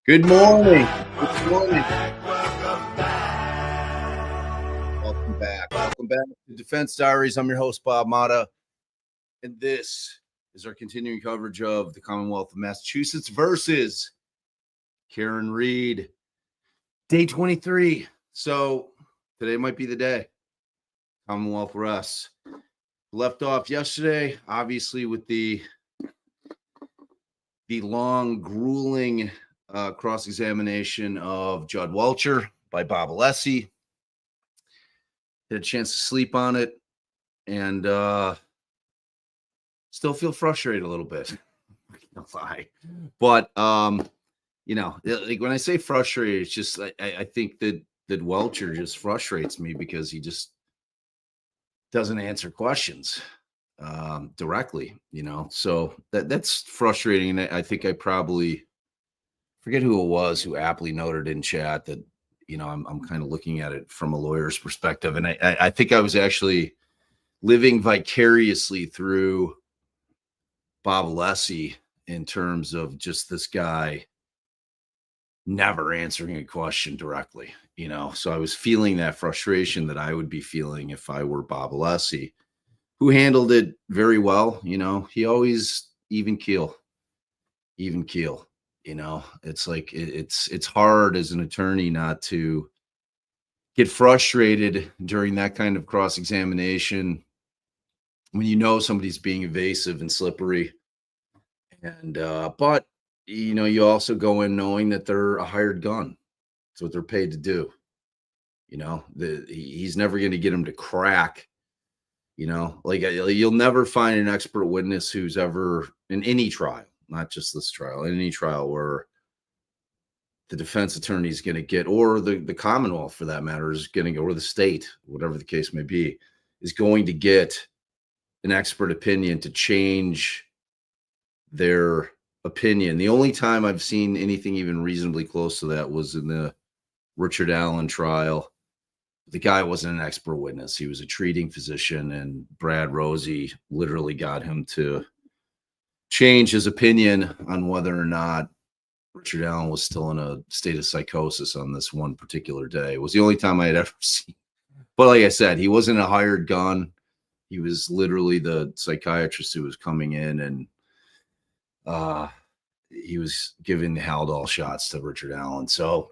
Good morning. Good morning. Welcome back. Welcome back to Defense Diaries. I'm your host, Bob Mata, and this is our continuing coverage of the Commonwealth of Massachusetts versus Karen Read. Day 23. So today might be the day. Commonwealth rests. Left off yesterday, obviously, with the long, grueling cross-examination of Judson Welcher by Bob Alessi. Had a chance to sleep on it and still feel frustrated a little bit. No lie. But you know, like when I say frustrated, it's just I think that Welcher just frustrates me because he just doesn't answer questions directly, you know. So that's frustrating. And I think I probably forget who it was who aptly noted in chat that, you know, I'm kind of looking at it from a lawyer's perspective. And I think I was actually living vicariously through Bob Alessi in terms of just this guy never answering a question directly, you know. So I was feeling that frustration that I would be feeling if I were Bob Alessi, who handled it very well. You know, he always even keel. You know, it's like it's hard as an attorney not to get frustrated during that kind of cross-examination when you know somebody's being evasive and slippery. And but you know, you also go in knowing that they're a hired gun. That's what they're paid to do. You know, he's never going to get him to crack. You know, like you'll never find an expert witness who's ever in any trial, not just this trial, in any trial where the defense attorney is going to get, or the Commonwealth for that matter is going to go, or the state, whatever the case may be, is going to get an expert opinion to change their opinion. The only time I've seen anything even reasonably close to that was in the Richard Allen trial. The guy wasn't an expert witness. He was a treating physician, and Brad Rosie literally got him to change his opinion on whether or not Richard Allen was still in a state of psychosis on this one particular day. It was the only time I had ever seen. But like I said, he wasn't a hired gun. He was literally the psychiatrist who was coming in, and he was giving the Haldol shots to Richard Allen. So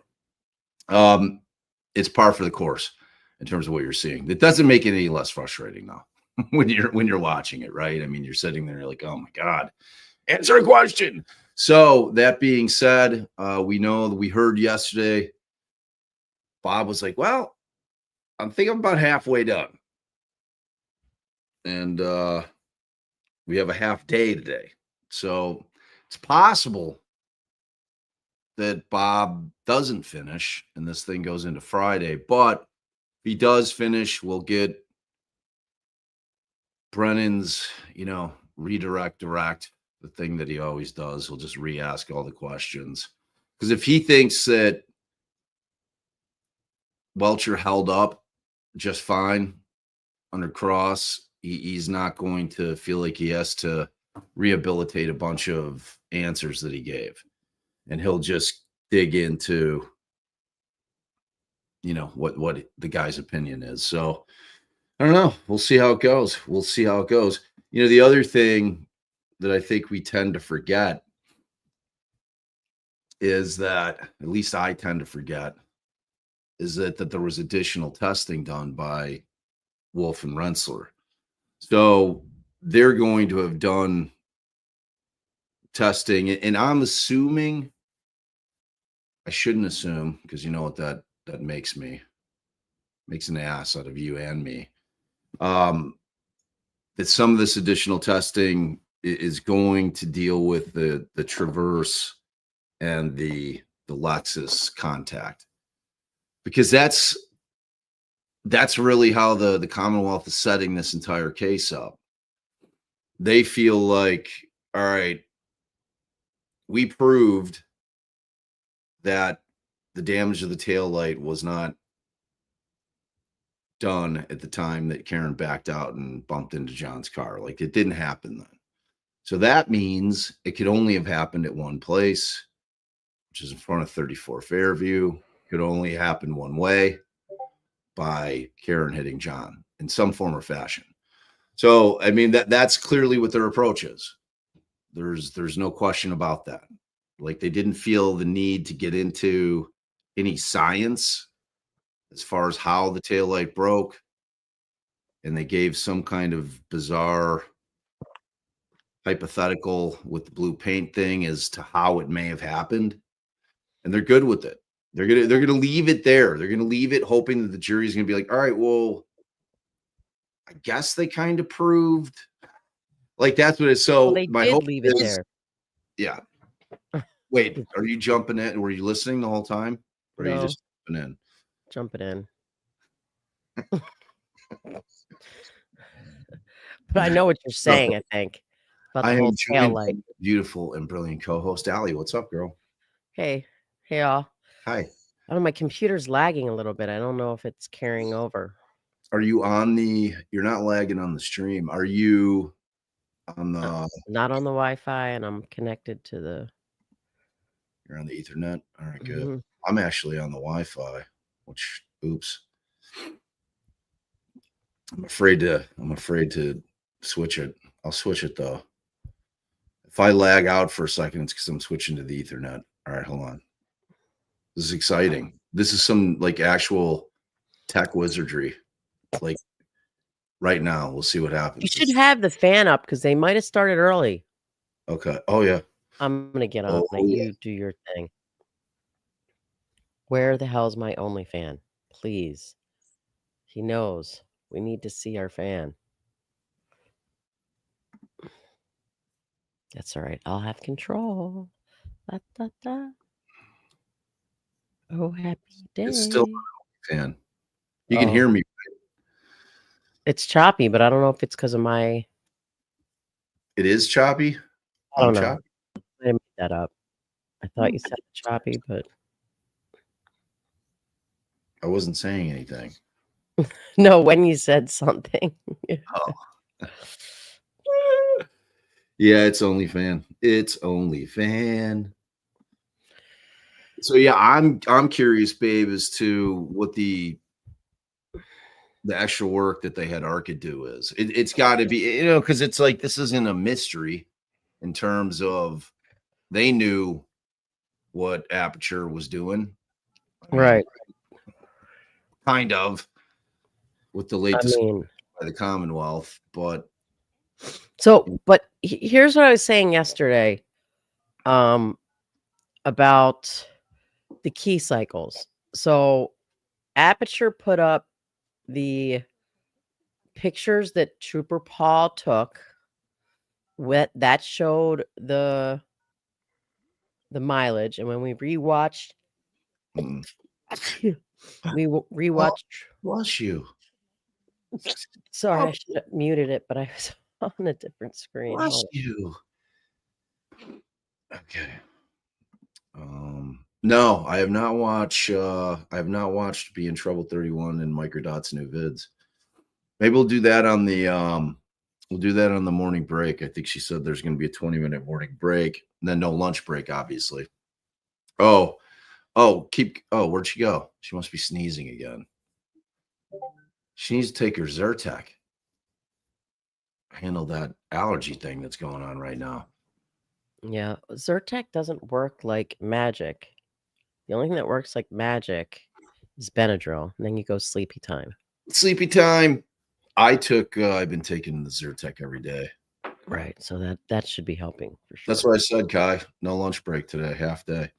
it's par for the course in terms of what you're seeing. It doesn't make it any less frustrating though when you're watching it, right? I mean, you're sitting there, you're like, oh my God, answer a question. So that being said, we know that we heard yesterday, Bob was like, well, I think I'm about halfway done. And we have a half day today. So it's possible that Bob doesn't finish and this thing goes into Friday. But if he does finish, we'll get Brennan's, you know, direct, the thing that he always does. He'll just re-ask all the questions. Because if he thinks that Welcher held up just fine under cross, he's not going to feel like he has to rehabilitate a bunch of answers that he gave. And he'll just dig into you know, what the guy's opinion is. So I don't know. We'll see how it goes. We'll see how it goes. You know, the other thing that I think we tend to forget is that, at least I tend to forget, is that there was additional testing done by Wolf and Rensler. So they're going to have done testing, and I'm assuming, I shouldn't assume, because you know what that makes me, makes an ass out of you and me. That some of this additional testing is going to deal with the Traverse and the Lexus contact, because that's really how the Commonwealth is setting this entire case up. They feel like, all right, we proved that the damage of the taillight was not done at the time that Karen backed out and bumped into John's car. Like, it didn't happen then. So that means it could only have happened at one place, which is in front of 34 Fairview. Could only happen one way, by Karen hitting John in some form or fashion. So, I mean, that's clearly what their approach is. There's no question about that. Like, they didn't feel the need to get into any science as far as how the taillight broke, and they gave some kind of bizarre hypothetical with the blue paint thing as to how it may have happened, and they're good with it. They're gonna leave it there. They're gonna leave it, hoping that the jury's gonna be like, all right, well, I guess they kind of proved. Like, that's what it's. So well, they my did hope leave is, it there. Yeah. Wait, are you jumping in? Were you listening the whole time? Or are you No. just jumping in? Jumping in. But I know what you're saying, I think, about the whole tail light. Beautiful and brilliant co-host Allie. What's up, girl? Hey y'all. Hi. I don't know, my computer's lagging a little bit. I don't know if it's carrying over. Are you on the? You're not lagging on the stream. Are you on the? Not on the Wi-Fi, and I'm connected to the. You're on the Ethernet. All right, good. Mm-hmm. I'm actually on the Wi-Fi. Which, oops. I'm afraid to switch it. I'll switch it though. If I lag out for a second, it's because I'm switching to the Ethernet. All right, hold on. This is exciting. This is some like actual tech wizardry. Like, right now, we'll see what happens. You should have the fan up, because they might have started early. Okay. Oh yeah. I'm gonna get on. You do your thing. Where the hell's my only fan? Please. He knows. We need to see our fan. That's all right. I'll have control. Da, da, da. Oh, happy day. It's still a fan. You can hear me. It's choppy, but I don't know if it's because of my. It is choppy? I don't know. Choppy? I made that up. I thought you said choppy, but. I wasn't saying anything. No, when you said something. Oh. Yeah, it's only fan. It's only fan. So yeah, I'm curious, babe, as to what the extra work that they had Arca do is. It's got to be, you know, because it's like, this isn't a mystery in terms of they knew what Aperture was doing. Right. Kind of, with the late discovery by the Commonwealth, but. So, but here's what I was saying yesterday about the key cycles. So Aperture put up the pictures that Trooper Paul took that showed the mileage, and when we rewatched Bless you. Sorry, I should have muted it, but I was on a different screen. Bless you. Okay. No, I have not watched Be in Trouble 31 and Microdot's new vids. Maybe we'll do that on the morning break. I think she said there's going to be a 20-minute morning break, and then no lunch break, obviously. Oh, Oh, where'd she go? She must be sneezing again. She needs to take her Zyrtec. Handle that allergy thing that's going on right now. Yeah, Zyrtec doesn't work like magic. The only thing that works like magic is Benadryl, and then you go sleepy time. Sleepy time. I've been taking the Zyrtec every day. Right, so that should be helping for sure. That's what I said, Kai. No lunch break today, half day.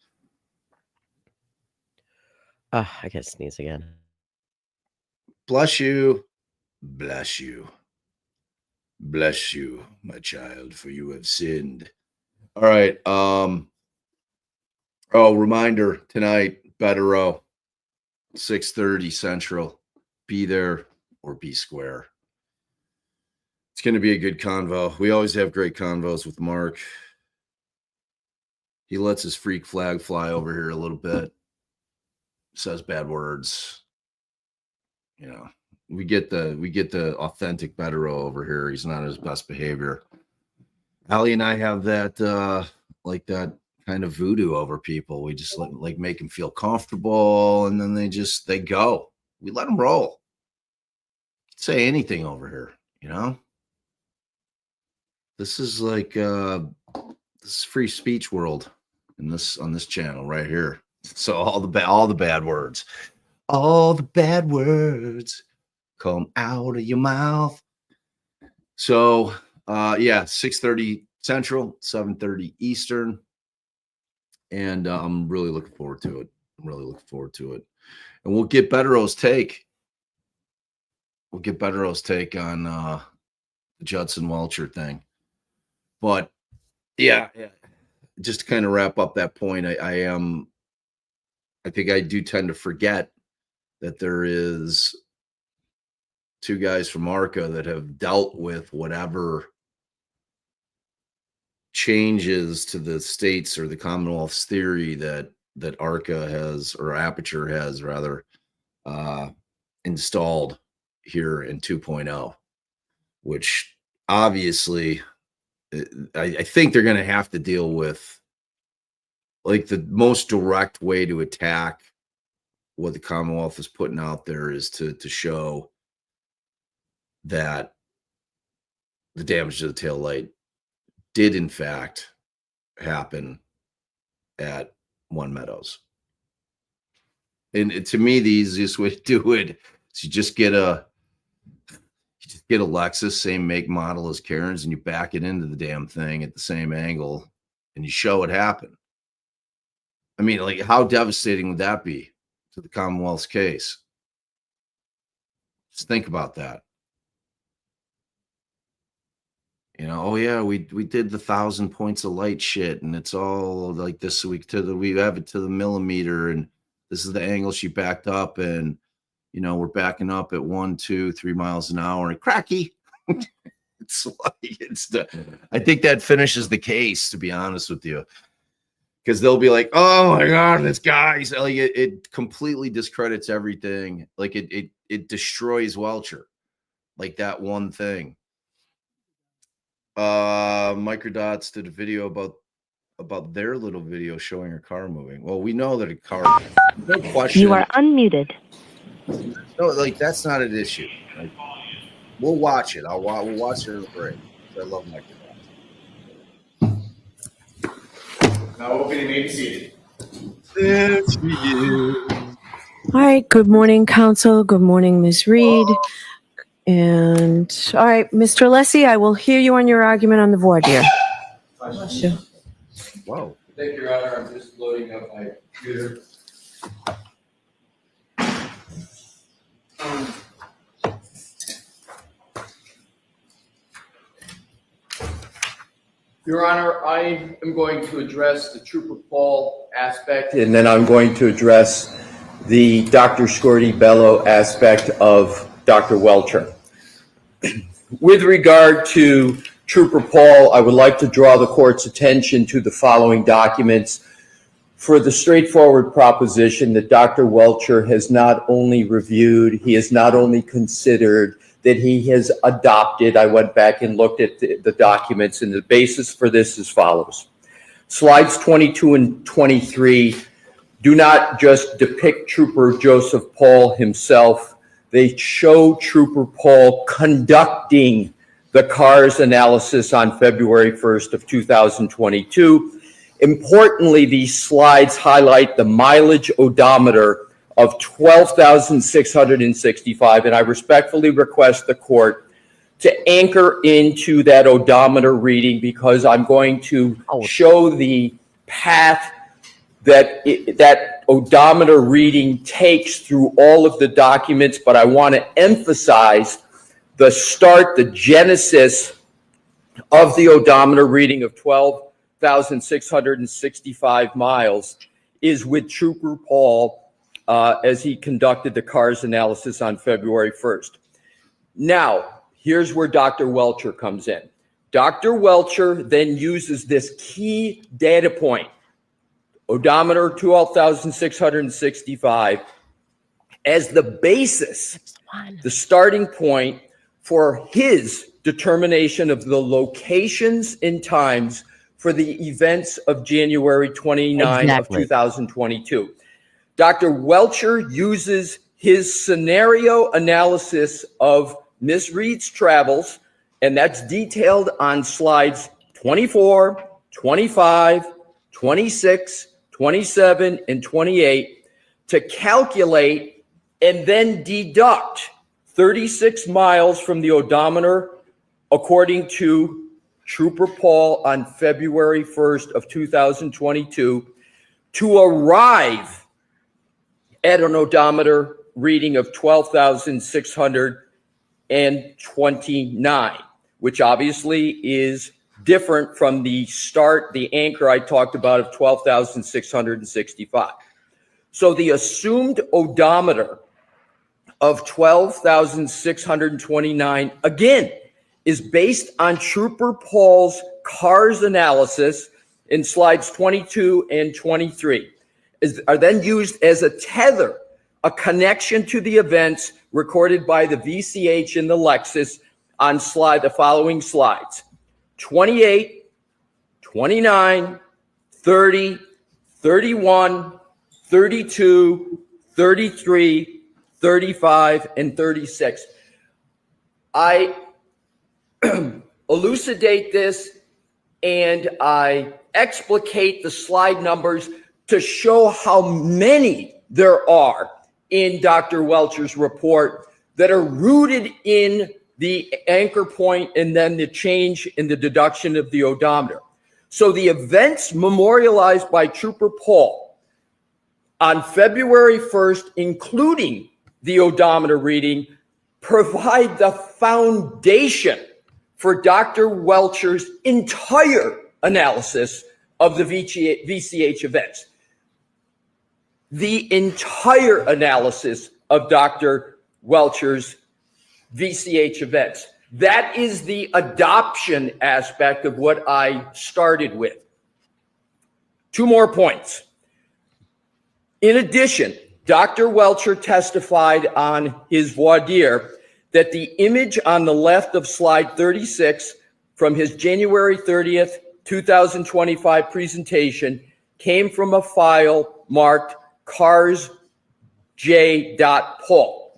I can't sneeze again. Bless you. Bless you. Bless you, my child, for you have sinned. All right. Reminder tonight, Bettero, 6:30 Central. Be there or be square. It's going to be a good convo. We always have great convos with Mark. He lets his freak flag fly over here a little bit. Says bad words. You know, we get the authentic Bettero over here. He's not his best behavior. Allie and I have that that kind of voodoo over people. We just like make them feel comfortable, and then they go. We let them roll. Say anything over here, you know. This is like this is free speech world on this channel right here. So all the bad words come out of your mouth. So 6:30 Central, 7:30 Eastern, and I'm really looking forward to it. And we'll get Bettero's take. On the Judson Welcher thing. But yeah, just to kind of wrap up that point, I think I do tend to forget that there is two guys from ARCA that have dealt with whatever changes to the states or the Commonwealth's theory that ARCA has, or Aperture has rather, installed here in 2.0, which obviously I think they're going to have to deal with. Like, the most direct way to attack what the Commonwealth is putting out there is to show that the damage to the tail light did in fact happen at One Meadows. And to me, the easiest way to do it is you just get a Lexus, same make model as Karen's, and you back it into the damn thing at the same angle and you show it happen. I mean, like, how devastating would that be to the Commonwealth's case? Just think about that. You know, oh yeah, we did the 1,000 points of light shit, and it's all like this week we have it to the millimeter, and this is the angle she backed up, and you know, we're backing up at 1, 2, 3 miles an hour, and cracky. I think that finishes the case, to be honest with you. Because they'll be like, oh my God, this guy's like, it completely discredits everything. Like it destroys Welcher. Like that one thing. Microdots did a video about their little video showing her car moving. Well, we know that a car, no question. You are unmuted. No, like, that's not an issue. Like, we'll watch it. We'll watch it in the break. I love Microdots. Now open and be seated. It's for you. All right. Good morning, Council. Good morning, Ms. Reed. And all right, Mr. Alessi, I will hear you on your argument on the voir dire. Whoa. Thank you, Your Honor. I'm just loading up my computer. Your Honor, I am going to address the Trooper Paul aspect, and then I'm going to address the Dr. Scorty Bello aspect of Dr. Welcher. With regard to Trooper Paul, I would like to draw the court's attention to the following documents for the straightforward proposition that Dr. Welcher has not only reviewed, he has not only considered, that he has adopted. I went back and looked at the documents, and the basis for this is as follows. Slides 22 and 23 do not just depict Trooper Joseph Paul himself. They show Trooper Paul conducting the CARS analysis on February 1st of 2022. Importantly, these slides highlight the mileage odometer of 12,665, and I respectfully request the court to anchor into that odometer reading, because I'm going to show the path that that odometer reading takes through all of the documents, but I want to emphasize the start, the genesis of the odometer reading of 12,665 miles is with Trooper Paul as he conducted the CARS analysis on February 1st. Now, here's where Dr. Welchure comes in. Dr. Welchure then uses this key data point, odometer 12,665, as the basis, the starting point for his determination of the locations and times for the events of January 29 of 2022. Dr. Welchure uses his scenario analysis of Ms. Reed's travels, and that's detailed on slides 24, 25, 26, 27, and 28 to calculate and then deduct 36 miles from the odometer according to Trooper Paul on February 1st of 2022 to arrive at an odometer reading of 12,629, which obviously is different from the start, the anchor I talked about of 12,665. So the assumed odometer of 12,629, again, is based on Trooper Paul's CARS analysis in slides 22 and 23, are then used as a tether, a connection to the events recorded by the VCH in the Lexus on the following slides: 28, 29, 30, 31, 32, 33, 35, and 36. I elucidate this and I explicate the slide numbers to show how many there are in Dr. Welchure's report that are rooted in the anchor point and then the change in the deduction of the odometer. So the events memorialized by Trooper Paul on February 1st, including the odometer reading, provide the foundation for Dr. Welchure's entire analysis of the VCH events. The entire analysis of Dr. Welchure's VCH events. That is the adoption aspect of what I started with. Two more points. In addition, Dr. Welchure testified on his voir dire that the image on the left of slide 36 from his January 30th, 2025 presentation came from a file marked carsj.pol.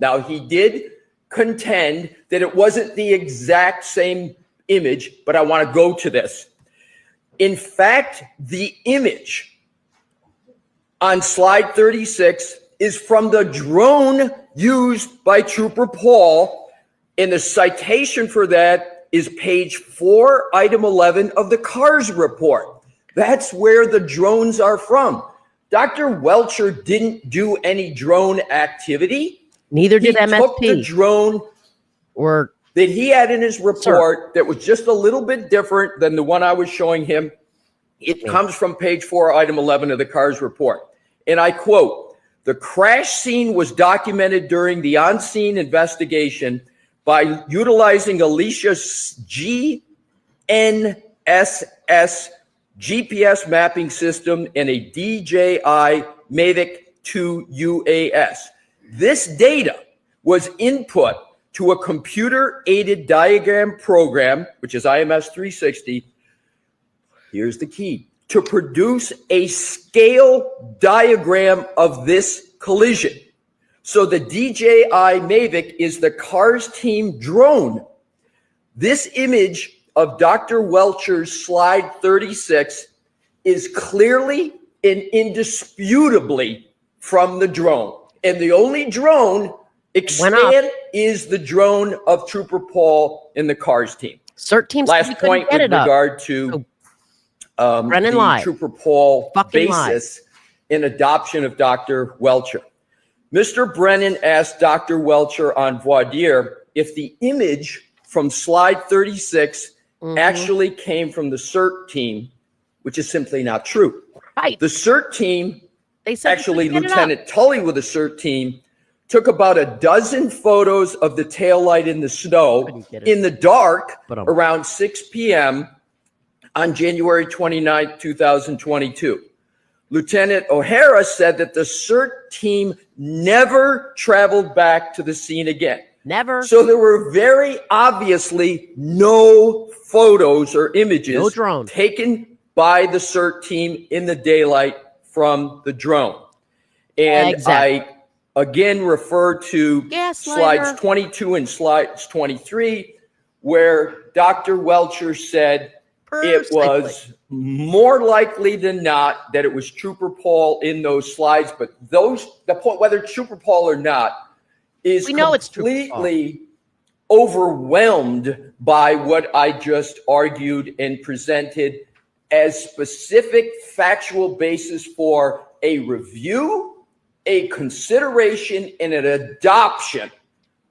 Now, he did contend that it wasn't the exact same image, but I want to go to this. In fact, the image on slide 36 is from the drone used by Trooper Paul, and the citation for that is page 4, item 11 of the CARS report. That's where the drones are from. Dr. Welchure didn't do any drone activity. Neither did MSP. He took the drone that he had in his report that was just a little bit different than the one I was showing him. It comes from page 4, item 11 of the CARS report. And I quote, "The crash scene was documented during the on-scene investigation by utilizing Alicia's GNSS GPS mapping system and a DJI Mavic 2 UAS. This data was input to a computer-aided diagram program, which is IMS 360. Here's the key. to produce a scale diagram of this collision. So the DJI Mavic is the CARS team drone. This image of Dr. Welcher's slide 36 is clearly and indisputably from the drone. And the only drone extant is the drone of Trooper Paul and the CARS team. CERT teams Last point with regard to the Trooper Paul basis in adoption of Dr. Welcher. Mr. Brennan asked Dr. Welcher on voir dire if the image from slide 36 actually came from the CERT team, which is simply not true. Right. The CERT team, they said actually Lieutenant Tully with the CERT team, took about a dozen photos of the taillight in the snow in the dark around 6 p.m. on January 29, 2022. Lieutenant O'Hara said that the CERT team never traveled back to the scene again. Never. So there were very obviously no photos or images taken by the CERT team in the daylight from the drone. And I again refer to slides 22 and slides 23, where Dr. Welcher said it was more likely than not that it was Trooper Paul in those slides, but the point, whether it's Trooper Paul or not, is completely overwhelmed by what I just argued and presented as specific factual basis for a review, a consideration, and an adoption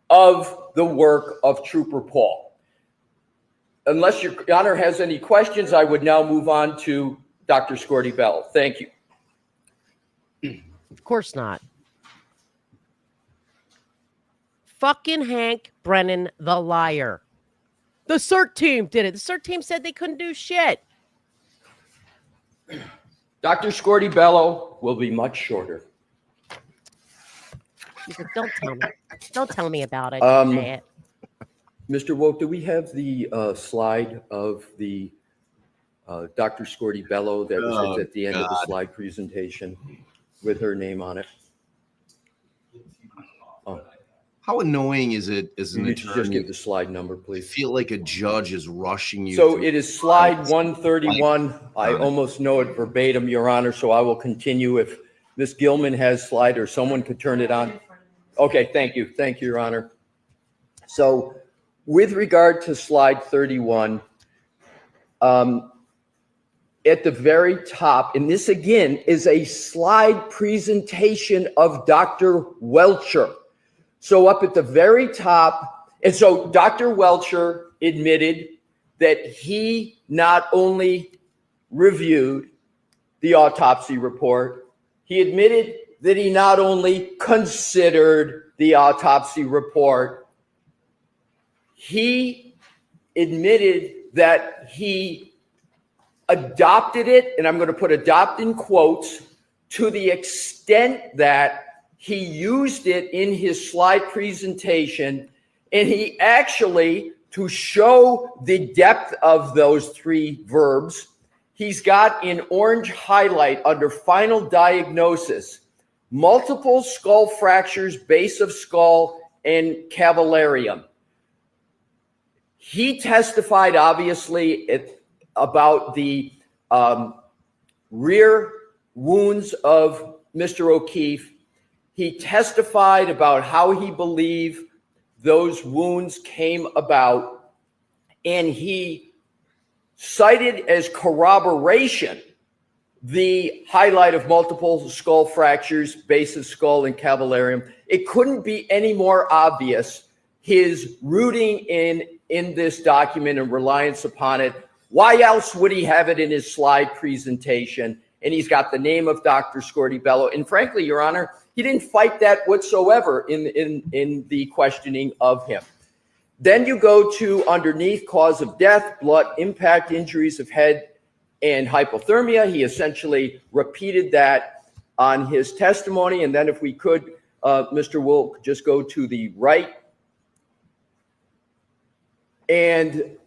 of the work of Trooper Paul. Unless your Honor has any questions, I would now move on to Dr. Scorty Bell. Thank you. Of course not. Fucking Hank Brennan, the liar. The CERT team did it. The CERT team said they couldn't do shit. Dr. Scorty Bello will be much shorter. Don't tell me. Don't tell me about it. Say it. Mr. Woke, do we have the slide of the Dr. Scorty Bello that was at the end of the slide presentation with her name on it? Oh. How annoying is it as an attorney? Just give the slide number, please. Feel like a judge is rushing you. So it is slide 131. I almost know it verbatim, Your Honor, so I will continue. If Ms. Gilman has slide or someone could turn it on. Okay, thank you. Thank you, Your Honor. So with regard to slide 31, at the very top, and this again is a slide presentation of Dr. Welcher. So up at the very top, and so Dr. Welcher admitted that he not only reviewed the autopsy report, he admitted that he not only considered the autopsy report, he admitted that he adopted it, and I'm going to put adopt in quotes, to the extent that he used it in his slide presentation, and he actually, to show the depth of those three verbs, he's got in orange highlight under final diagnosis, multiple skull fractures, base of skull, and cavallarium. He testified, obviously, about the rear wounds of Mr. O'Keefe. He testified about how he believed those wounds came about, and he cited as corroboration the highlight of multiple skull fractures, base of skull, and cavallarium. It couldn't be any more obvious, his rooting in this document and reliance upon it. Why else would he have it in his slide presentation? And he's got the name of Dr. Scorty Bello. And frankly, Your Honor, he didn't fight that whatsoever in the questioning of him. Then you go to underneath cause of death, blood impact, injuries of head, and hypothermia. He essentially repeated that on his testimony. And then if we could, Mr. Wolk, just go to the right. And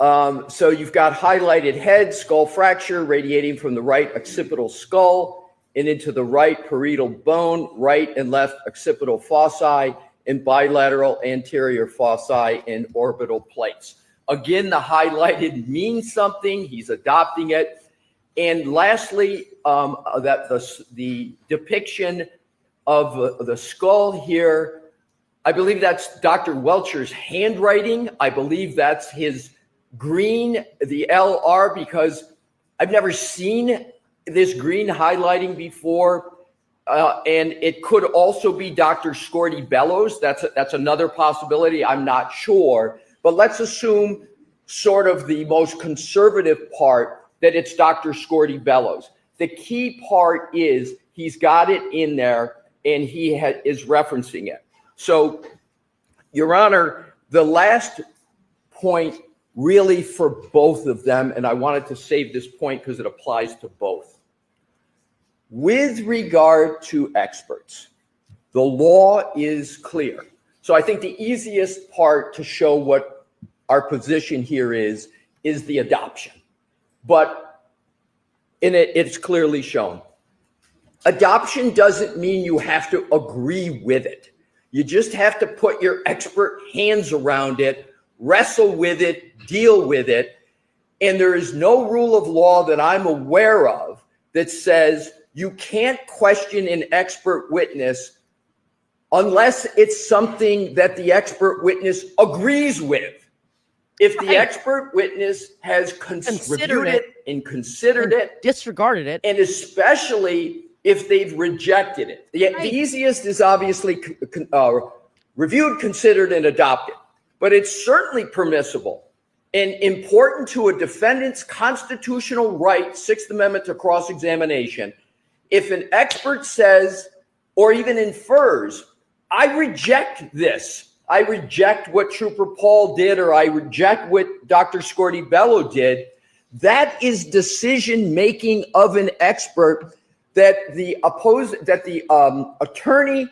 so you've got highlighted head, skull fracture radiating from the right occipital skull and into the right parietal bone, right and left occipital foci, and bilateral anterior foci and orbital plates. Again, the highlighted means something. He's adopting it. And lastly, the depiction of the skull here, I believe that's Dr. Welcher's handwriting. I believe that's his green, the LR, because I've never seen this green highlighting before. And it could also be Dr. Scorty Bellows. That's another possibility. I'm not sure. But let's assume sort of the most conservative part that it's Dr. Scorty Bellows. The key part is he's got it in there and he is referencing it. So, Your Honor, the last point really for both of them, and I wanted to save this point because it applies to both. With regard to experts, the law is clear. So I think the easiest part to show what our position here is the adoption. But in it, it's clearly shown. Adoption doesn't mean you have to agree with it. You just have to put your expert hands around it, wrestle with it, deal with it. And there is no rule of law that I'm aware of that says you can't question an expert witness unless it's something that the expert witness agrees with. If the expert witness has reviewed it and considered it, disregarded it, and especially if they've rejected it. The easiest is obviously reviewed, considered, and adopted. But it's certainly permissible and important to a defendant's constitutional right, Sixth Amendment to cross-examination, if an expert says or even infers, I reject this. I reject what Trooper Paul did, or I reject what Dr. Scorty Bello did. That is decision-making of an expert that the attorney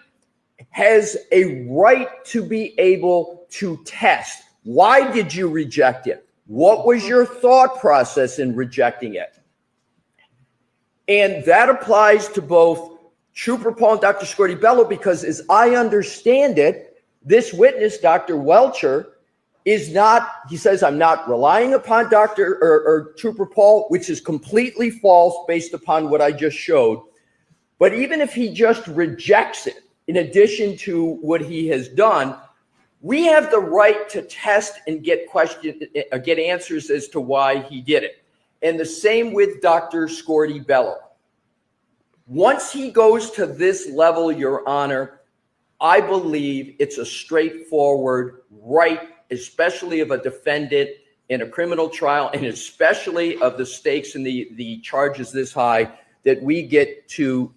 has a right to be able to test. Why did you reject it? What was your thought process in rejecting it? And that applies to both Trooper Paul and Dr. Scorty Bello, because as I understand it, this witness, Dr. Welcher, is not, he says, I'm not relying upon Dr. or Trooper Paul, which is completely false based upon what I just showed. But even if he just rejects it, in addition to what he has done, we have the right to test and get answers as to why he did it. And the same with Dr. Scorty Bello. Once he goes to this level, Your Honor, I believe it's a straightforward right, especially of a defendant in a criminal trial, and especially of the stakes and the charges this high, that we get to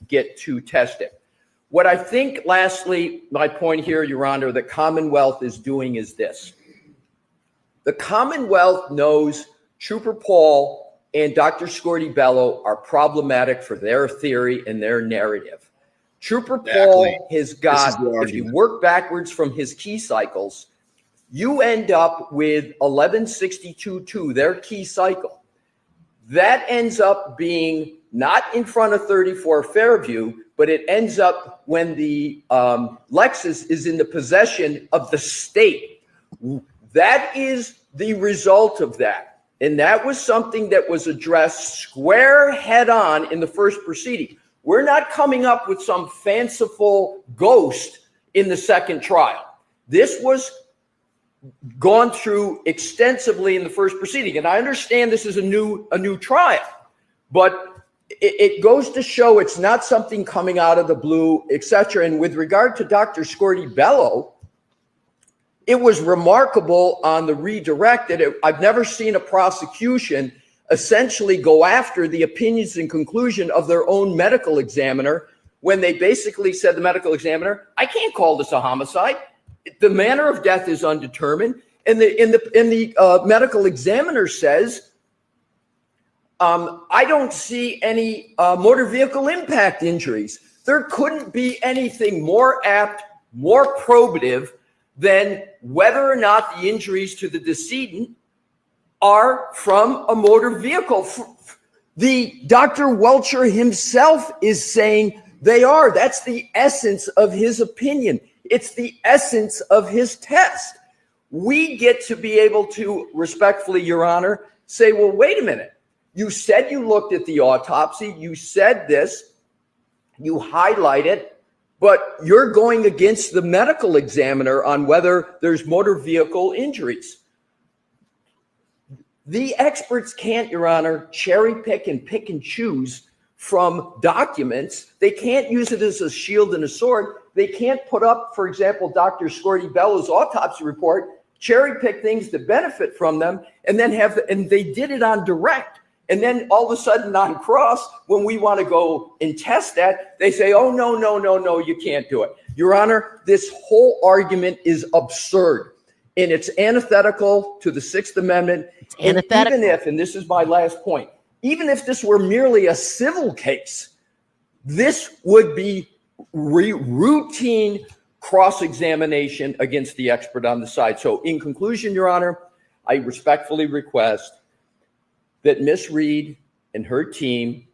test it. What I think, lastly, my point here, Your Honor, the Commonwealth is doing is this. The Commonwealth knows Trooper Paul and Dr. Scorty Bello are problematic for their theory and their narrative. Trooper Paul has got, if you work backwards from his key cycles, you end up with 1162.2, their key cycle. That ends up being not in front of 34 Fairview, but it ends up when the Lexus is in the possession of the state. That is the result of that. And that was something that was addressed square head on in the first proceeding. We're not coming up with some fanciful ghost in the second trial. This was gone through extensively in the first proceeding. And I understand this is a new trial, but it goes to show it's not something coming out of the blue, etc. And with regard to Dr. Scorty Bello, it was remarkable on the redirect that I've never seen a prosecution essentially go after the opinions and conclusion of their own medical examiner when they basically said, the medical examiner, I can't call this a homicide. The manner of death is undetermined. And the medical examiner says, I don't see any motor vehicle impact injuries. There couldn't be anything more apt, more probative then whether or not the injuries to the decedent are from a motor vehicle. The Dr. Welchure himself is saying they are. That's the essence of his opinion. It's the essence of his test. We get to be able to respectfully, Your Honor, say, well, wait a minute. You said you looked at the autopsy. You said this. You highlight it, but you're going against the medical examiner on whether there's motor vehicle injuries. The experts can't, Your Honor, cherry pick and choose from documents. They can't use it as a shield and a sword. They can't put up, for example, Dr. Scorty Bello's autopsy report, cherry pick things that benefit from them, and then and they did it on direct. And then all of a sudden on cross, when we want to go and test that, they say, oh, no, you can't do it. Your Honor, this whole argument is absurd. And it's antithetical to the Sixth Amendment. It's antithetical. And even if, and this is my last point, even if this were merely a civil case, this would be routine cross-examination against the expert on the side. So in conclusion, Your Honor, I respectfully request that Ms. Reed and her team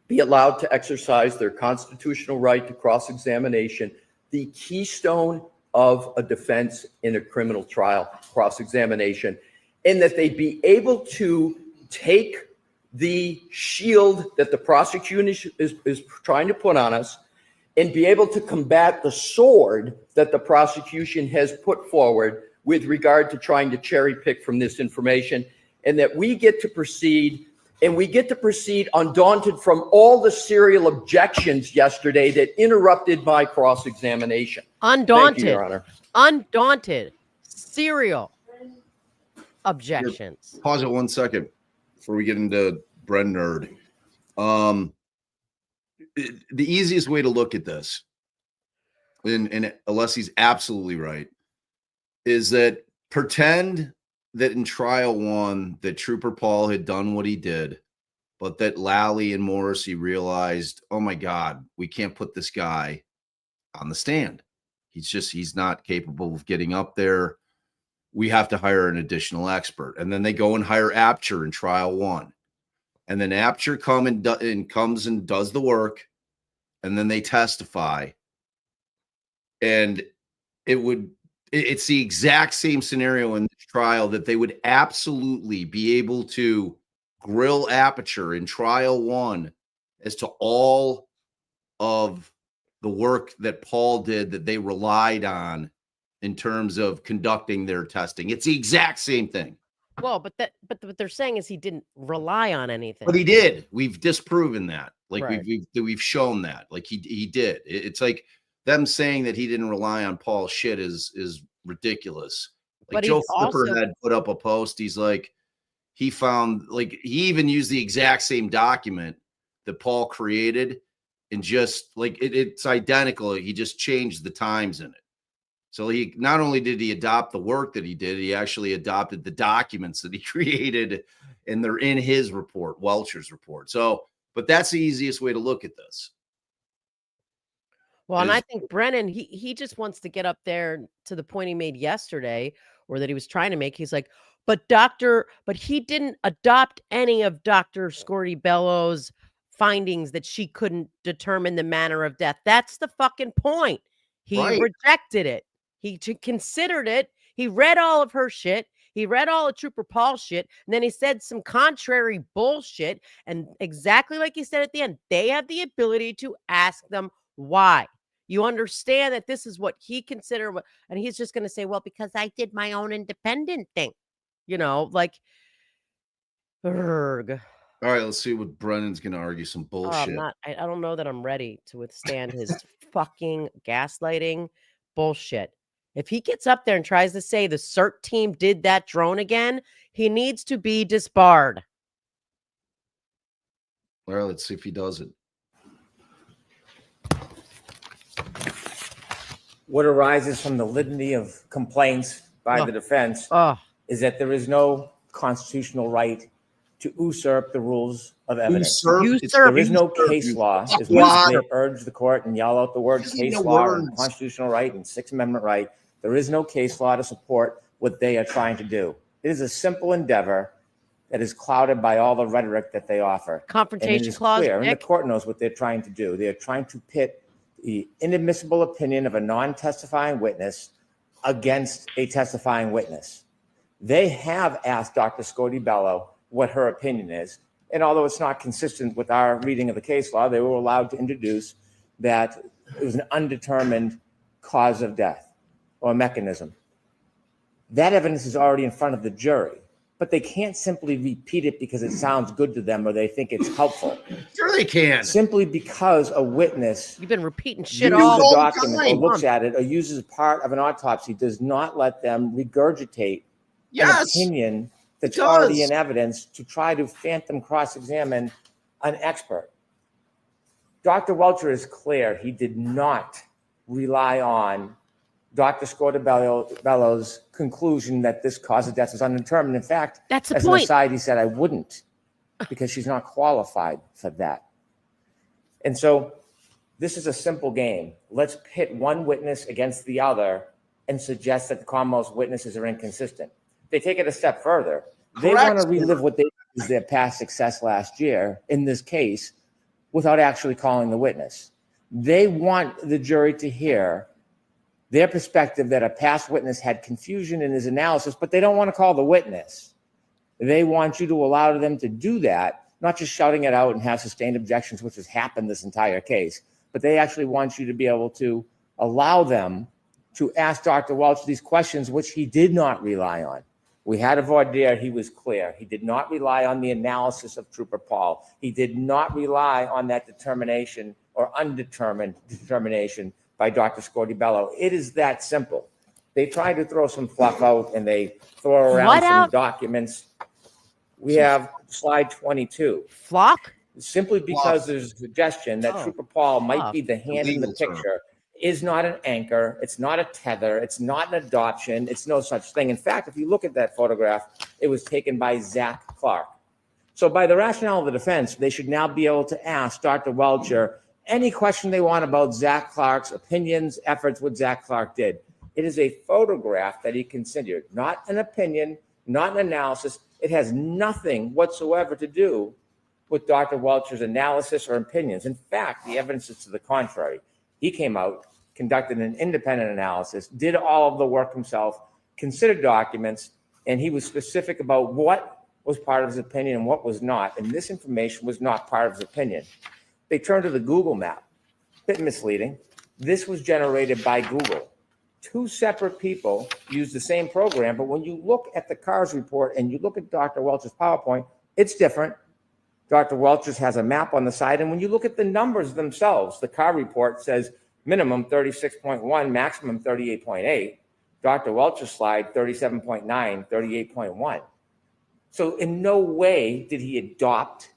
be allowed to exercise their constitutional right to cross-examination, the keystone of a defense in a criminal trial, cross-examination, and that they be able to take the shield that the prosecution is trying to put on us and be able to combat the sword that the prosecution has put forward with regard to trying to cherry pick from this information, and that we get to proceed, and we get to proceed undaunted from all the serial objections yesterday that interrupted my cross-examination. Undaunted. Thank you, Your Honor. Undaunted. Serial objections. Pause it 1 second before we get into Bren Nerd. The easiest way to look at this, and Alessi's absolutely right, is that pretend that in trial one that Trooper Paul had done what he did, but that Lally and Morrissey realized, oh my God, we can't put this guy on the stand. He's not capable of getting up there. We have to hire an additional expert. And then they go and hire Apture in trial one. And then Apture comes and does the work. And then they testify. And it's the exact same scenario in this trial that they would absolutely be able to grill Apture in trial one as to all of the work that Paul did that they relied on in terms of conducting their testing. It's the exact same thing. Well, but what they're saying is he didn't rely on anything. But he did. We've disproven that. Like right. we've shown that. Like he did. It's like them saying that he didn't rely on Paul's shit is ridiculous. Like but Joe Flipper also had put up a post. He's like, he found, like, he even used the exact same document that Paul created, and just like it's identical. He just changed the times in it. So he not only did he adopt the work that he did, he actually adopted the documents that he created, and they're in his report, Welchure's report. So, but that's the easiest way to look at this. Well, and I think Brennan, he just wants to get up there to the point he made yesterday, or that he was trying to make. He's like, but he didn't adopt any of Dr. Scorty Bello's findings that she couldn't determine the manner of death. That's the fucking point. He rejected it. He considered it. He read all of her shit. He read all of Trooper Paul's shit. And then he said some contrary bullshit. And exactly like he said at the end, they have the ability to ask them why. You understand that this is what he considered. And he's just going to say, well, because I did my own independent thing. You know, like, erg. All right, let's see what Brennan's going to argue some bullshit. I don't know that I'm ready to withstand his fucking gaslighting bullshit. If he gets up there and tries to say the CERT team did that drone again, he needs to be disbarred. All right, let's see if he does it. What arises from the litany of complaints by the defense is that there is no constitutional right to usurp the rules of evidence. There is no case law, as much as they urge the court and yell out the word case law and constitutional right and Sixth Amendment right. There is no case law to support what they are trying to do. It is a simple endeavor that is clouded by all the rhetoric that they offer. Confrontation and it is clause, clear, and the Nick? court knows what they're trying to do. They are trying to pit the inadmissible opinion of a non-testifying witness against a testifying witness. They have asked Dr. Scotti-Bello what her opinion is. And although it's not consistent with our reading of the case law, they were allowed to introduce that it was an undetermined cause of death or mechanism. That evidence is already in front of the jury, but they can't simply repeat it because it sounds good to them or they think it's helpful. Sure they can. Simply because a witness You've been repeating shit uses all a the document or time. looks at it or uses part of an autopsy does not let them regurgitate an opinion that's already in evidence to try to phantom cross-examine an expert. Dr. Welcher is clear. He did not rely on Dr. Scotti-Bello's conclusion that this cause of death is undetermined. In fact, That's the as an point. aside, he said, I wouldn't, because she's not qualified for that. And so this is a simple game. Let's pit one witness against the other and suggest that the Commonwealth's witnesses are inconsistent. They take it a step further. They want to relive what they was their past success last year in this case without actually calling the witness. They want the jury to hear their perspective that a past witness had confusion in his analysis, but they don't want to call the witness. They want you to allow them to do that, not just shouting it out and have sustained objections, which has happened this entire case, but they actually want you to be able to allow them to ask Dr. Welcher these questions, which he did not rely on. We had a voir dire. He was clear. He did not rely on the analysis of Trooper Paul. He did not rely on that determination or undetermined determination by Dr. Scotti-Bello. It is that simple. They try to throw some fluff out and they throw around some documents. We have slide 22. Flock? Simply because there's a suggestion that Trooper Paul might be the hand in the picture is not an anchor. It's not a tether. It's not an adoption. It's no such thing. In fact, if you look at that photograph, it was taken by Zach Clark. So by the rationale of the defense, they should now be able to ask Dr. Welcher any question they want about Zach Clark's opinions, efforts, what Zach Clark did. It is a photograph that he considered, not an opinion, not an analysis. It has nothing whatsoever to do with Dr. Welcher's analysis or opinions. In fact, the evidence is to the contrary. He came out, conducted an independent analysis, did all of the work himself, considered documents, and he was specific about what was part of his opinion and what was not. And this information was not part of his opinion. They turned to the Google map. Bit misleading. This was generated by Google. Two separate people used the same program, but when you look at the CARS report and you look at Dr. Welcher's PowerPoint, it's different. Dr. Welcher's has a map on the side, and when you look at the numbers themselves, the CAR report says minimum 36.1, maximum 38.8. Dr. Welcher's slide, 37.9, 38.1. So in no way did he adopt,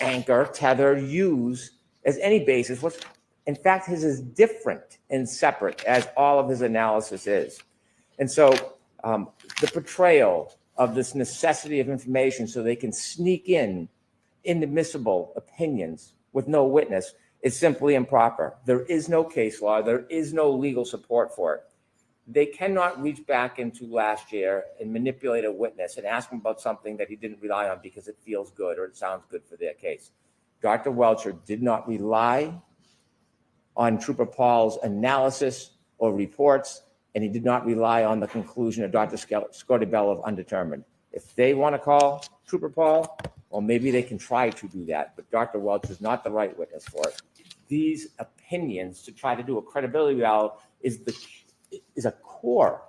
anchor, tether, use as any basis. In fact, his is different and separate, as all of his analysis is. And so the portrayal of this necessity of information so they can sneak in inadmissible opinions with no witness is simply improper. There is no case law. There is no legal support for it. They cannot reach back into last year and manipulate a witness and ask him about something that he didn't rely on because it feels good or it sounds good for their case. Dr. Welcher did not rely on Trooper Paul's analysis or reports, and he did not rely on the conclusion of Dr. Scotti-Bello of undetermined. If they want to call Trooper Paul, well, maybe they can try to do that, but Dr. Welcher is not the right witness for it. These opinions to try to do a credibility value is a core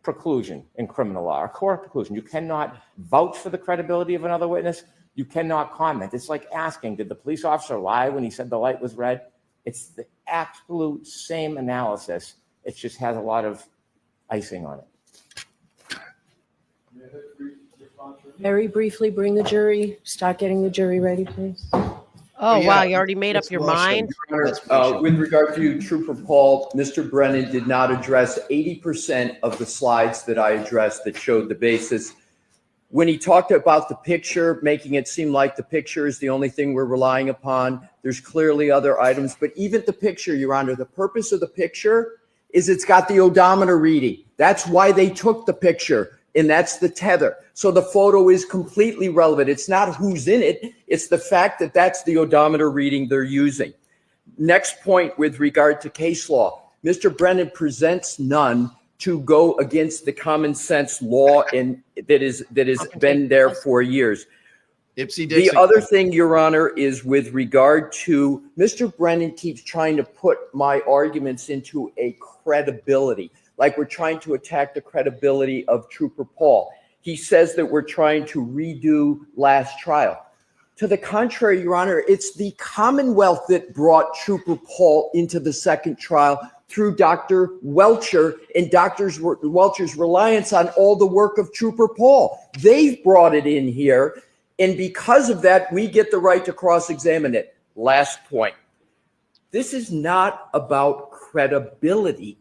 preclusion in criminal law, a core preclusion. You cannot vouch for the credibility of another witness. You cannot comment. It's like asking, did the police officer lie when he said the light was red? It's the absolute same analysis. It just has a lot of icing on it. Very briefly, bring the jury, start getting the jury ready, please. Oh, wow. You already made up your mind? Your Honor, with regard to Trooper Paul, Mr. Brennan did not address 80% of the slides that I addressed that showed the basis. When he talked about the picture, making it seem like the picture is the only thing we're relying upon, there's clearly other items. But even the picture, Your Honor, the purpose of the picture is it's got the odometer reading. That's why they took the picture, and that's the tether. So the photo is completely relevant. It's not who's in it. It's the fact that that's the odometer reading they're using. Next point with regard to case law. Mr. Brennan presents none to go against the common sense law and that has been there for years. The other thing, Your Honor, is with regard to Mr. Brennan keeps trying to put my arguments into a credibility, like we're trying to attack the credibility of Trooper Paul. He says that we're trying to redo last trial. To the contrary, Your Honor, it's the Commonwealth that brought Trooper Paul into the second trial through Dr. Welcher and Dr. Welcher's reliance on all the work of Trooper Paul. They've brought it in here. And because of that, we get the right to cross-examine it. Last point. This is not about credibility.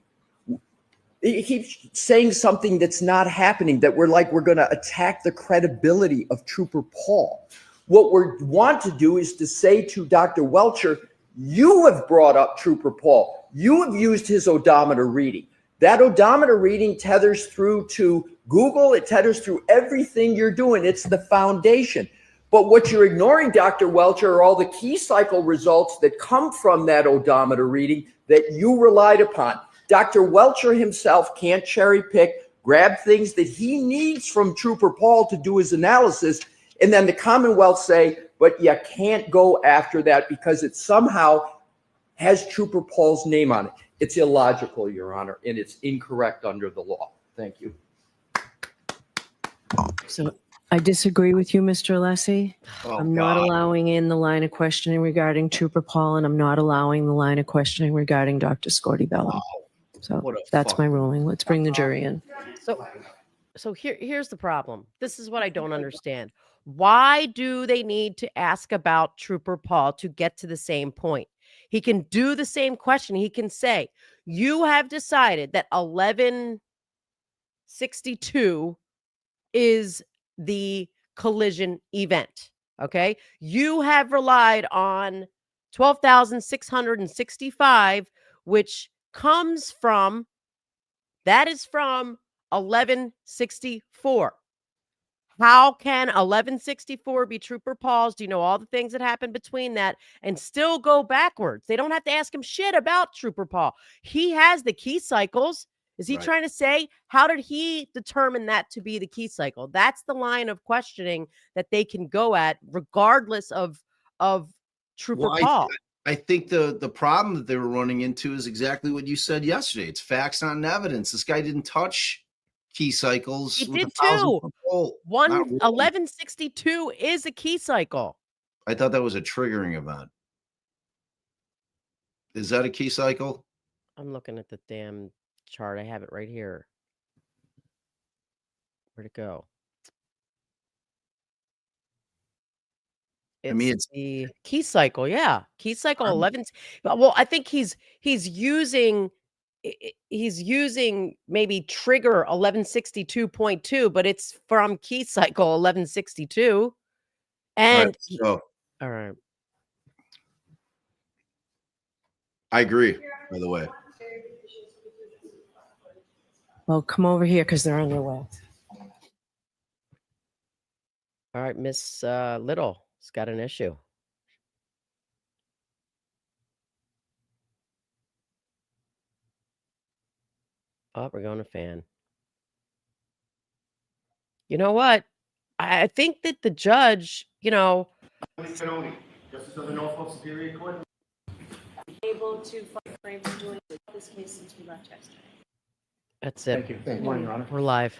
He keeps saying something that's not happening, that we're going to attack the credibility of Trooper Paul. What we want to do is to say to Dr. Welcher, you have brought up Trooper Paul. You have used his odometer reading. That odometer reading tethers through to Google. It tethers through everything you're doing. It's the foundation. But what you're ignoring, Dr. Welcher, are all the key cycle results that come from that odometer reading that you relied upon. Dr. Welcher himself can't cherry pick, grab things that he needs from Trooper Paul to do his analysis, and then the Commonwealth say, but you can't go after that because it somehow has Trooper Paul's name on it. It's illogical, Your Honor, and it's incorrect under the law. Thank you. So I disagree with you, Mr. Alessi. I'm not allowing in the line of questioning regarding Trooper Paul, and I'm not allowing the line of questioning regarding Dr. Scorty Bello. So that's my ruling. Let's bring the jury in. So here's the problem. This is what I don't understand. Why do they need to ask about Trooper Paul to get to the same point? He can do the same question. He can say, you have decided that 1162 is the collision event. Okay. You have relied on 12,665, which comes from, that is from 1164. How can 1164 be Trooper Paul's? Do you know all the things that happened between that and still go backwards? They don't have to ask him shit about Trooper Paul. He has the key cycles. Is he trying to say, how did he determine that to be the key cycle? That's the line of questioning that they can go at regardless of Trooper Paul. I think the problem that they were running into is exactly what you said yesterday. It's facts, not evidence. This guy didn't touch key cycles. He did too. 1162 is a key cycle. I thought that was a triggering event. Is that a key cycle? I'm looking at the damn chart. I have it right here. Where'd it go? It's the key cycle. Yeah. Key cycle 11. Well, I think he's using maybe trigger 1162.2, but it's from key cycle 1162. And all right. I agree, by the way. Well, come over here because they're on their way. All right, Miss Little's got an issue. Oh, we're going to fan. You know what? I think that the judge, Justice of the Norfolk Superior Court. Able to frame doing this case since we left yesterday. That's it. Thank you. Good morning, Your Honor. We're live.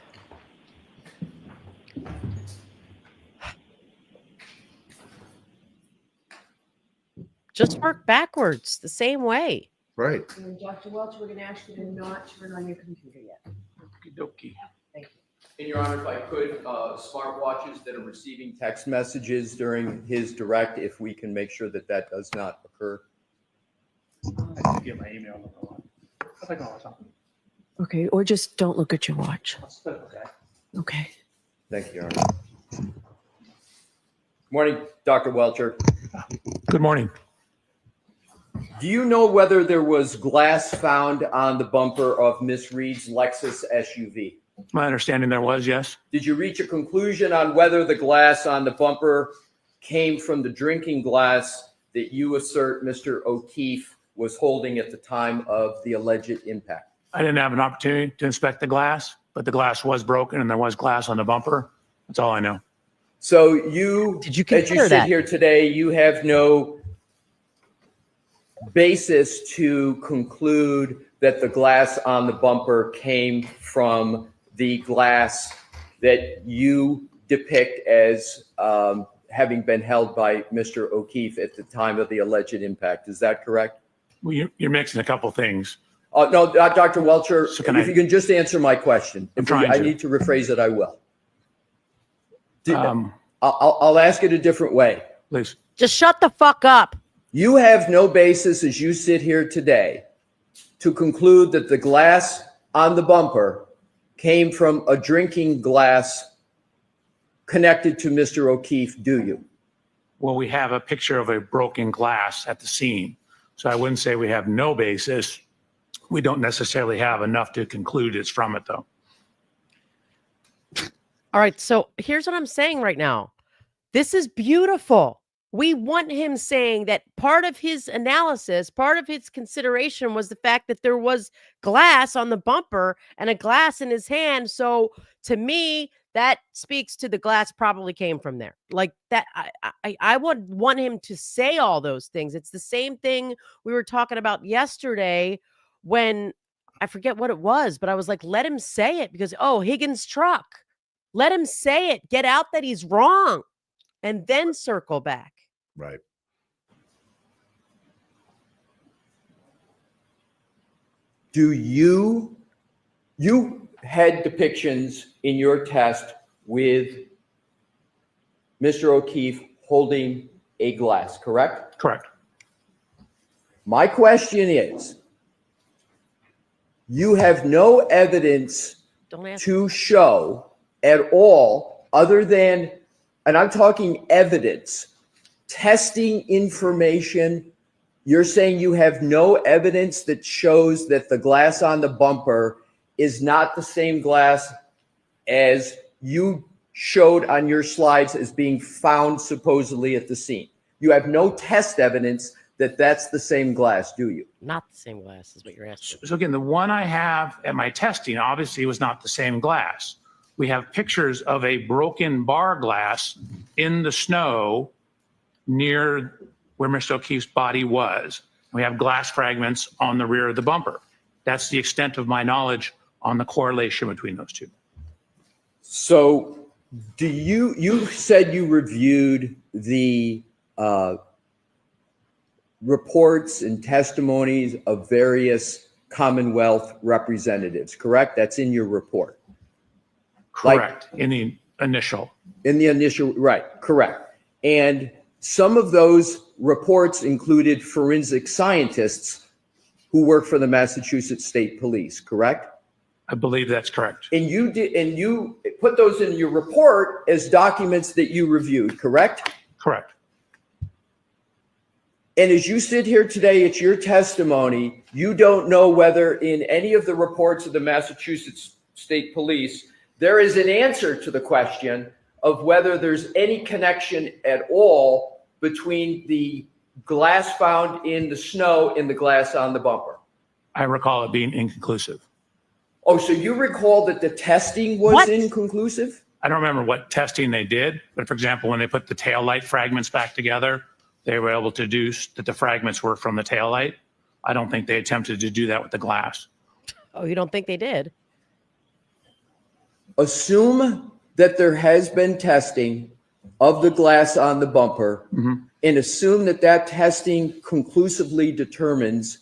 Just work backwards the same way. Right. Dr. Welcher, we're going to ask you to not turn on your computer yet. Okie-dokie. Thank you. And Your Honor, if I could, smartwatches that are receiving text messages during his direct, if we can make sure that that does not occur. I didn't get my email. Okay, or just don't look at your watch. Okay. Okay. Thank you, Your Honor. Morning, Dr. Welcher. Good morning. Do you know whether there was glass found on the bumper of Miss Reed's Lexus SUV? My understanding there was, yes. Did you reach a conclusion on whether the glass on the bumper came from the drinking glass that you assert Mr. O'Keefe was holding at the time of the alleged impact? I didn't have an opportunity to inspect the glass, but the glass was broken and there was glass on the bumper. That's all I know. So you, Did you as you consider sit that? here today, you have no basis to conclude that the glass on the bumper came from the glass that you depict as having been held by Mr. O'Keefe at the time of the alleged impact. Is that correct? Well, you're mixing a couple things. No, Dr. Welcher, So if you can just answer my question. I'm If trying I to. need to rephrase it, I will. I'll ask it a different way. Please. Just shut the fuck up. You have no basis as you sit here today to conclude that the glass on the bumper came from a drinking glass connected to Mr. O'Keefe, do you? Well, we have a picture of a broken glass at the scene. So I wouldn't say we have no basis. We don't necessarily have enough to conclude it's from it, though. All right. So here's what I'm saying right now. This is beautiful. We want him saying that part of his analysis, part of his consideration was the fact that there was glass on the bumper and a glass in his hand. So to me, that speaks to the glass probably came from there. Like that, I would want him to say all those things. It's the same thing we were talking about yesterday when I forget what it was, but I was like, let him say it because, oh, Higgins' truck. Let him say it. Get out that he's wrong and then circle back. Right. Do you had depictions in your test with Mr. O'Keefe holding a glass, correct? Correct. My question is, you have no evidence to show at all other than, and I'm talking evidence, testing information. You're saying you have no evidence that shows that the glass on the bumper is not the same glass as you showed on your slides as being found supposedly at the scene. You have no test evidence that that's the same glass, do you? Not the same glass is what you're asking. So again, the one I have at my testing obviously was not the same glass. We have pictures of a broken bar glass in the snow near where Mr. O'Keefe's body was. We have glass fragments on the rear of the bumper. That's the extent of my knowledge on the correlation between those two. So do you said you reviewed the reports and testimonies of various Commonwealth representatives, correct? That's in your report. Correct. In the initial. Right, correct. And some of those reports included forensic scientists who work for the Massachusetts State Police, correct? I believe that's correct. And you put those in your report as documents that you reviewed, correct? Correct. And as you sit here today, it's your testimony. You don't know whether in any of the reports of the Massachusetts State Police, there is an answer to the question of whether there's any connection at all between the glass found in the snow and the glass on the bumper. I recall it being inconclusive. Oh, so you recall that the testing was inconclusive? I don't remember what testing they did, but for example, when they put the taillight fragments back together, they were able to deduce that the fragments were from the taillight. I don't think they attempted to do that with the glass. Oh, you don't think they did? Assume that there has been testing of the glass on the bumper, and assume that that testing conclusively determines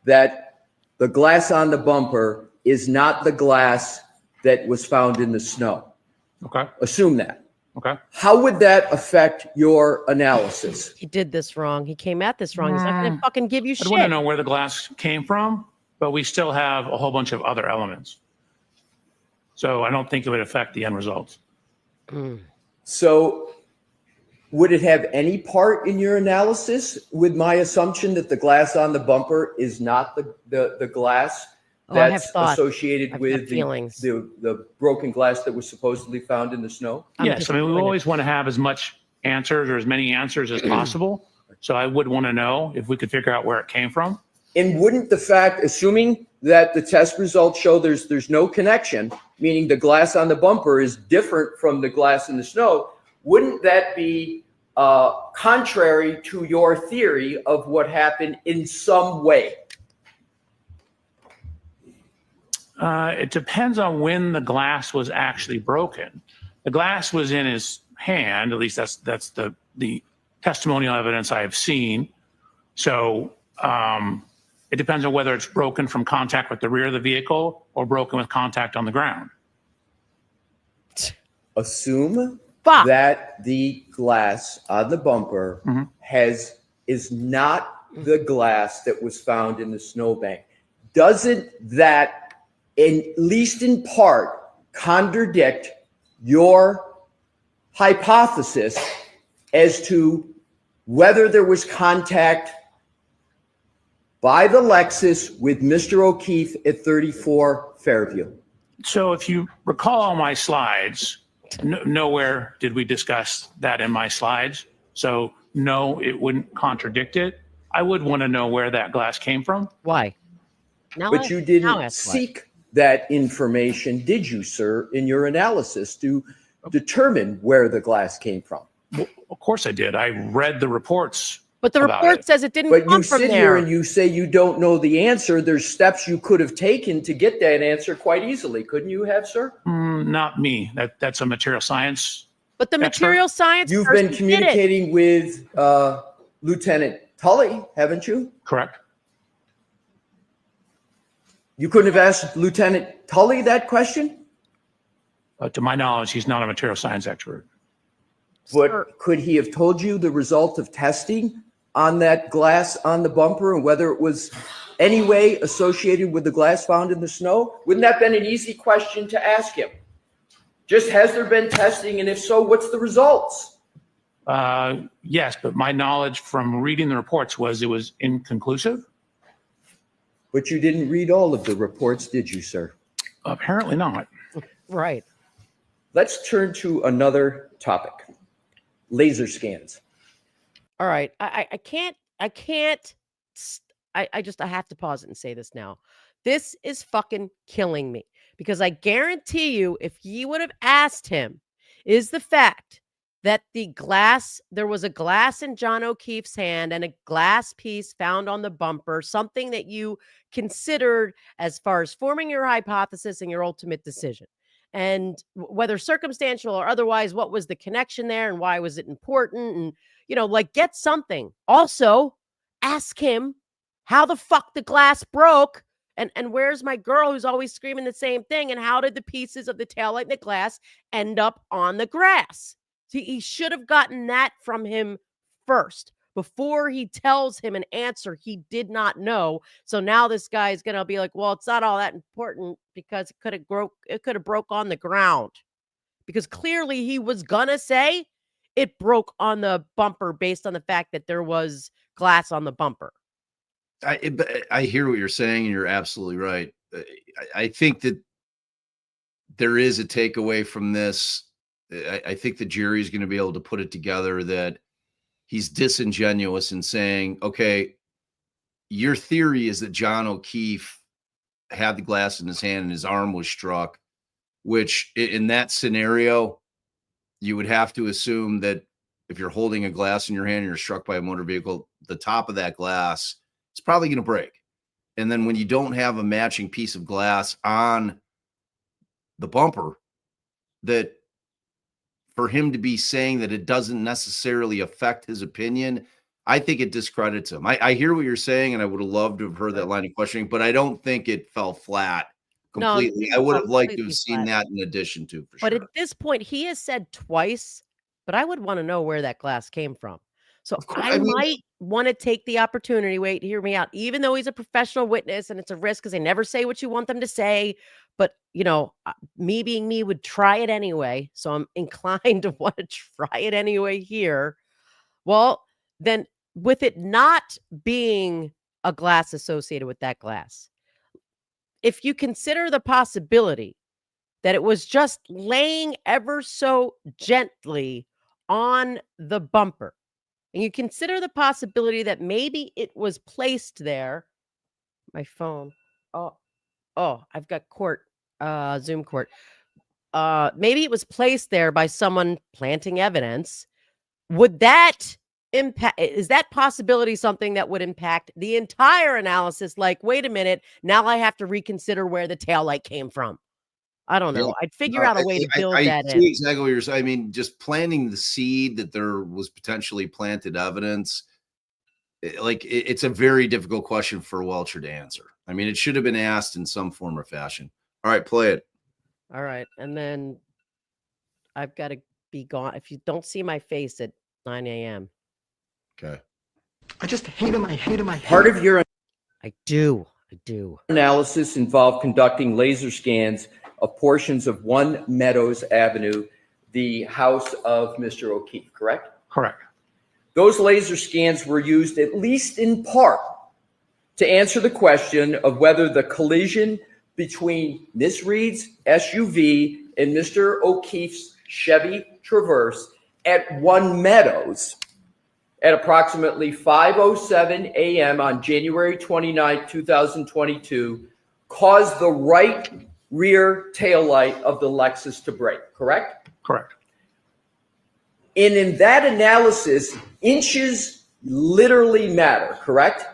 that the glass on the bumper is not the glass that was found in the snow. Okay. Assume that. Okay. How would that affect your analysis? He did this wrong. He came at this wrong. He's not going to fucking give you I shit. want to know where the glass came from, but we still have a whole bunch of other elements. So I don't think it would affect the end results. So Would it have any part in your analysis with my assumption that the glass on the bumper is not the glass that's associated with the broken glass that was supposedly found in the snow? Yes, I mean, we always want to have as much answers or as many answers as possible. So I would want to know if we could figure out where it came from. And wouldn't the fact, assuming that the test results show there's no connection, meaning the glass on the bumper is different from the glass in the snow, wouldn't that be contrary to your theory of what happened in some way? It depends on when the glass was actually broken. The glass was in his hand, at least that's the testimonial evidence I have seen. So it depends on whether it's broken from contact with the rear of the vehicle or broken with contact on the ground. Assume that the glass on the bumper is not the glass that was found in the snowbank. Doesn't that, at least in part, contradict your hypothesis as to whether there was contact by the Lexus with Mr. O'Keefe at 34 Fairview? So if you recall on my slides, nowhere did we discuss that in my slides. So no, it wouldn't contradict it. I would want to know where that glass came from. Why? But you didn't seek that information, did you, sir, in your analysis to determine where the glass came from? Well, of course I did. I read the reports. But the report says it didn't come from there. But you sit here and you say you don't know the answer. There's steps you could have taken to get that answer quite easily. Couldn't you have, sir? Not me. That's a material science. But the material science You've been communicating with Lieutenant Tully, haven't you? Correct. You couldn't have asked Lieutenant Tully that question? To my knowledge, he's not a material science expert. But could he have told you the result of testing on that glass on the bumper and whether it was any way associated with the glass found in the snow? Wouldn't that have been an easy question to ask him? Just, has there been testing, and if so, what's the results? Yes, but my knowledge from reading the reports was it was inconclusive. But you didn't read all of the reports, did you, sir? Apparently not. Right. Let's turn to another topic. Laser scans. All right. I have to pause it and say this now. This is fucking killing me, because I guarantee you, if you would have asked him, is the fact that there was a glass in John O'Keefe's hand and a glass piece found on the bumper, something that you considered as far as forming your hypothesis and your ultimate decision. And whether circumstantial or otherwise, what was the connection there and why was it important? And, get something. Also, ask him how the fuck the glass broke and where's my girl who's always screaming the same thing, and how did the pieces of the taillight and the glass end up on the grass? See, he should have gotten that from him first before he tells him an answer he did not know. So now this guy is going to be like, well, it's not all that important because it could have broke on the ground. Because clearly he was going to say it broke on the bumper based on the fact that there was glass on the bumper. I hear what you're saying, and you're absolutely right. I think that there is a takeaway from this. I think the jury is going to be able to put it together that he's disingenuous in saying, okay, your theory is that John O'Keefe had the glass in his hand and his arm was struck, which in that scenario, you would have to assume that if you're holding a glass in your hand and you're struck by a motor vehicle, the top of that glass is probably going to break. And then when you don't have a matching piece of glass on the bumper, that for him to be saying that it doesn't necessarily affect his opinion, I think it discredits him. I hear what you're saying, and I would have loved to have heard that line of questioning, but I don't think it fell flat completely. I would have liked to have seen that in addition to, for sure. But at this point, he has said twice, but I would want to know where that glass came from. So I might want to take the opportunity, wait, hear me out, even though he's a professional witness and it's a risk because they never say what you want them to say. But, me being me would try it anyway. So I'm inclined to want to try it anyway here. Well, then with it not being a glass associated with that glass, if you consider the possibility that it was just laying ever so gently on the bumper, and you consider the possibility that maybe it was placed there, my phone. I've got Zoom court. Maybe it was placed there by someone planting evidence. Would that impact? Is that possibility something that would impact the entire analysis? Like, wait a minute, now I have to reconsider where the taillight came from. I don't know. Yeah. I'd figure out a way to build that in. I see exactly what you're saying. I mean, just planting the seed that there was potentially planted evidence. It's a very difficult question for Welcher to answer. I mean, it should have been asked in some form or fashion. All right, play it. All right. And then I've got to be gone. If you don't see my face at 9 a.m. Okay. I just hate him. I hate him. I hate Part him. of your I do. analysis involved conducting laser scans of portions of 1 Meadows Avenue, the house of Mr. O'Keefe, correct? Correct. Those laser scans were used, at least in part, to answer the question of whether the collision between Miss Reed's SUV and Mr. O'Keefe's Chevy Traverse at 1 Meadows at approximately 5:07 a.m. on January 29, 2022, caused the right rear taillight of the Lexus to break, correct? Correct. And in that analysis, inches literally matter, correct?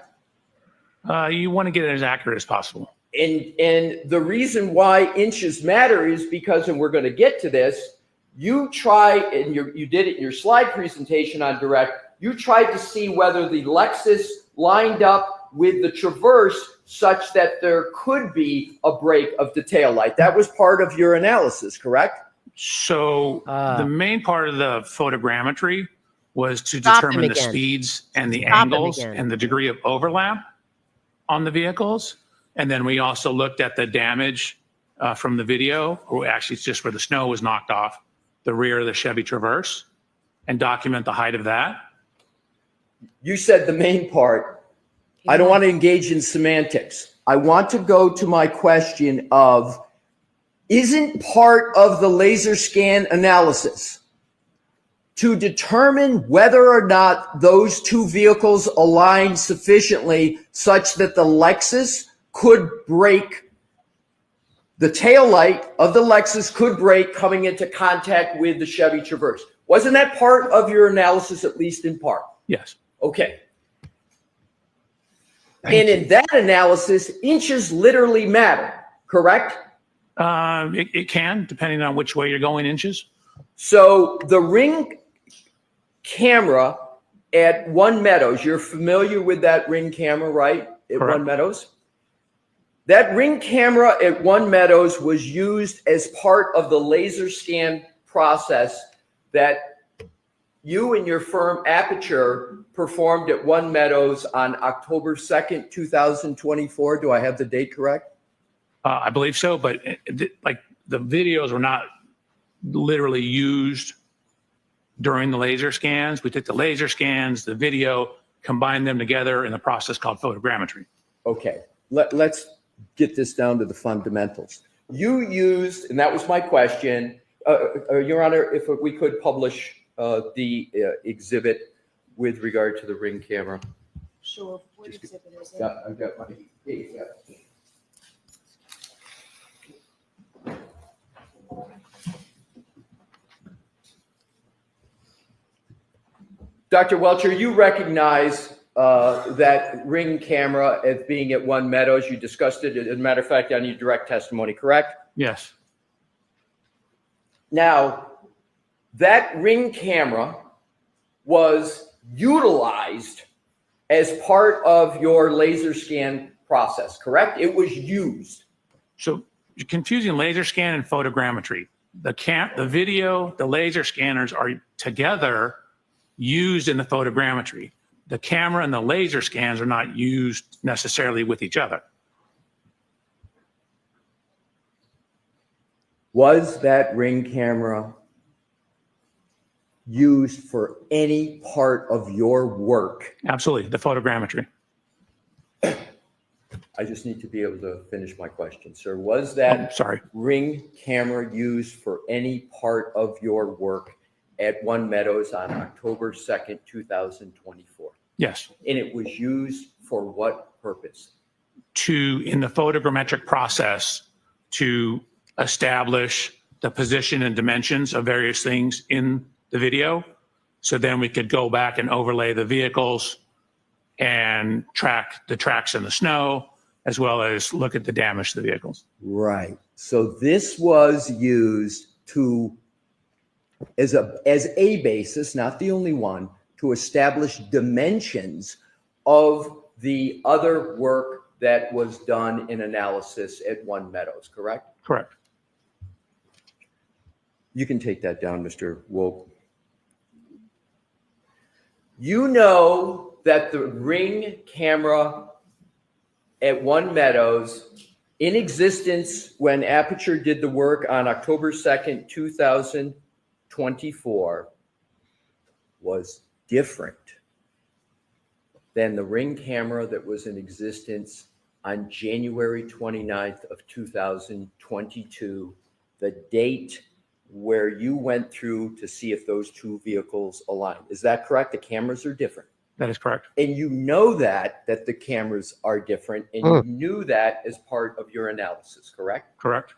You want to get it as accurate as possible. And the reason why inches matter is because, and we're going to get to this, you try, and you did it in your slide presentation on direct, you tried to see whether the Lexus lined up with the Traverse such that there could be a break of the taillight. That was part of your analysis, correct? So the main part of the photogrammetry was to Stop him determine the again. speeds and the Stop him angles again. and the degree of overlap on the vehicles. And then we also looked at the damage from the video, or actually it's just where the snow was knocked off the rear of the Chevy Traverse, and document the height of that. You said the main part. I don't want to engage in semantics. I want to go to my question of, isn't part of the laser scan analysis to determine whether or not those two vehicles align sufficiently such that the Lexus could break, the taillight of the Lexus could break coming into contact with the Chevy Traverse? Wasn't that part of your analysis, at least in part? Yes. Okay. And in that analysis, inches literally matter, correct? It can, depending on which way you're going inches. So the Ring camera at 1 Meadows, you're familiar with that Ring camera, right? At Correct. 1 Meadows? That Ring camera at 1 Meadows was used as part of the laser scan process that you and your firm Aperture performed at 1 Meadows on October 2nd, 2024. Do I have the date correct? I believe so, but like the videos were not literally used during the laser scans. We took the laser scans, the video, combined them together in a process called photogrammetry. Okay, let's get this down to the fundamentals. You used, and that was my question, Your Honor, if we could publish the exhibit with regard to the Ring camera. Sure. What exhibit is it? Yeah, I've got my date. Yeah. Dr. Welcher, you recognize that Ring camera as being at 1 Meadows. You discussed it, as a matter of fact, on your direct testimony, correct? Yes. Now, that Ring camera was utilized as part of your laser scan process, correct? It was used. So you're confusing laser scan and photogrammetry. The video, the laser scanners are together used in the photogrammetry. The camera and the laser scans are not used necessarily with each other. Was that Ring camera used for any part of your work? Absolutely. The photogrammetry. I just need to be able to finish my question, sir. Was that Ring camera used for any part of your work at One Meadows on October 2nd, 2024? Yes. And it was used for what purpose? In the photogrammetric process, to establish the position and dimensions of various things in the video. So then we could go back and overlay the vehicles and track the tracks in the snow, as well as look at the damage to the vehicles. Right. So this was used as a basis, not the only one, to establish dimensions of the other work that was done in analysis at One Meadows, correct? Correct. You can take that down, Mr. Wolk. You know that the Ring camera at One Meadows, in existence when Aperture did the work on October 2nd, 2024, was different than the Ring camera that was in existence on January 29th of 2022, the date where you went through to see if those two vehicles aligned. Is that correct? The cameras are different. That is correct. And you know that the cameras are different, and you knew that as part of your analysis, correct? Correct.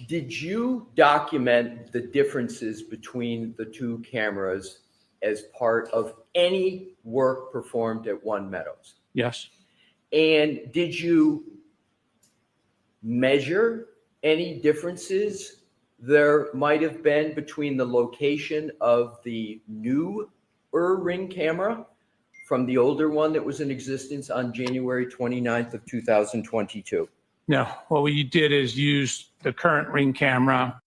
Did you document the differences between the two cameras as part of any work performed at One Meadows? Yes. And did you measure any differences there might have been between the location of the newer Ring camera from the older one that was in existence on January 29th of 2022? No, what we did is use the current Ring camera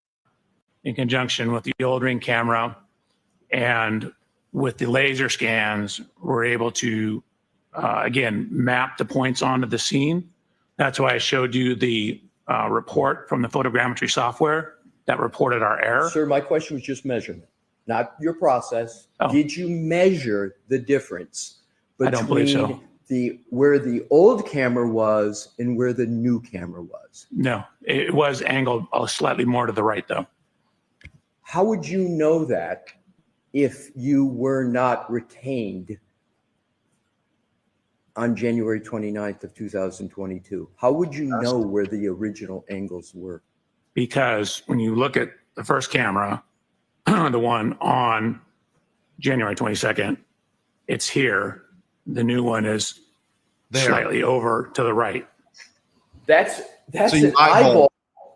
in conjunction with the old Ring camera, and with the laser scans, we're able to, again, map the points onto the scene. That's why I showed you the report from the photogrammetry software that reported our error. Sir, my question was just measurement, not your process. Oh. Did you measure the difference I don't believe so. between where the old camera was and where the new camera was? No, it was angled slightly more to the right, though. How would you know that if you were not retained on January 29th of 2022? How would you know where the original angles were? Because when you look at the first camera, the one on January 22nd, it's here. The new one is slightly over to the right. That's So an eyeball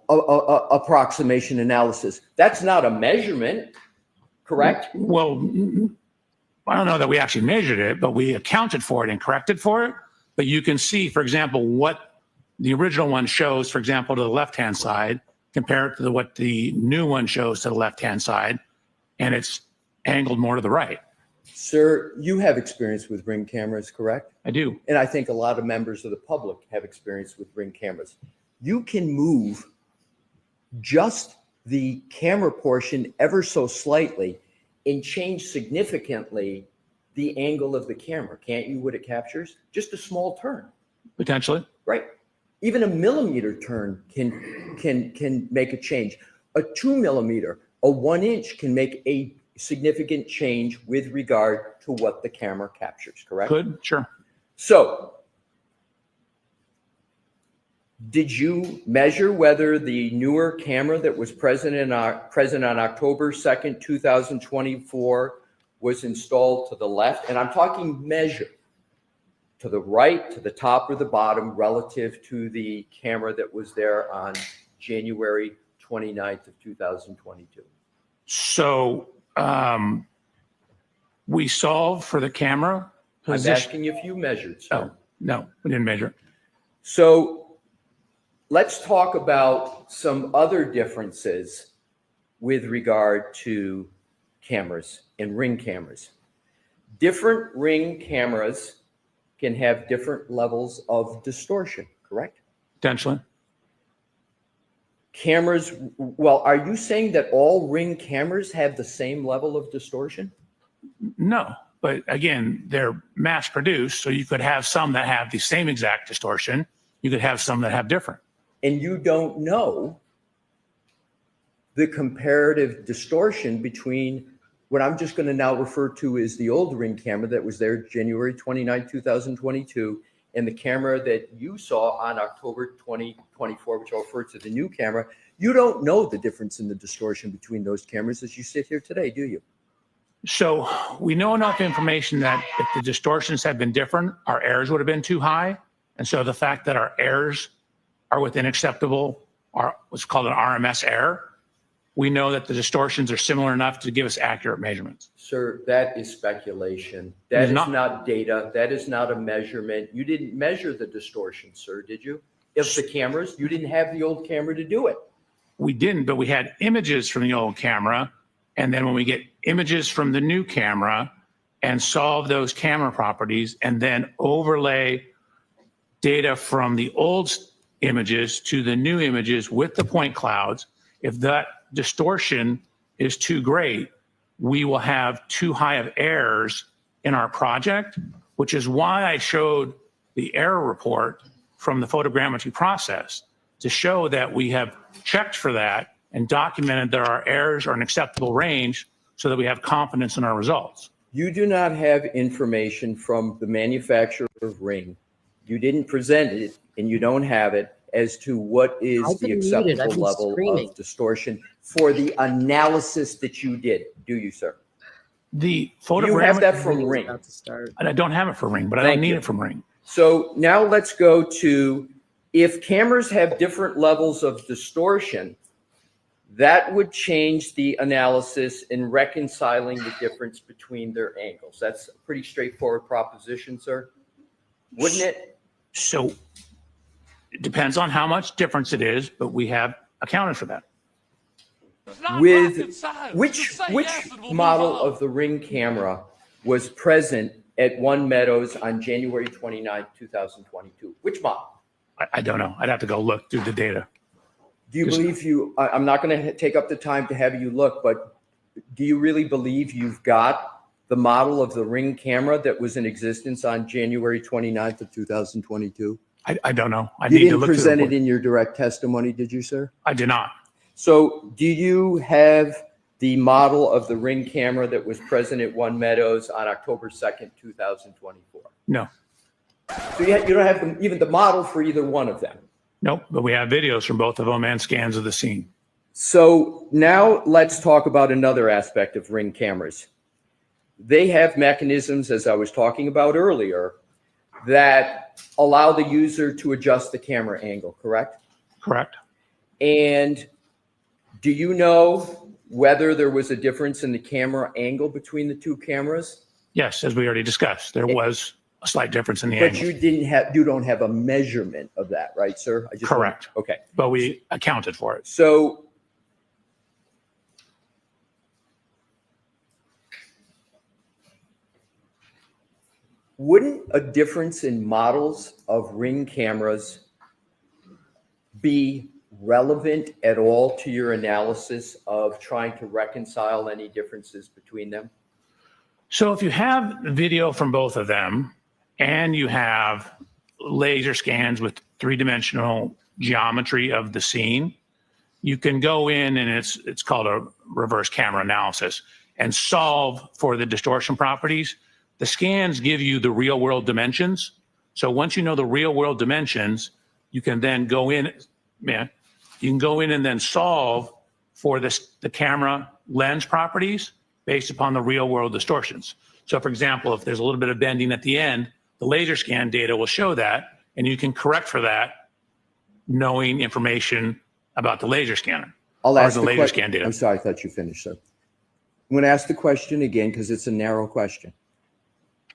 approximation analysis. That's not a measurement, correct? Well, I don't know that we actually measured it, but we accounted for it and corrected for it. But you can see, for example, what the original one shows, for example, to the left-hand side, compared to what the new one shows to the left-hand side, and it's angled more to the right. Sir, you have experience with Ring cameras, correct? I do. And I think a lot of members of the public have experience with Ring cameras. You can move just the camera portion ever so slightly and change significantly the angle of the camera, can't you, what it captures? Just a small turn. Potentially. Right. Even a millimeter turn can make a change. A 2 millimeter, a 1 inch can make a significant change with regard to what the camera captures, correct? Could, sure. So, did you measure whether the newer camera that was present on October 2nd, 2024 was installed to the left? And I'm talking measure. To the right, to the top, or the bottom relative to the camera that was there on January 29th of 2022? So we solved for the camera position. I'm asking if you measured, sir. Oh, no, we didn't measure. So let's talk about some other differences with regard to cameras and Ring cameras. Different Ring cameras can have different levels of distortion, correct? Potentially. cameras, well, are you saying that all Ring cameras have the same level of distortion? No, but again, they're mass produced. So you could have some that have the same exact distortion. You could have some that have different. And you don't know the comparative distortion between what I'm just going to now refer to as the old Ring camera that was there January 29, 2022, and the camera that you saw on October 2024, which I'll refer to the new camera. You don't know the difference in the distortion between those cameras as you sit here today, do you? So we know enough information that if the distortions had been different, our errors would have been too high. And so the fact that our errors are within acceptable, or what's called an RMS error, we know that the distortions are similar enough to give us accurate measurements. Sir, that is speculation. That is not data. That is not a measurement. You didn't measure the distortion, sir, did you? If the cameras, you didn't have the old camera to do it. We didn't, but we had images from the old camera. And then when we get images from the new camera and solve those camera properties and then overlay data from the old images to the new images with the point clouds, if that distortion is too great, we will have too high of errors in our project, which is why I showed the error report from the photogrammetry process to show that we have checked for that and documented that our errors are in acceptable range so that we have confidence in our results. You do not have information from the manufacturer of Ring. You didn't present it and you don't have it as to what is the acceptable level of distortion for the analysis that you did, do you, sir? The You have that from Ring. And I don't have it for Ring, but I don't need it from Ring. So now let's go to, if cameras have different levels of distortion, that would change the analysis in reconciling the difference between their angles. That's a pretty straightforward proposition, sir, wouldn't it? So it depends on how much difference it is, but we have accounted for that. With which model of the Ring camera was present at One Meadows on January 29, 2022? Which model? I don't know. I'd have to go look through the data. Do you believe I'm not going to take up the time to have you look, but do you really believe you've got the model of the Ring camera that was in existence on January 29th of 2022? I don't know. You didn't present it in your direct testimony, did you, sir? I did not. So do you have the model of the Ring camera that was present at One Meadows on October 2nd, 2024? No. So you don't have even the model for either one of them? Nope, but we have videos from both of them and scans of the scene. So now let's talk about another aspect of Ring cameras. They have mechanisms, as I was talking about earlier, that allow the user to adjust the camera angle, correct? Correct. And do you know whether there was a difference in the camera angle between the two cameras? Yes, as we already discussed, there was a slight difference in the angle. But you don't have a measurement of that, right, sir? Correct. Okay. But we accounted for it. So wouldn't a difference in models of Ring cameras be relevant at all to your analysis of trying to reconcile any differences between them? So if you have video from both of them and you have laser scans with three-dimensional geometry of the scene, you can go in and it's called a reverse camera analysis and solve for the distortion properties. The scans give you the real world dimensions. So once you know the real world dimensions, you can then go in, you can go in and then solve for the camera lens properties based upon the real world distortions. So for example, if there's a little bit of bending at the end, the laser scan data will show that, and you can correct for that knowing information about the laser scanner. I'll ask the laser scan data. I'm sorry, I thought you finished, sir. I'm going to ask the question again because it's a narrow question.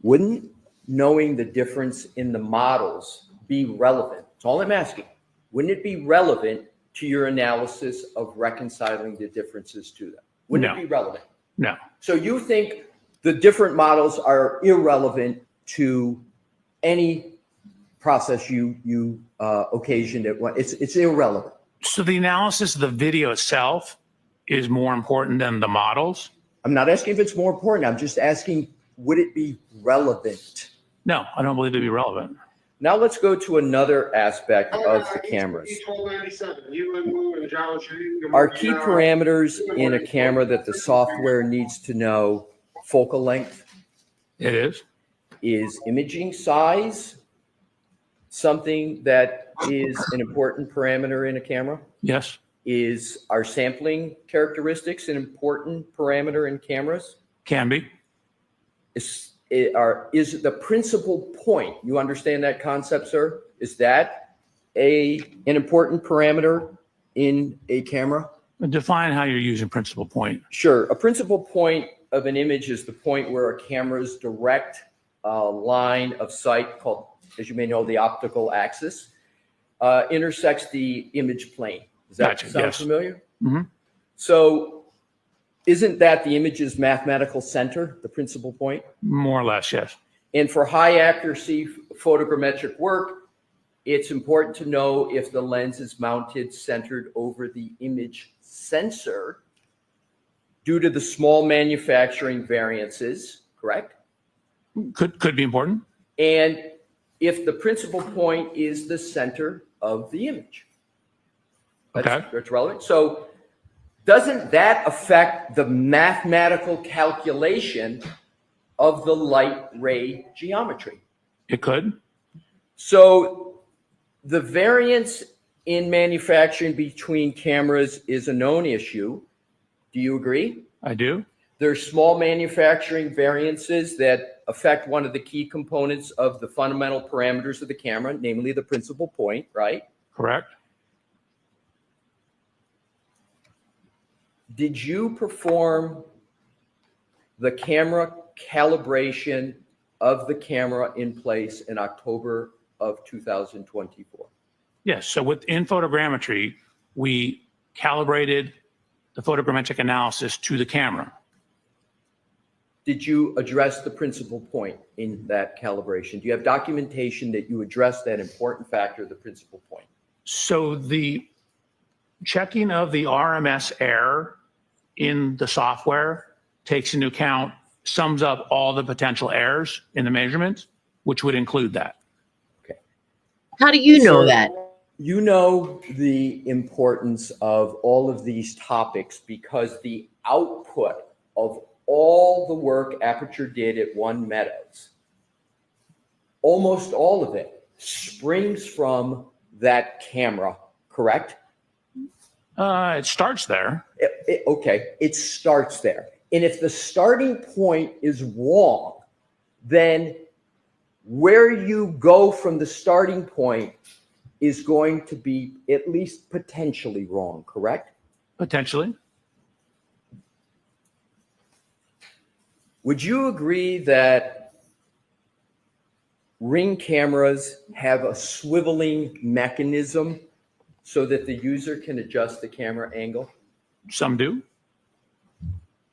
Wouldn't knowing the difference in the models be relevant? That's all I'm asking. Wouldn't it be relevant to your analysis of reconciling the differences to them? Wouldn't it be relevant? No. So you think the different models are irrelevant to any process you occasioned at one? It's irrelevant. So the analysis of the video itself is more important than the models? I'm not asking if it's more important. I'm just asking, would it be relevant? No, I don't believe it'd be relevant. Now let's go to another aspect of the cameras. Are key parameters in a camera that the software needs to know focal length? It is. Is imaging size something that is an important parameter in a camera? Yes. Are sampling characteristics an important parameter in cameras? Can be. Is the principal point, you understand that concept, sir? Is that an important parameter in a camera? Define how you're using principal point. Sure. A principal point of an image is the point where a camera's direct line of sight, called, as you may know, the optical axis, intersects the image plane. Does that sound familiar? Mm-hmm. So isn't that the image's mathematical center, the principal point? More or less, yes. And for high accuracy photogrammetric work, it's important to know if the lens is mounted centered over the image sensor due to the small manufacturing variances, correct? Could be important. And if the principal point is the center of the image. That's relevant. So doesn't that affect the mathematical calculation of the light ray geometry? It could. So the variance in manufacturing between cameras is a known issue. Do you agree? I do. There's small manufacturing variances that affect one of the key components of the fundamental parameters of the camera, namely the principal point, right? Correct. Did you perform the camera calibration of the camera in place in October of 2024? Yes. So within photogrammetry, we calibrated the photogrammetric analysis to the camera. Did you address the principal point in that calibration? Do you have documentation that you addressed that important factor, the principal point? So the checking of the RMS error in the software takes into account, sums up all the potential errors in the measurement, which would include that. Okay. How do you know that? You know the importance of all of these topics because the output of all the work Aperture did at One Meadows, almost all of it springs from that camera, correct? It starts there. Okay, it starts there. And if the starting point is wrong, then where you go from the starting point is going to be at least potentially wrong, correct? Potentially. Would you agree that Ring cameras have a swiveling mechanism so that the user can adjust the camera angle? Some do.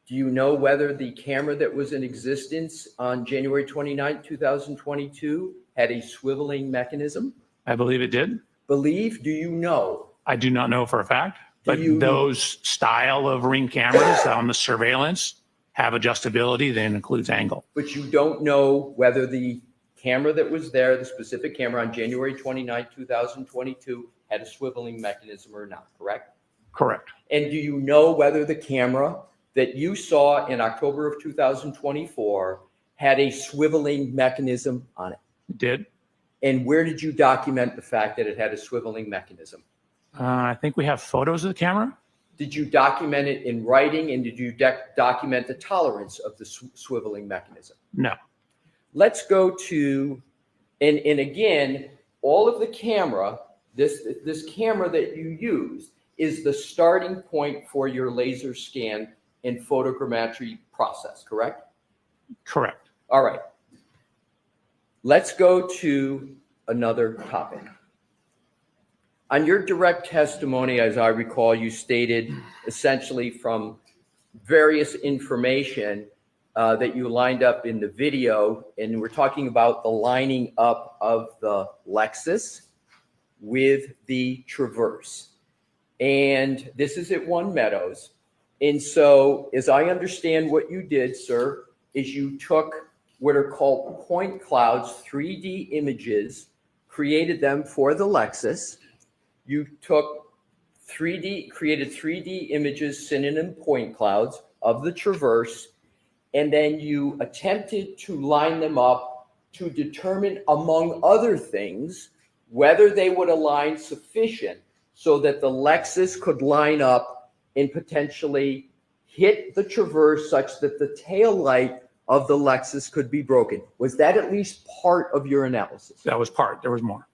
Do you know whether the camera that was in existence on January 29, 2022 had a swiveling mechanism? I believe it did. Believe? Do you know? I do not know for a fact, but those style of Ring cameras on the surveillance have adjustability that includes angle. But you don't know whether the camera that was there, the specific camera on January 29, 2022, had a swiveling mechanism or not, correct? Correct. And do you know whether the camera that you saw in October of 2024 had a swiveling mechanism on it? It did. And where did you document the fact that it had a swiveling mechanism? I think we have photos of the camera. Did you document it in writing, and did you document the tolerance of the swiveling mechanism? No. Let's go to, and again, all of the camera, this camera that you use is the starting point for your laser scan and photogrammetry process, correct? Correct. All right. Let's go to another topic. On your direct testimony, as I recall, you stated essentially from various information that you lined up in the video, and we're talking about the lining up of the Lexus with the Traverse. And this is at One Meadows. And so, as I understand what you did, sir, is you took what are called point clouds, 3D images, created them for the Lexus. You took created 3D images, synonym point clouds of the Traverse, and then you attempted to line them up to determine, among other things, whether they would align sufficient so that the Lexus could line up and potentially hit the Traverse such that the tail light of the Lexus could be broken. Was that at least part of your analysis? That was part. There was more.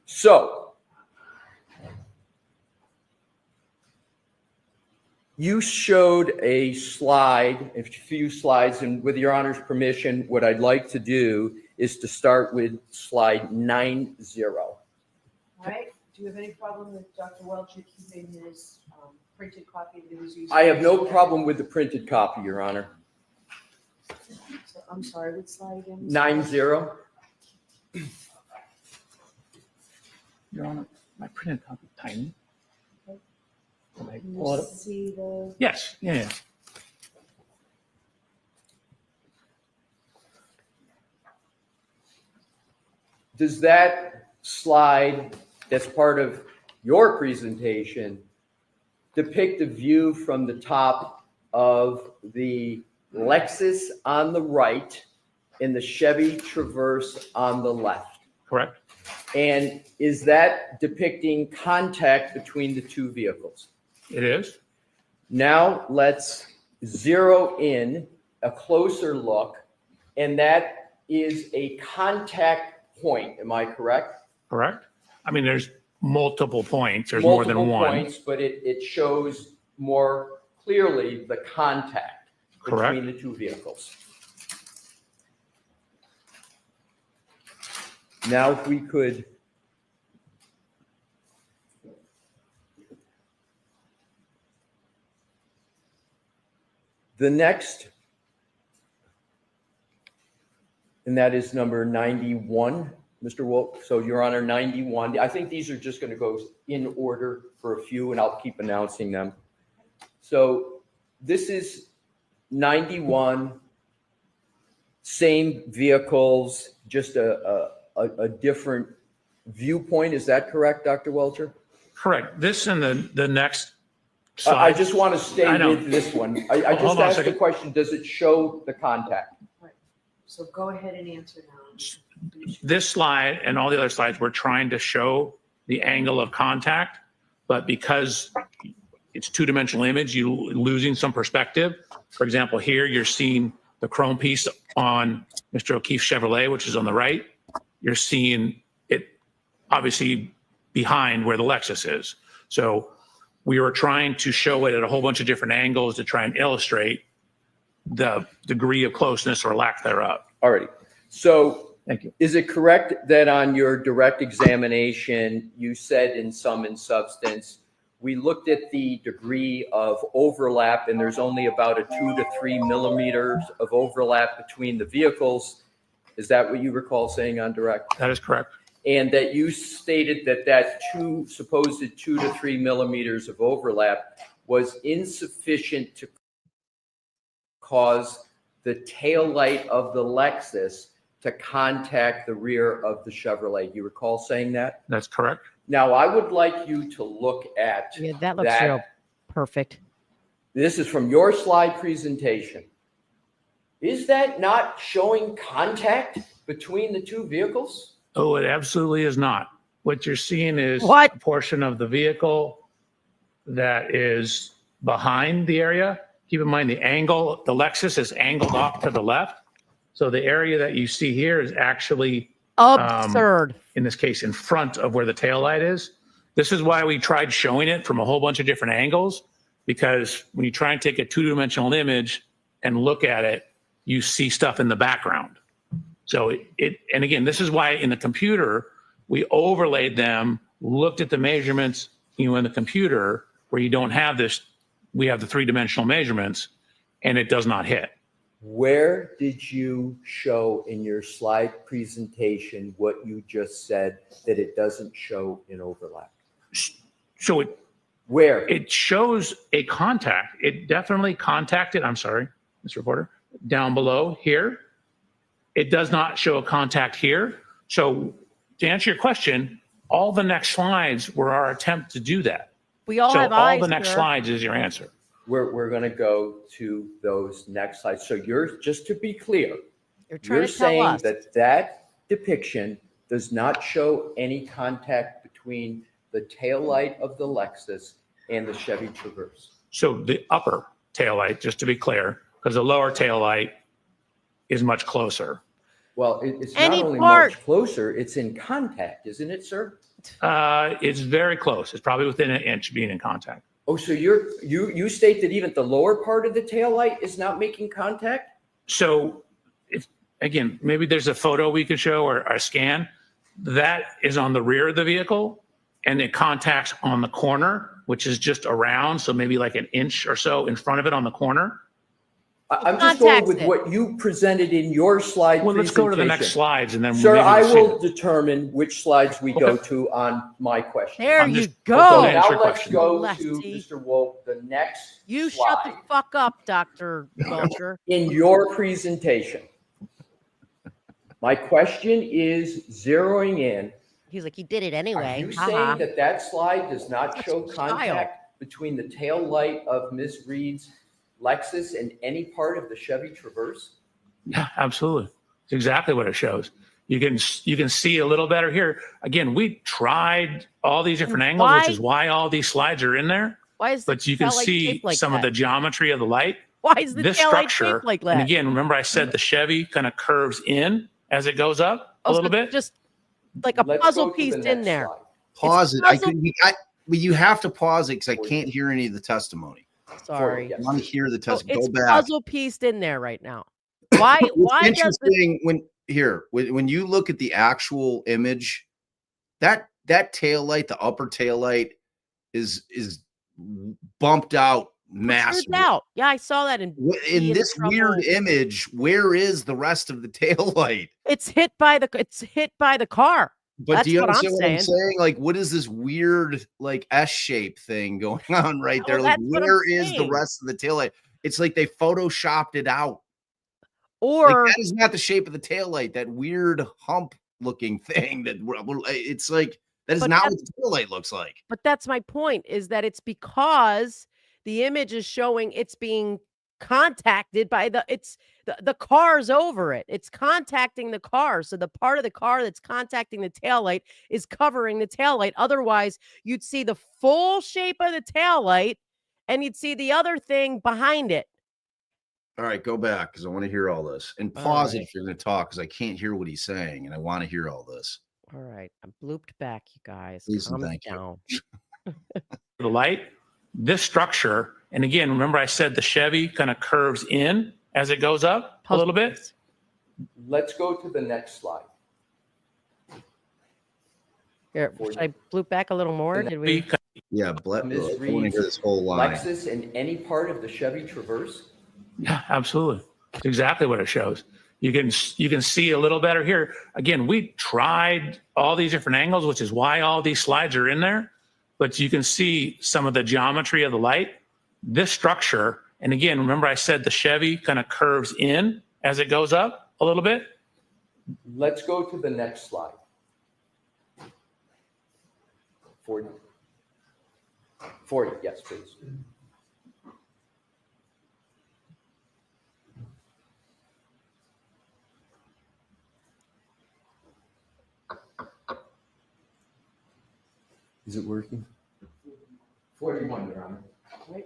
So you showed a slide, a few slides, and with your Honor's permission, what I'd like to do is to start with slide 90. All right. Do you have any problem with Dr. Welcher keeping his printed copy that he was using? I have no problem with the printed copy, Your Honor. So, I'm sorry, what slide again? 90. Your Honor, my printed copy tiny. Can I Can pull it you up? see the? Yes. Yeah. Does that slide that's part of your presentation depict a view from the top of the Lexus on the right and the Chevy Traverse on the left? Correct. And is that depicting contact between the two vehicles? It is. Now let's zero in a closer look, and that is a contact point. Am I correct? Correct. I mean, there's multiple points. There's more than Multiple one. points, but it shows more clearly the contact Correct. between the two vehicles. Now, if we could the next, and that is number 91, Mr. Wolf. So, Your Honor, 91. I think these are just going to go in order for a few, and I'll keep announcing them. So, this is 91, same vehicles, just a different viewpoint. Is that correct, Dr. Welcher? Correct. This and the next I slide. just want to stay I know. with this one. I just Hold on a asked the second. question, does it show the contact? So go ahead and answer now. This slide and all the other slides, we're trying to show the angle of contact, but because it's two-dimensional image, you're losing some perspective. For example, here you're seeing the chrome piece on Mr. O'Keefe's Chevrolet, which is on the right. You're seeing it obviously behind where the Lexus is. So we were trying to show it at a whole bunch of different angles to try and illustrate the degree of closeness or lack thereof. All righty. So Thank you. is it correct that on your direct examination, you said in sum and substance, we looked at the degree of overlap and there's only about a 2 to 3 millimeters of overlap between the vehicles? Is that what you recall saying on direct? That is correct. And that you stated that supposed 2 to 3 millimeters of overlap was insufficient to cause the tail light of the Lexus to contact the rear of the Chevrolet. Do you recall saying that? That's correct. Now, I would like you to look at Yeah, that looks real perfect. This is from your slide presentation. Is that not showing contact between the two vehicles? Oh, it absolutely is not. What you're seeing is What? a portion of the vehicle that is behind the area. Keep in mind the angle, the Lexus is angled off to the left. So the area that you see here is actually, Absurd. in this case, in front of where the taillight is. This is why we tried showing it from a whole bunch of different angles, because when you try and take a two-dimensional image and look at it, you see stuff in the background. So and again, this is why in the computer, we overlaid them, looked at the measurements, in the computer where you don't have this, we have the three-dimensional measurements and it does not hit. Where did you show in your slide presentation what you just said, that it doesn't show in overlap? So Where? It shows a contact. It definitely contacted, I'm sorry, Mr. Reporter, down below here. It does not show a contact here. So to answer your question, all the next slides were our attempt to do that. We all So have all eyes, the next sir. slides is your answer. We're going to go to those next slides. So you're, just to be clear, You're trying you're to tell saying us. that depiction does not show any contact between the taillight of the Lexus and the Chevy Traverse. So the upper taillight, just to be clear, because the lower taillight is much closer. Well, it's not Any only part. much closer, it's in contact, isn't it, sir? It's very close. It's probably within an inch being in contact. Oh, so you state that even the lower part of the taillight is not making contact? So if, again, maybe there's a photo we could show or a scan that is on the rear of the vehicle and it contacts on the corner, which is just around. So maybe like an inch or so in front of it on the corner. I'm just going Contacts with it. what you presented in your slide Well, let's go to the next presentation. slides and then Sir, maybe I we'll see will it. determine which slides we go to on my question. There I'm you just- So go. Answer now your let's question. go to Lefty. Mr. Wolf, the next You slide. shut the fuck up, Dr. Welcher. In your presentation, my question is zeroing in. He's like, he did it Are anyway. you Haha. saying that slide does not That's show a child. contact between the tail light of Ms. Reed's Lexus and any part of the Chevy Traverse? Yeah, absolutely. It's exactly what it shows. You can see a little better here. Again, we tried all these different And angles, why- which is why all these slides are in there. Why is the But you can taillight see shaped like some of that? the geometry of the light. Why is the This taillight structure, shaped like that? and again, remember I said the Chevy kind of curves in as it goes up a Oh, so little bit. Just like a Let's puzzle go to piece the in next there. slide. Pause it. I puzzle- could. But you have to pause it because I can't hear any of the testimony. Sorry. Yes. I want to hear the Oh, testimony. it's Go back. puzzle pieced in there right now. Why? It's Why does it? interesting when you look at the actual image, that tail light, the upper tail light, is bumped out massively. Out. Yeah, I saw that in this trouble. weird image, where is the rest of the tail light? It's hit by the car. But That's do you what I'm understand what I'm saying. saying? Like, what is this weird, like S-shape thing going on right there? Well, Like, that's what I'm where is the saying. rest of the tail light? It's like they photoshopped it out. Or Like, that is not the shape of the tail light. That weird hump looking thing it's like that is But not that's- what the tail light looks like. But that's my point, is that it's because the image is showing it's being contacted by the car's over it. It's contacting the car. So the part of the car that's contacting the taillight is covering the taillight. Otherwise, you'd see the full shape of the taillight and you'd see the other thing behind it. All right, go back because I want to hear all this. And All pause it right. if you're going to talk because I can't hear what he's saying and I want to hear all this. All right. I'm blooped back, you guys. Please and Calm thank you. down. The light, this structure, and again, remember I said the Chevy kind of curves in as it goes up a little bit. Puzzles. Let's go to the next slide. Here, should I bloop back a little more? Did we? Yeah, I Ms. want to Reed's hear this whole line. Lexus and any part of the Chevy Traverse? Yeah, absolutely. It's exactly what it shows. You can see a little better here. Again, we tried all these different angles, which is why all these slides are in there. But you can see some of the geometry of the light. This structure, and again, remember I said the Chevy kind of curves in as it goes up a little bit. Let's go to the next slide. 40. 40, yes, please. Is it working? 41, Your Honor.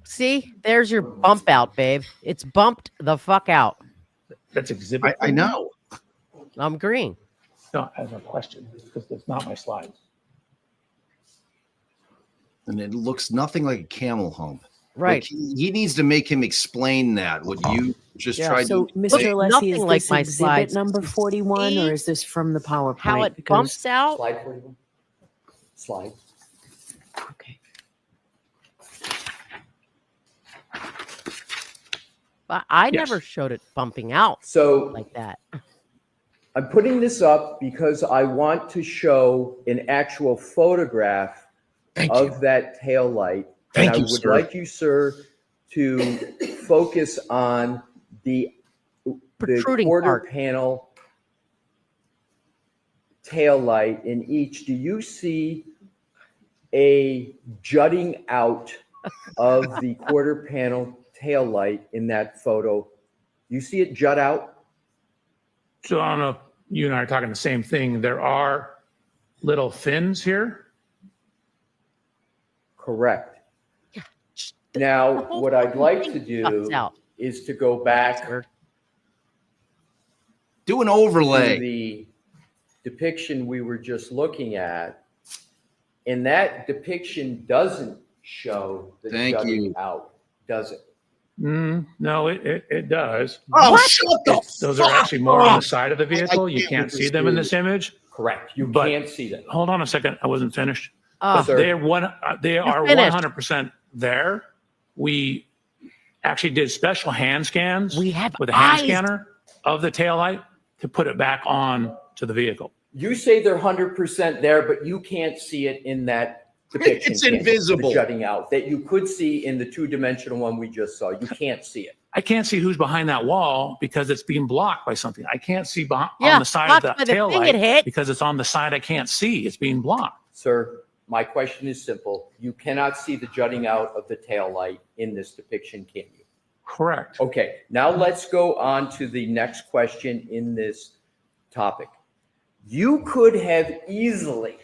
See, there's your bump out, babe. It's bumped the fuck out. That's exhibit. I know. I'm green. No, I have a question because it's not my slides. And it looks nothing like a camel hump. Right. Like, he needs to make him explain that. What you just Yeah, tried So, to Mr. say. Alessi, nothing is like this my exhibit slides. number 41 See or is this from the PowerPoint? How it Because- bumps out. Slide 41. Slide. Okay. But I Yes. never showed it bumping out So like that. I'm putting this up because I want to show an actual photograph of that tail light. And I would like you, sir, to focus on the quarter panel tail light in each. Do you see a jutting out of the quarter panel tail light in that photo? You see it jut out? So I don't know if you and I are talking the same thing. There are little fins here. Correct. Now, what I'd like to do is to go back, do an overlay. To the depiction we were just looking at, and that depiction doesn't show the jutting out, does it? No, it does. Oh, what? Shut the Those are actually more on the side of the vehicle. You can't see them in this image. Correct. You can't see them. Hold on a second. I wasn't finished. Oh. But they are 100% there. We actually did special hand scans with a hand scanner of the taillight to put it back on to the vehicle. You say they're 100% there, but you can't see it in that depiction. It's invisible. The jutting out that you could see in the two-dimensional one we just saw. You can't see it. I can't see who's behind that wall because it's being blocked by something. I can't see on the side of the taillight because it's on the side I can't see. It's being blocked. Sir, my question is simple. You cannot see the jutting out of the taillight in this depiction, can you? Correct. Okay, now let's go on to the next question in this topic. You could have easily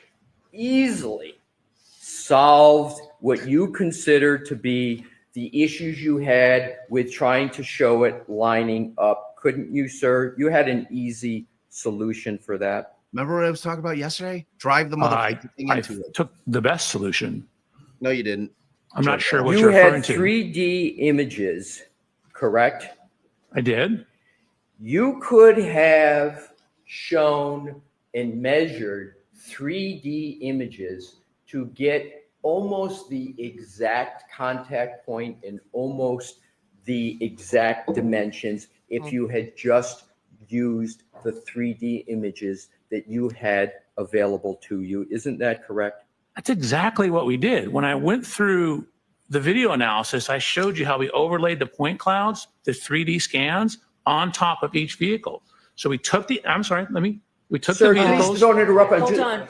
solved what you consider to be the issues you had with trying to show it lining up. Couldn't you, sir? You had an easy solution for that. Remember what I was talking about yesterday? Drive the motherfucking thing into it. I took the best solution. No, you didn't. I'm not sure what you're referring to. You had 3D images, correct? I did. You could have shown and measured 3D images to get almost the exact contact point and almost the exact dimensions if you had just used the 3D images that you had available to you. Isn't that correct? That's exactly what we did. When I went through the video analysis, I showed you how we overlaid the point clouds, the 3D scans on top of each vehicle. So we took the, we took the vehicles. Please don't interrupt. Hold on.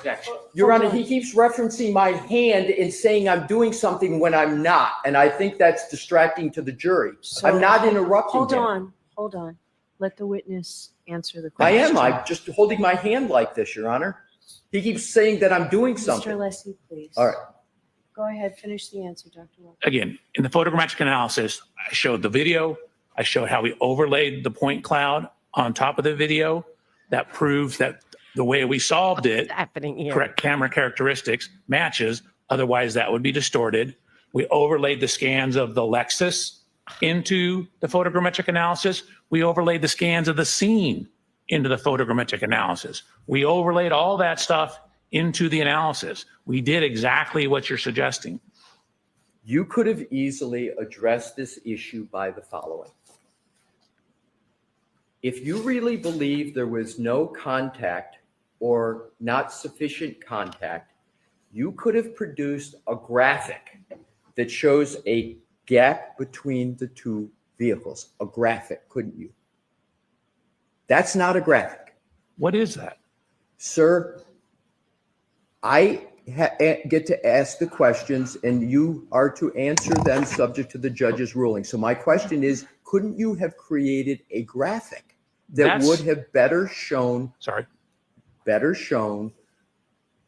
Your Honor, he keeps referencing my hand and saying I'm doing something when I'm not. And I think that's distracting to the jury. So, I'm not interrupting him. Hold on. Let the witness answer the question. I am. I'm just holding my hand like this, Your Honor. He keeps saying that I'm doing something. Mr. Alessi, please. All right. Go ahead. Finish the answer, Dr. Welcher. Again, in the photogrammetric analysis, I showed the video. I showed how we overlaid the point cloud on top of the video. That proves that the way we solved it, correct camera characteristics matches. Otherwise, that would be distorted. We overlaid the scans of the Lexus into the photogrammetric analysis. We overlaid the scans of the scene into the photogrammetric analysis. We overlaid all that stuff into the analysis. We did exactly what you're suggesting. You could have easily addressed this issue by the following. If you really believe there was no contact or not sufficient contact, you could have produced a graphic that shows a gap between the two vehicles. A graphic, couldn't you? That's not a graphic. What is that? Sir, I get to ask the questions and you are to answer them subject to the judge's ruling. So my question is, couldn't you have created a graphic that would have better shown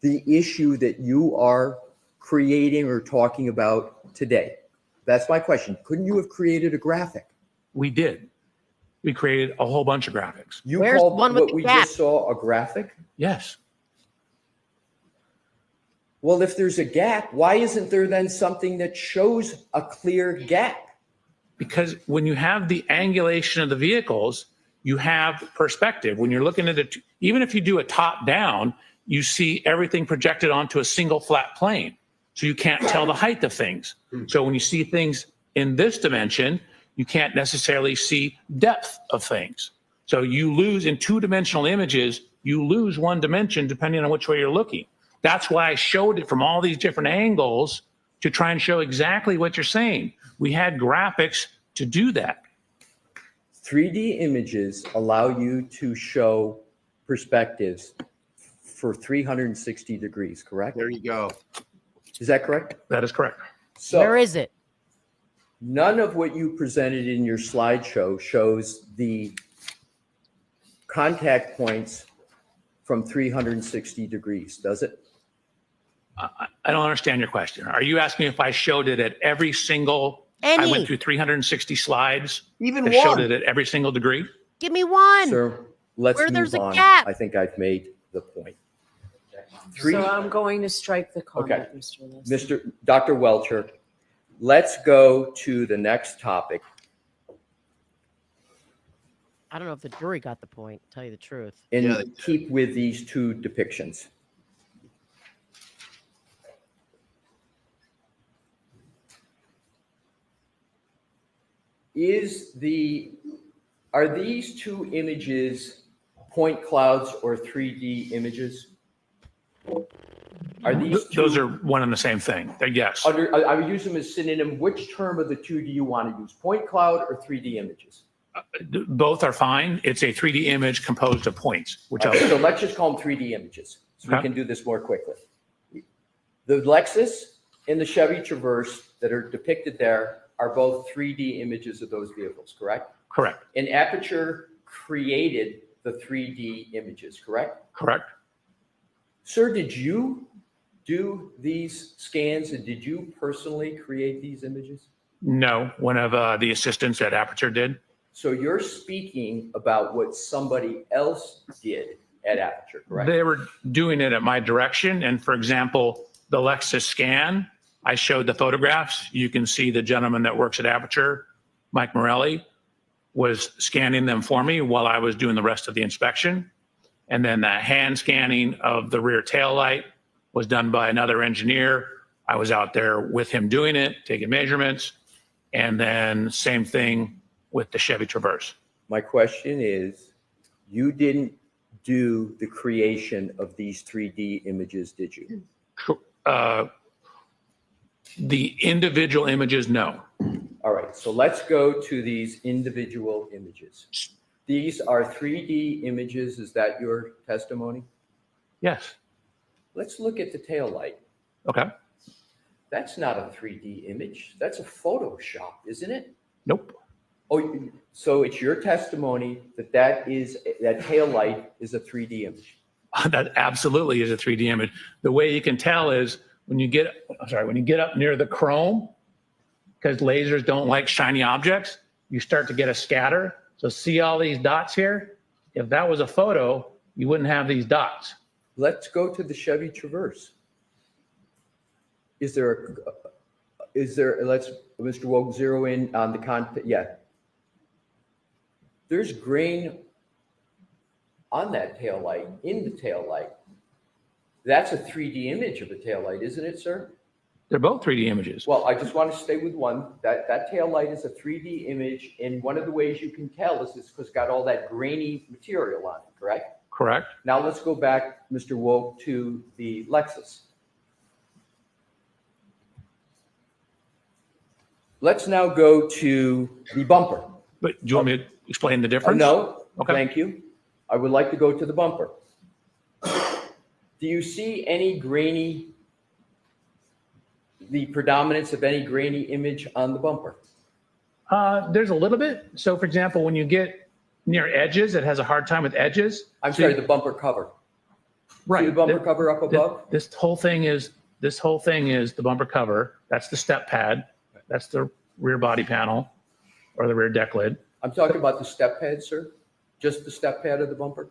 the issue that you are creating or talking about today? That's my question. Couldn't you have created a graphic? We did. We created a whole bunch of graphics. You called what we just saw a graphic? Yes. Well, if there's a gap, why isn't there then something that shows a clear gap? Because when you have the angulation of the vehicles, you have perspective. When you're looking at it, even if you do a top down, you see everything projected onto a single flat plane. So you can't tell the height of things. So when you see things in this dimension, you can't necessarily see depth of things. So you lose in two-dimensional images, you lose one dimension depending on which way you're looking. That's why I showed it from all these different angles to try and show exactly what you're saying. We had graphics to do that. 3D images allow you to show perspectives for 360 degrees, correct? There you go. Is that correct? That is correct. So Where is it? none of what you presented in your slideshow shows the contact points from 360 degrees, does it? I don't understand your question. Are you asking if I showed it at every single, I went through 360 slides Even that one. showed it at every single degree? Give me one. Sir, let's Where move there's a on. gap. I think I've made the point. So I'm going to strike the comment, Okay. Mr. Alessi. Dr. Welcher, let's go to the next topic. I don't know if the jury got the point, to tell you the truth. And Yeah, they keep with these two depictions. Are these two images point clouds or 3D images? Are these two? Those are one and the same thing. Yes. I would use them as synonym. Which term of the two do you want to use? Point cloud or 3D images? Both are fine. It's a 3D image composed of points, which Okay, so let's just call them 3D images so we Okay. can do this more quickly. The Lexus and the Chevy Traverse that are depicted there are both 3D images of those vehicles, correct? correct. And Aperture created the 3D images, correct? Correct. Sir, did you do these scans and did you personally create these images? No, one of the assistants at Aperture did. So you're speaking about what somebody else did at Aperture, correct? They were doing it at my direction. And for example, the Lexus scan, I showed the photographs. You can see the gentleman that works at Aperture, Mike Morelli, was scanning them for me while I was doing the rest of the inspection. And then the hand scanning of the rear tail light was done by another engineer. I was out there with him doing it, taking measurements. And then same thing with the Chevy Traverse. My question is, you didn't do the creation of these 3D images, did you? The individual images, no. All right, so let's go to these individual images. These are 3D images. Is that your testimony? Yes. Let's look at the tail light. Okay. That's not a 3D image. That's a Photoshop, isn't it? Nope. Oh, so it's your testimony that that tail light is a 3D image. That absolutely is a 3D image. The way you can tell is when you get up near the chrome, because lasers don't like shiny objects, you start to get a scatter. So see all these dots here? If that was a photo, you wouldn't have these dots. Let's go to the Chevy Traverse. Let's, Mr. Woke, zero in on the content. Yeah. There's grain on that tail light, in the tail light. That's a 3D image of a tail light, isn't it, sir? They're both 3D images. Well, I just want to stay with one. That tail light is a 3D image, and one of the ways you can tell is it's because it's got all that grainy material on it, correct? Correct. Now let's go back, Mr. Woke, to the Lexus. Let's now go to the bumper. But do you want me to explain the difference? No, Okay. thank you. I would like to go to the bumper. Do you see any the predominance of any grainy image on the bumper? There's a little bit. So for example, when you get near edges, it has a hard time with edges. I'm sorry, the bumper cover. Right. See the bumper cover up above? This whole thing is the bumper cover. That's the step pad. That's the rear body panel or the rear deck lid. I'm talking about the step pad, sir. Just the step pad of the bumper?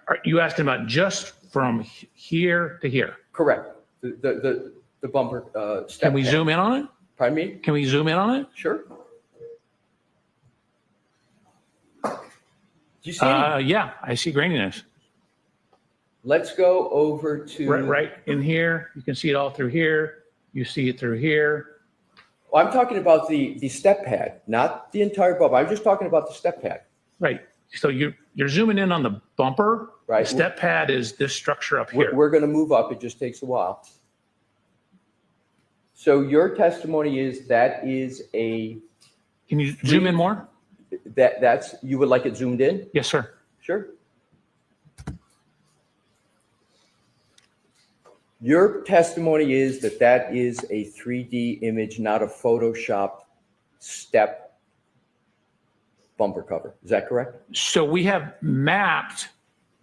Are you asking about just from here to here? Correct. The bumper step Can we pad. zoom in on it? Pardon me? Can we zoom in on it? Sure. Do you see any? Yeah, I see graininess. Let's go over to... Right in here. You can see it all through here. You see it through here. Well, I'm talking about the step pad, not the entire bumper. I'm just talking about the step pad. Right. So you're zooming in on the bumper, right? The step pad is this structure up here. We're going to move up. It just takes a while. So your testimony is that is a. Can you zoom in more? That's, you would like it zoomed in? Yes, sir. Sure. Your testimony is that that is a 3D image, not a Photoshopped step bumper cover. Is that correct? So we have mapped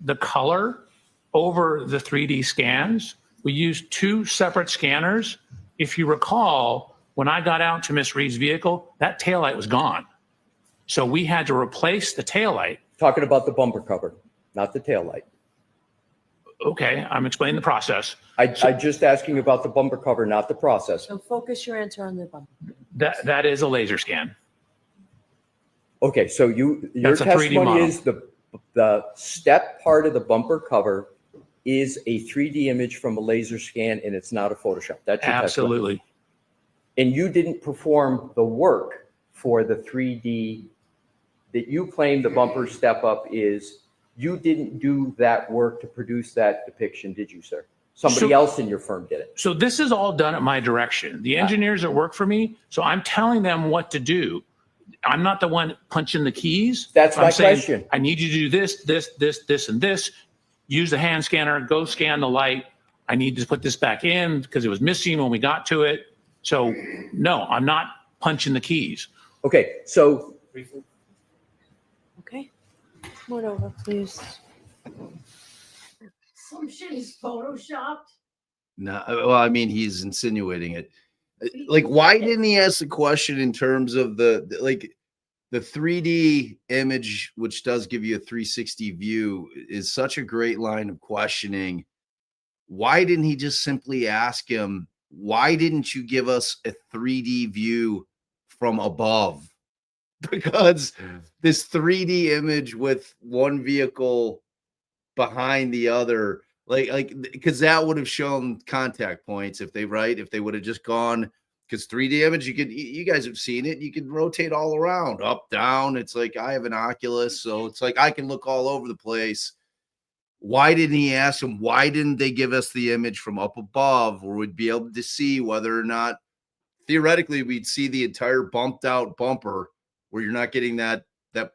the color over the 3D scans. We used 2 separate scanners. If you recall, when I got out to Miss Reed's vehicle, that taillight was gone. So we had to replace the taillight. Talking about the bumper cover, not the taillight. Okay, I'm explaining the process. I just asking about the bumper cover, not the process. So focus your answer on the bumper. That is a laser scan. Okay, so your That's a 3D testimony model. is the step part of the bumper cover is a 3D image from a laser scan, and it's not a Photoshop. That's your testimony. Absolutely. And you didn't perform the work for the 3D that you claim the bumper step up is. You didn't do that work to produce that depiction, did you, sir? Somebody else in your firm did it. So this is all done at my direction. The engineers that work for me, so I'm telling them what to do. I'm not the one punching the keys. That's my I'm saying, question. I need you to do this, this, this, this, and this. Use the hand scanner, go scan the light. I need to put this back in because it was missing when we got to it. So no, I'm not punching the keys. Okay, so Okay. Come on over, please. Some shit is photoshopped. No, well, I mean, he's insinuating it. Like, why didn't he ask the question in terms of the 3D image, which does give you a 360 view, is such a great line of questioning. Why didn't he just simply ask him, why didn't you give us a 3D view from above? Because this 3D image with one vehicle behind the other, because that would have shown contact points if they would have just gone, because 3D image, you guys have seen it, you can rotate all around, up, down. It's like, I have an Oculus, so it's like I can look all over the place. Why didn't he ask him, why didn't they give us the image from up above, where we'd be able to see whether or not, theoretically, we'd see the entire bumped out bumper, where you're not getting that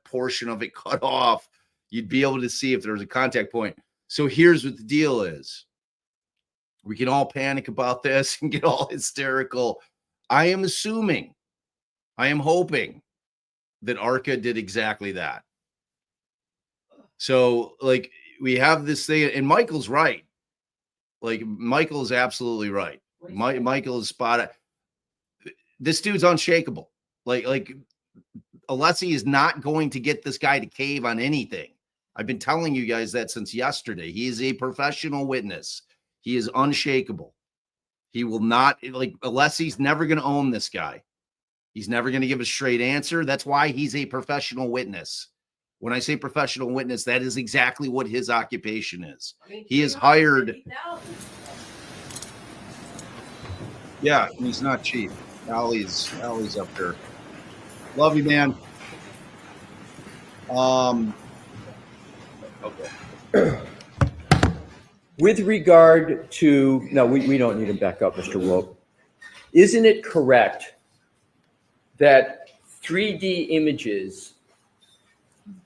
portion of it cut off. You'd be able to see if there was a contact point. So here's what the deal is. We can all panic about this and get all hysterical. I am hoping that ARCA did exactly that. So, like, we have this thing, and Michael's right. Like, Michael is absolutely right. Michael is spot on. This dude's unshakable. Like Alessi is not going to get this guy to cave on anything. I've been telling you guys that since yesterday. He is a professional witness. He is unshakable. He will not, like, Alessi's never going to own this guy. He's never going to give a straight answer. That's why he's a professional witness. When I say professional witness, that is exactly what his occupation is. He is hired. Yeah, he's not cheap. Allie's up there. Love you, man. Okay. with regard to, no, we don't need him back up, Mr. Woke. Isn't it correct that 3D images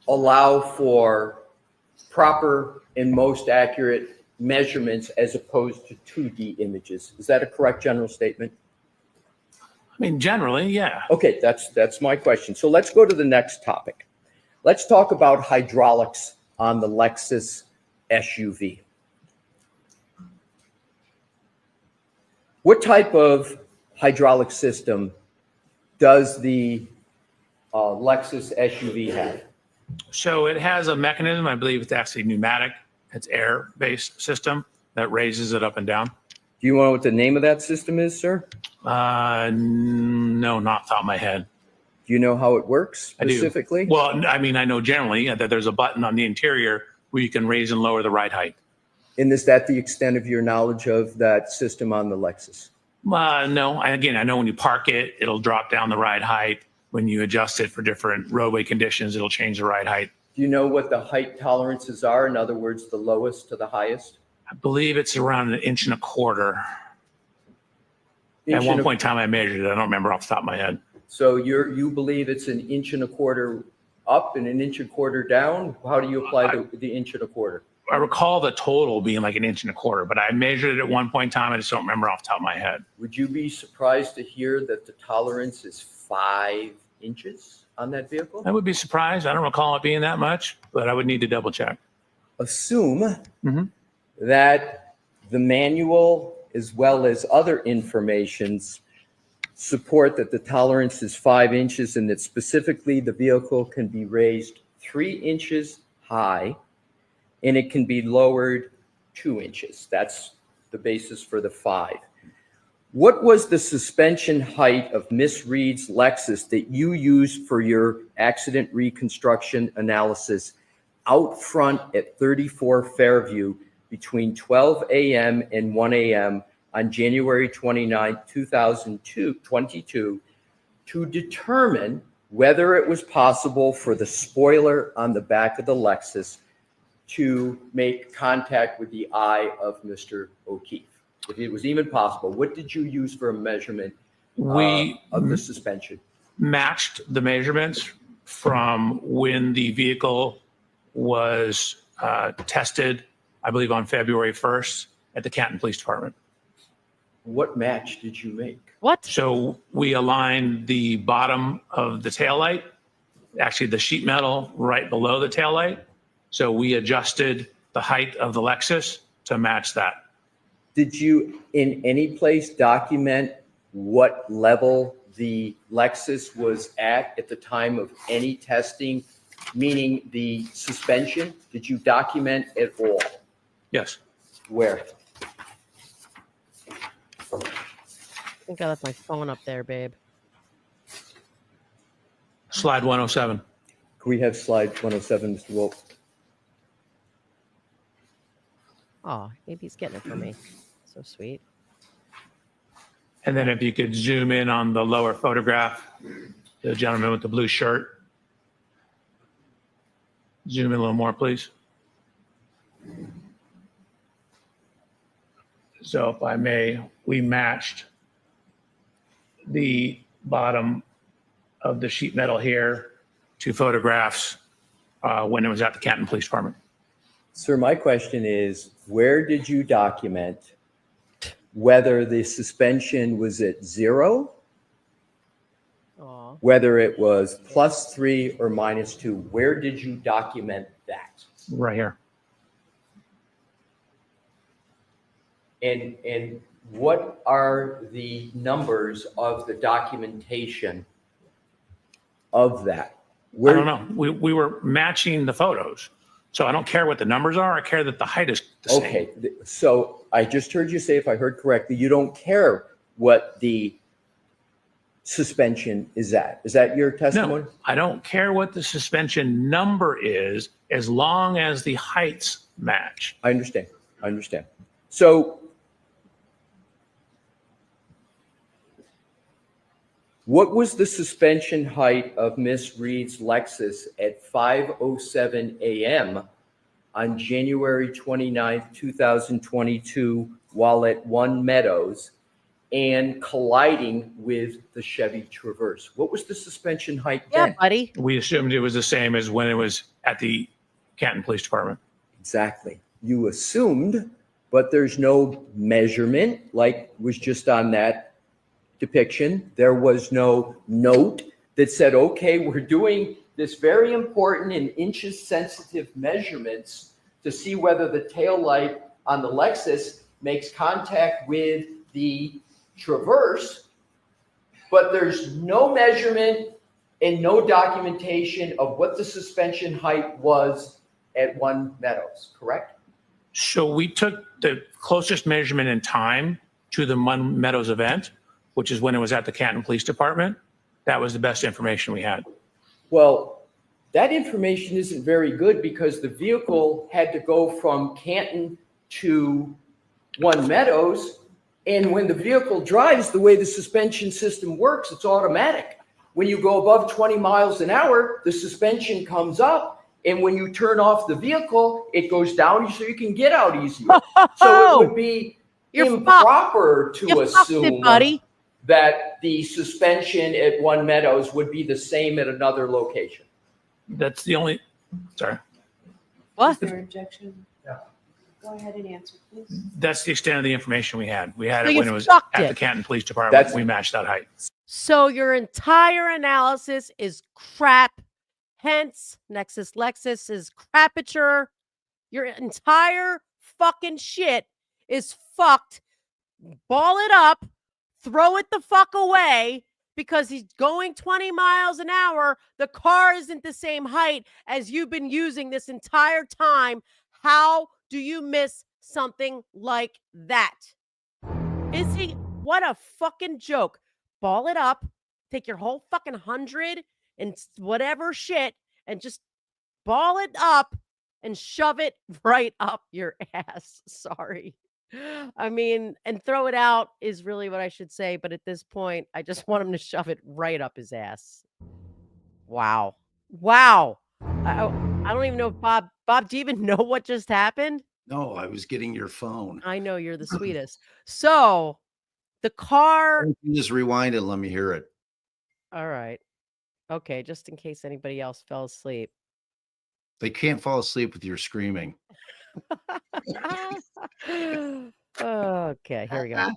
allow for proper and most accurate measurements as opposed to 2D images? Is that a correct general statement? I mean, generally, yeah. Okay, that's my question. So let's go to the next topic. Let's talk about hydraulics on the Lexus SUV. What type of hydraulic system does the Lexus SUV have? So it has a mechanism, I believe it's actually pneumatic. It's air-based system that raises it up and down. Do you know what the name of that system is, sir? No, not off the top of my head. Do you know how it works specifically? I do. Well, I mean, I know generally that there's a button on the interior where you can raise and lower the ride height. And is that the extent of your knowledge of that system on the Lexus? No. Again, I know when you park it, it'll drop down the ride height. When you adjust it for different roadway conditions, it'll change the ride height. Do you know what the height tolerances are? In other words, the lowest to the highest? I believe it's around 1.25 inches. At one point in time, I measured it. I don't remember off the top of my head. So you believe it's 1.25 inches up and 1.25 inches down? How do you apply the 1.25 inches? I recall the total being like 1.25 inches, but I measured it at one point in time. I just don't remember off the top of my head. Would you be surprised to hear that the tolerance is 5 inches on that vehicle? I would be surprised. I don't recall it being that much, but I would need to double check. Assume that the manual, as well as other informations, support that the tolerance is 5 inches and that specifically the vehicle can be raised 3 inches high and it can be lowered 2 inches. That's the basis for the 5. What was the suspension height of Miss Reed's Lexus that you used for your accident reconstruction analysis out front at 34 Fairview between 12 a.m. and 1 a.m. on January 29, 2022 to determine whether it was possible for the spoiler on the back of the Lexus to make contact with the eye of Mr. O'Keefe? If it was even possible, what did you use for a measurement of the suspension? Matched the measurements from when the vehicle was tested, I believe on February 1st at the Canton Police Department. What match did you make? What? So we aligned the bottom of the taillight, actually the sheet metal right below the taillight. So we adjusted the height of the Lexus to match that. Did you in any place document what level the Lexus was at the time of any testing, meaning the suspension? Did you document it all? Yes. Where? I think I left my phone up there, babe. Slide 107. Can we have slide 107, Mr. Wolf? Oh, maybe he's getting it for me. So sweet. And then if you could zoom in on the lower photograph, the gentleman with the blue shirt. Zoom in a little more, please. So if I may, we matched the bottom of the sheet metal here to photographs when it was at the Canton Police Department. Sir, my question is, where did you document whether the suspension was at 0, whether it was +3 or -2? Where did you document that? Right here. And what are the numbers of the documentation of that? I don't know. We were matching the photos. So I don't care what the numbers are. I care that the height is the same. Okay, so I just heard you say, if I heard correctly, you don't care what the suspension is at. Is that your testimony? No, I don't care what the suspension number is as long as the heights match. I understand. I understand. So what was the suspension height of Miss Reed's Lexus at 5:07 a.m. on January 29th, 2022, while at One Meadows and colliding with the Chevy Traverse? What was the suspension height then? Yeah, buddy. We assumed it was the same as when it was at the Canton Police Department. Exactly. You assumed, but there's no measurement like was just on that depiction. There was no note that said, okay, we're doing this very important and inches sensitive measurements to see whether the tail light on the Lexus makes contact with the Traverse, but there's no measurement and no documentation of what the suspension height was at One Meadows, correct? So we took the closest measurement in time to the One Meadows event, which is when it was at the Canton Police Department. That was the best information we had. Well, that information isn't very good because the vehicle had to go from Canton to One Meadows. And when the vehicle drives, the way the suspension system works, it's automatic. When you go above 20 miles an hour, the suspension comes up And when you turn off the vehicle, it goes down so you can get out easier. So it would be improper to assume that the suspension at One Meadows would be the same at another location. That's the only, sorry. What? Is there objection? Yeah. Go ahead and answer, please. That's the extent of the information we had. We had So it when it was at the Canton Police Department. We matched that height. So your entire analysis is crap. Hence, Nexus Lexus is crapature. Your entire fucking shit is fucked. Ball it up, throw it the fuck away because he's going 20 miles an hour. The car isn't the same height as you've been using this entire time. How do you miss something like that? Is he? What a fucking joke. Ball it up, take your whole fucking 100 and whatever shit and just ball it up and shove it right up your ass. Sorry. I mean, and throw it out is really what I should say. But at this point, I just want him to shove it right up his ass. Wow. Wow. I don't even know if Bob, do you even know what just happened? No, I was getting your phone. I know you're the sweetest. So the car. Just rewind it. Let me hear it. All right. Okay. Just in case anybody else fell asleep. They can't fall asleep with your screaming. Okay, here we go.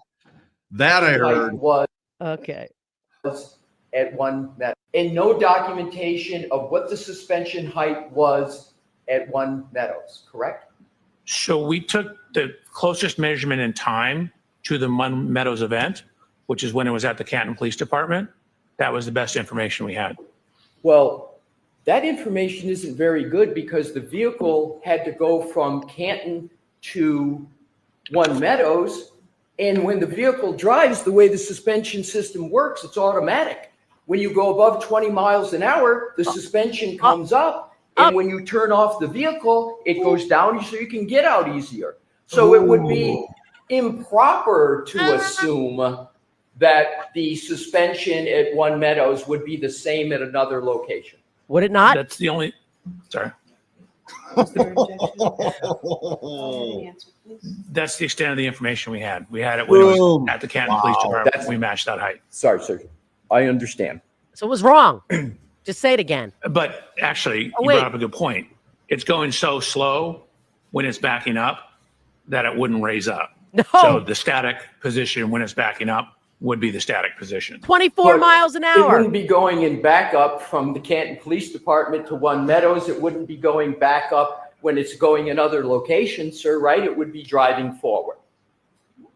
That I heard. Was okay. At One Meadows. And no documentation of what the suspension height was at One Meadows, correct? So we took the closest measurement in time to the One Meadows event, which is when it was at the Canton Police Department. That was the best information we had. Well, that information isn't very good because the vehicle had to go from Canton to One Meadows. And when the vehicle drives, the way the suspension system works, it's automatic. When you go above 20 miles an hour, the suspension comes up. And when you turn off the vehicle, it goes down so you can get out easier. So it would be improper to assume that the suspension at One Meadows would be the same at another location. Would it not? That's the only, sorry. That's the extent of the information we had. We had it when it was at the Canton Police Department. We matched that height. Sorry, sir. I understand. So it was wrong. Just say it again. But actually, you brought up a good point. It's going so slow when it's backing up that it wouldn't raise up. No. So the static position when it's backing up would be the static position. 24 miles an hour. It wouldn't be going in back up from the Canton Police Department to One Meadows. It wouldn't be going back up when it's going in other locations, sir, right? It would be driving forward.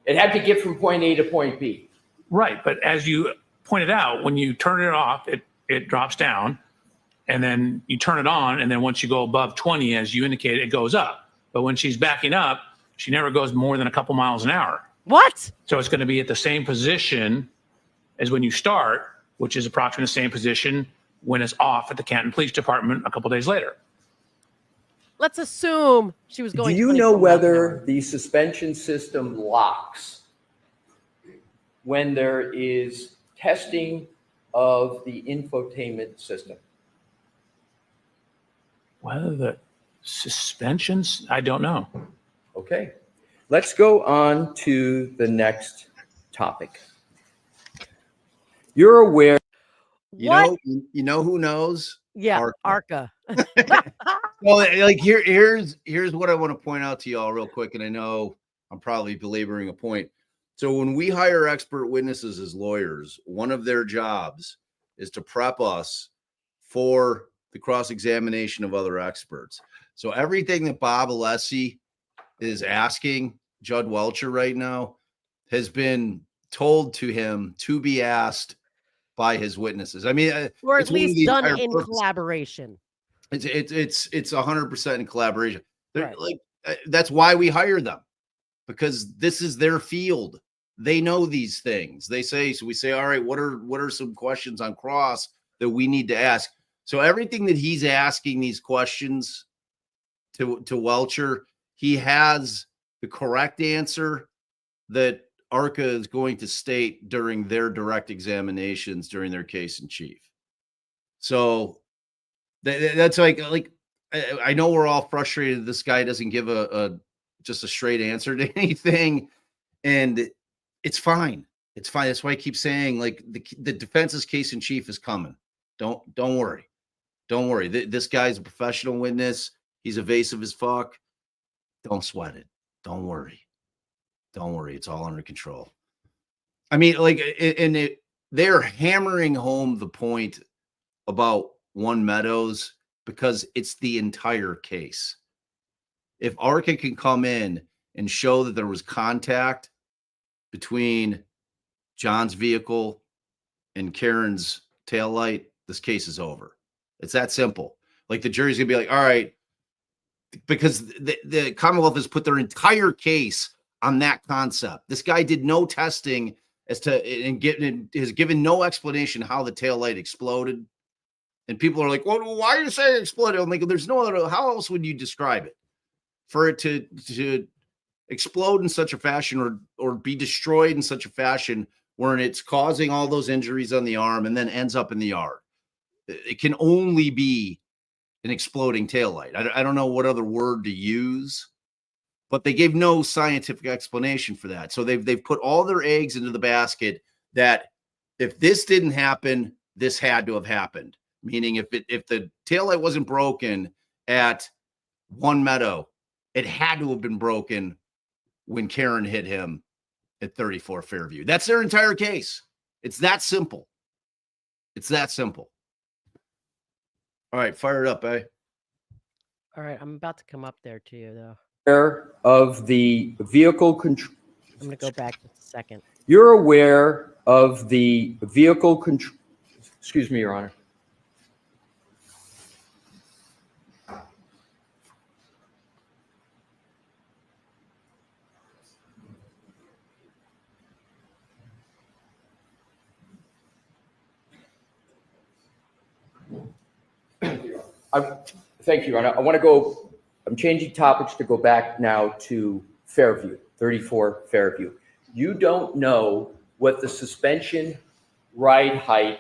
It had to get from point A to point B. Right. But as you pointed out, when you turn it off, it drops down. And then you turn it on. And then once you go above 20, as you indicated, it goes up. But when she's backing up, she never goes more than a couple miles an hour. What? So it's going to be at the same position as when you start, which is approximately the same position when it's off at the Canton Police Department a couple days later. Let's assume she was going. Do you know whether the suspension system locks when there is testing of the infotainment system? Whether the suspensions, I don't know. Okay. Let's go on to the next topic. You're aware. You know who knows? Yeah, Arca. Well, like here's what I want to point out to y'all real quick, and I know I'm probably belaboring a point. So when we hire expert witnesses as lawyers, one of their jobs is to prep us for the cross-examination of other experts. So everything that Bob Alessi is asking Judge Welcher right now has been told to him to be asked by his witnesses. I mean, or at least done in collaboration. It's 100% in collaboration. Right. Like that's why we hire them, because this is their field. They know these things. They say, so we say, all right, what are some questions on cross that we need to ask? So everything that he's asking these questions to Welcher, he has the correct answer that ARCA is going to state during their direct examinations during their case in chief. So that's like I know we're all frustrated. This guy doesn't give just a straight answer to anything, and it's fine. It's fine. That's why I keep saying, like, the defense's case in chief is coming. Don't worry. Don't worry. This guy's a professional witness. He's evasive as fuck. Don't sweat it. Don't worry. Don't worry. It's all under control. I mean, like, they're hammering home the point about One Meadows because it's the entire case. If Arca can come in and show that there was contact between John's vehicle and Karen's taillight, this case is over. It's that simple. Like, the jury's gonna be like, all right, because the Commonwealth has put their entire case on that concept. This guy did no testing as to, and has given no explanation how the taillight exploded. And people are like, well, why are you saying it exploded? I'm like, there's no other, how else would you describe it? For it to explode in such a fashion or be destroyed in such a fashion where it's causing all those injuries on the arm and then ends up in the yard. It can only be an exploding taillight. I don't know what other word to use, but they gave no scientific explanation for that. So they've put all their eggs into the basket that if this didn't happen, this had to have happened. Meaning if the taillight wasn't broken at One Meadow, it had to have been broken when Karen hit him at 34 Fairview. That's their entire case. It's that simple. It's that simple. All right, fire it up, eh? All right, I'm about to come up there to you, though. Of the vehicle control. I'm going to go back just a second. You're aware of the vehicle control. Excuse me, Your Honor. Thank you, Your Honor. I want to go, I'm changing topics to go back now to Fairview, 34 Fairview. You don't know what the suspension ride height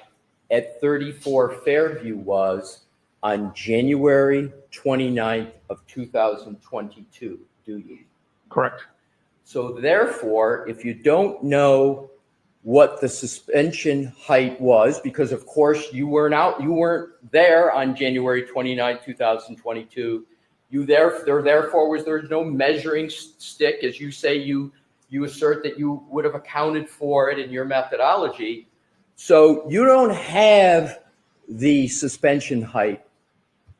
at 34 Fairview was on January 29th of 2022, do you? Correct. So therefore, if you don't know what the suspension height was, because of course you weren't there on January 29, 2022. There's no measuring stick, as you say, you assert that you would have accounted for it in your methodology. So you don't have the suspension height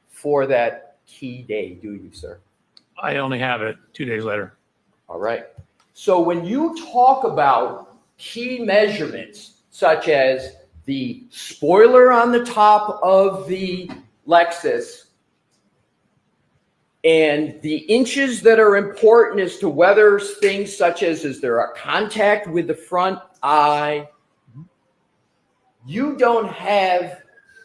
for that key day, do you, sir? I only have it 2 days later. All right. So when you talk about key measurements, such as the spoiler on the top of the Lexus and the inches that are important as to whether things such as, is there a contact with the front eye, you don't have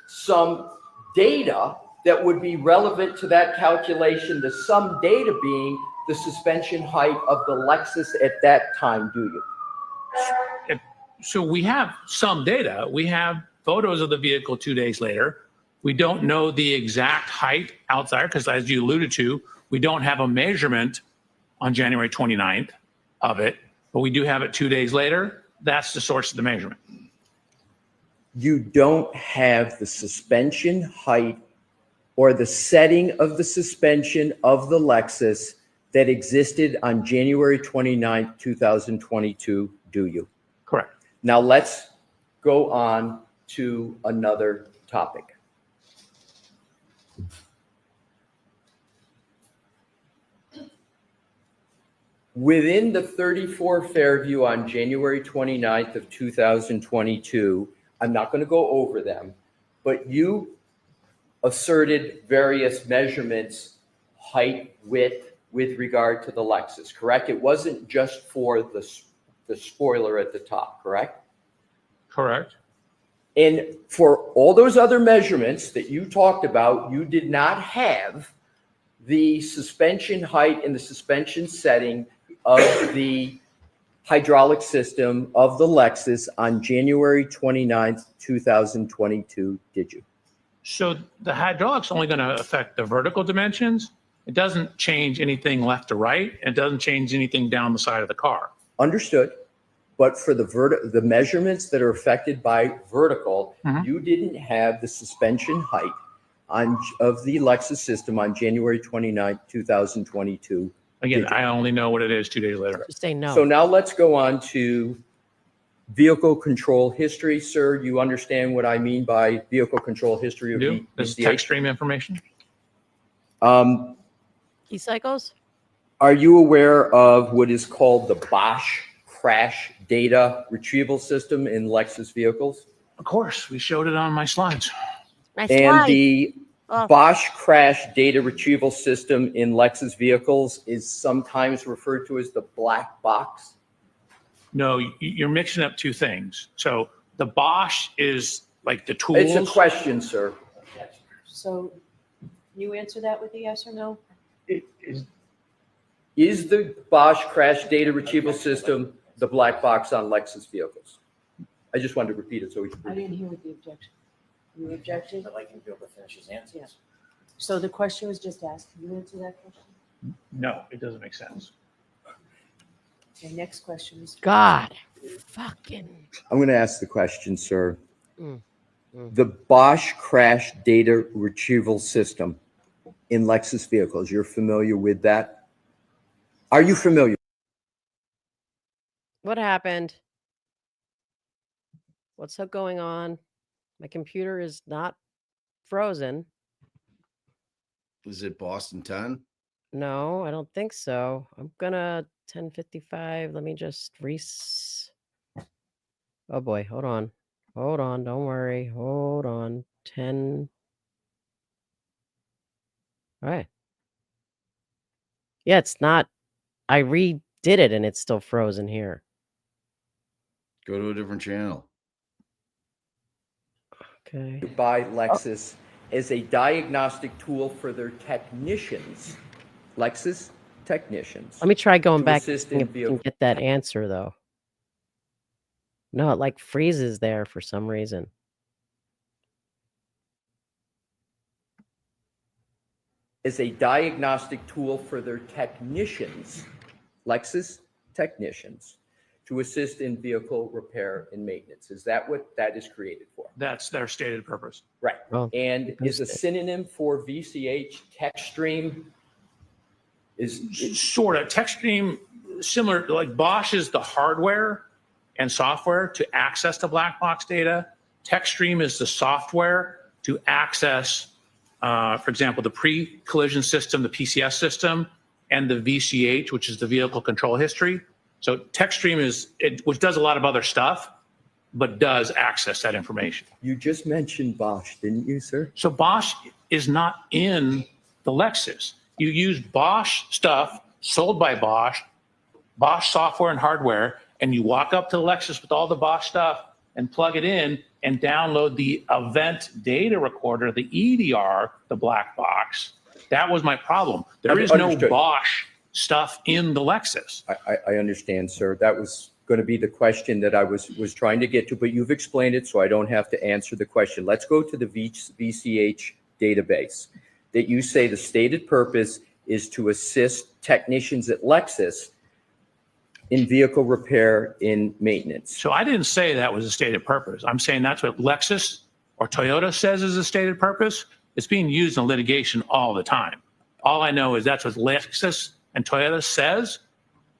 some data that would be relevant to that calculation, the sum data being the suspension height of the Lexus at that time, do you? So we have some data. We have photos of the vehicle 2 days later. We don't know the exact height outside because, as you alluded to, we don't have a measurement on January 29th of it, but we do have it 2 days later. That's the source of the measurement. You don't have the suspension height or the setting of the suspension of the Lexus that existed on January 29th, 2022, do you? Correct. Now let's go on to another topic. Within the 34 Fairview on January 29th of 2022, I'm not going to go over them, but you asserted various measurements, height, width, with regard to the Lexus, correct? It wasn't just for the spoiler at the top, correct? Correct. And for all those other measurements that you talked about, you did not have the suspension height and the suspension setting of the hydraulic system of the Lexus on January 29th, 2022, did you? So the hydraulic's only going to affect the vertical dimensions. It doesn't change anything left to right. It doesn't change anything down the side of the car. Understood. But for the measurements that are affected by vertical, you didn't have the suspension height of the Lexus system on January 29, 2022. Again, I only know what it is 2 days later. Just say no. So now let's go on to vehicle control history. Sir, you understand what I mean by vehicle control history of This is text stream information. E-cycles? Are you aware of what is called the Bosch crash data retrieval system in Lexus vehicles? Of course, we showed it on my slides. And the Bosch crash data retrieval system in Lexus vehicles is sometimes referred to as the black box. No, you're mixing up two things. So the Bosch is like the tools. It's a question, sir. So you answer that with a yes or no? Is the Bosch crash data retrieval system the black box on Lexus vehicles? I just wanted to repeat it so we can. I didn't hear what the objection. You objected? I'd like him to be able to finish his answers. Yeah. So the question was just asked. Can you answer that question? No, it doesn't make sense. Okay, next question is. God, fucking. I'm going to ask the question, sir. The Bosch crash data retrieval system in Lexus vehicles, you're familiar with that? Are you familiar? What happened? What's going on? My computer is not frozen. Is it Boston 10? No, I don't think so. I'm gonna 10:55. Let me just Oh boy, hold on. Hold on, don't worry. Hold on. 10. All right. Yeah, it's not. I redid it and it's still frozen here. Go to a different channel. Okay. By Lexus as a diagnostic tool for their technicians. Lexus technicians. Let me try going to back assist and in see if we vehicle- can get that answer though. No, it like freezes there for some reason. As a diagnostic tool for their technicians, Lexus technicians, to assist in vehicle repair and maintenance. Is that what that is created for? That's their stated purpose. Right. Well, And is a synonym for VCH text stream is Sort of. Text stream, similar, like Bosch is the hardware and software to access the black box data. Text stream is the software to access, for example, the pre-collision system, the PCS system, and the VCH, which is the vehicle control history. So text stream which does a lot of other stuff, but does access that information. You just mentioned Bosch, didn't you, sir? So Bosch is not in the Lexus. You use Bosch stuff sold by Bosch, Bosch software and hardware, and you walk up to the Lexus with all the Bosch stuff and plug it in and download the event data recorder, the EDR, the black box. That was my problem. There is no Understood. Bosch stuff in the Lexus. I understand, sir. That was going to be the question that I was trying to get to, but you've explained it, so I don't have to answer the question. Let's go to the VCH database that you say the stated purpose is to assist technicians at Lexus in vehicle repair and maintenance. So I didn't say that was a stated purpose. I'm saying that's what Lexus or Toyota says is a stated purpose. It's being used in litigation all the time. All I know is that's what Lexus and Toyota says.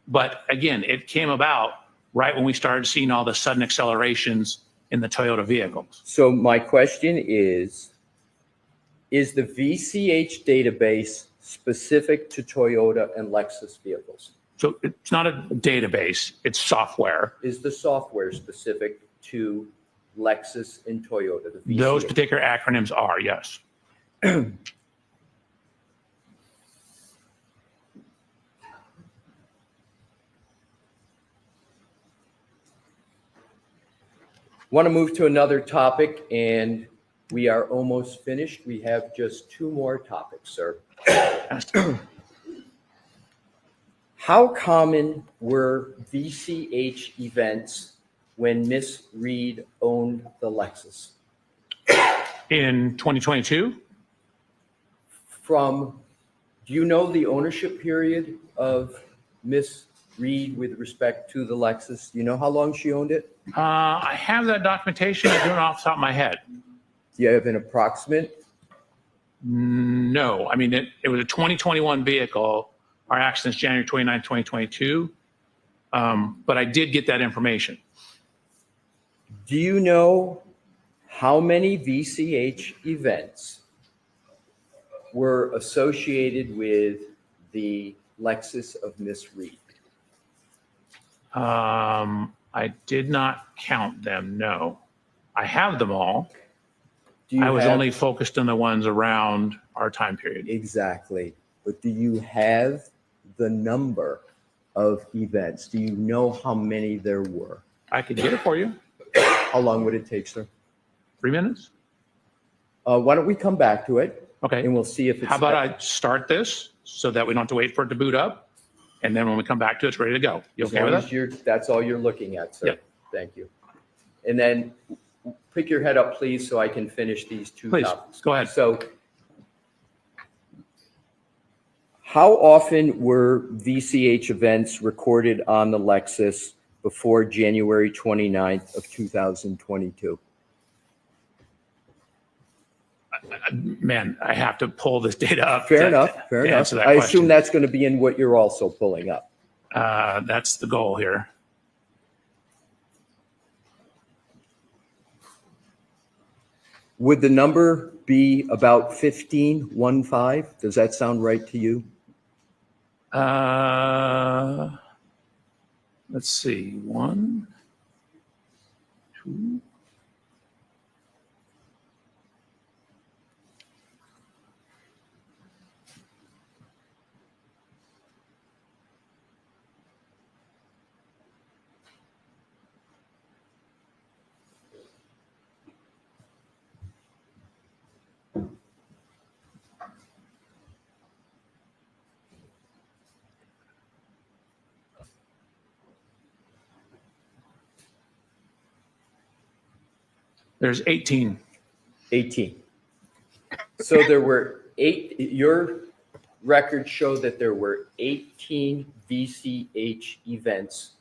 But again, it came about right when we started seeing all the sudden accelerations in the Toyota vehicles. So my question is the VCH database specific to Toyota and Lexus vehicles? So it's not a database, it's software. Is the software specific to Lexus and Toyota, the VCH? Those particular acronyms are, yes. Want to move to another topic, and we are almost finished. We have just two more topics, sir. How common were VCH events when Miss Reed owned the Lexus? In 2022? Do you know the ownership period of Miss Reed with respect to the Lexus? Do you know how long she owned it? I have that documentation. I do it off the top of my head. Do you have an approximate? No, I mean, it was a 2021 vehicle. Our accident's January 29, 2022. But I did get that information. Do you know how many VCH events were associated with the Lexus of Miss Reed? I did not count them, no. I have them all. I was have- only focused on the ones around our time period. Exactly. But do you have the number of events? Do you know how many there were? I could get it for you. How long would it take, sir? 3 minutes? Why don't we come back to it Okay. and we'll see if it's. How about I start this so that we don't have to wait for it to boot up? And then when we come back to it, it's ready to go. You As okay long with as that? that's all you're looking at, sir. Yep. Thank you. And then pick your head up, please, so I can finish these two Please, topics. go ahead. So how often were VCH events recorded on the Lexus before January 29th of 2022? Man, I have to pull this data up. Fair to- enough, to fair enough. answer that I question. assume that's going to be in what you're also pulling up. That's the goal here. Would the number be about 15? Does that sound right to you? Let's see. 1, 2. There's 18. 18. So there were your records show that there were 18 VCH events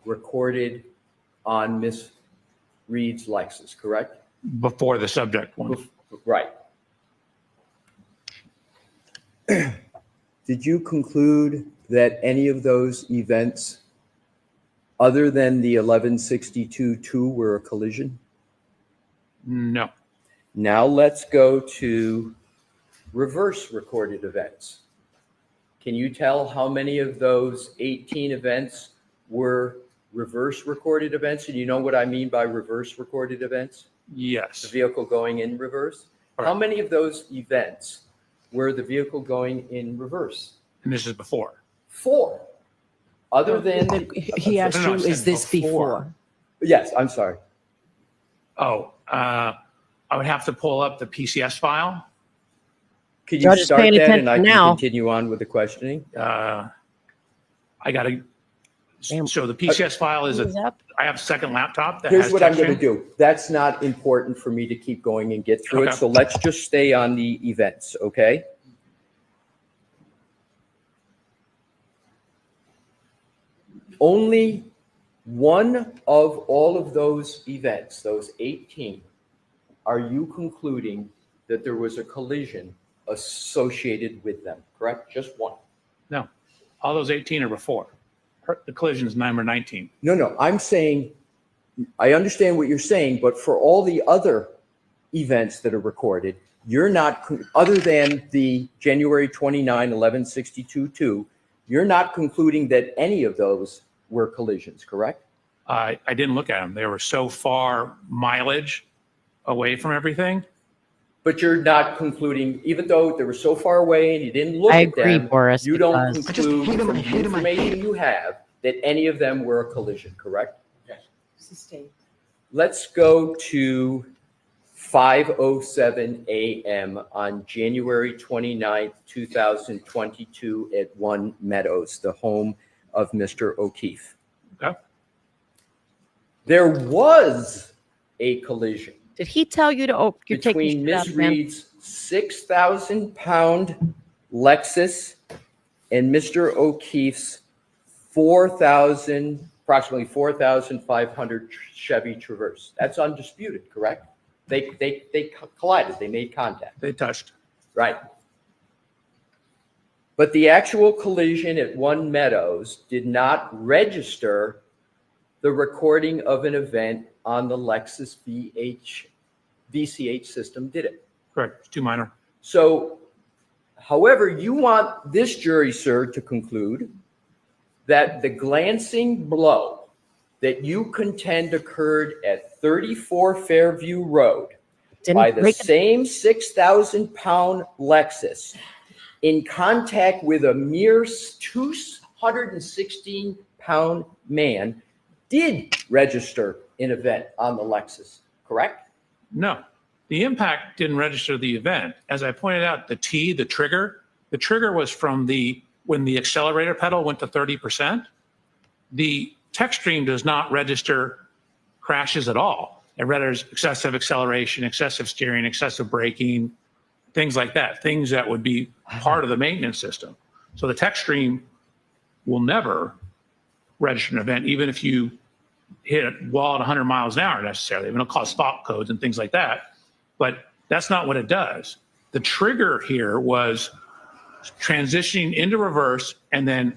recorded on Miss Reed's Lexus, correct? Before the subject one. Right. Did you conclude that any of those events, other than the 1162-2, were a collision? No. Now let's go to reverse recorded events. Can you tell how many of those 18 events were reverse recorded events? And you know what I mean by reverse recorded events? Yes. The vehicle going in reverse? Right. How many of those events were the vehicle going in reverse? And this is before. 4. Other than, He asked No, I you, said is this before? yes, I'm sorry. Oh, I would have to pull up the PCS file. Could you Judge is start paying that and I attention can now. continue on with the questioning? I got to. Damn. So the PCS file is Who's up? I have a second laptop that Here's has what I'm going to texturing. do. That's not important for me to keep going and get through it. Okay. So let's just stay on the events, okay? Only one of all of those events, those 18, are you concluding that there was a collision associated with them, correct? Just one. No, all those 18 are before. The collision is number 19. No, I'm saying, I understand what you're saying, but for all the other events that are recorded, you're not, other than the January 29, 1162-2, you're not concluding that any of those were collisions, correct? I didn't look at them. They were so far mileage away from everything. But you're not concluding, even though they were so far away and you didn't look I at agree, them, Boris, you don't because- conclude from the information you have that any of them were a collision, correct? Let's go to 5:07 a.m. on January 29th, 2022 at 1 Meadows, the home of Mr. O'Keefe. Okay. There was a collision Did he tell you to you're taking between Ms. Reed's 6,000-pound Lexus and Mr. O'Keefe's approximately 4,500 Chevy Traverse. That's undisputed, correct? They collided. They made contact. They touched. Right. But the actual collision at One Meadows did not register the recording of an event on the Lexus VCH system, did it? Correct. It's too minor. So, however, you want this jury, sir, to conclude that the glancing blow that you contend occurred at 34 Fairview Road by the same 6,000-pound Lexus in contact with a mere 216-pound man did register an event on the Lexus, correct? No, the impact didn't register the event. As I pointed out, the trigger was from when the accelerator pedal went to 30%. The tech stream does not register crashes at all. It registers excessive acceleration, excessive steering, excessive braking, things like that, things that would be part of the maintenance system. So the tech stream will never register an event, even if you hit a wall at 100 miles an hour necessarily. It'll cause fault codes and things like that, but that's not what it does. The trigger here was transitioning into reverse and then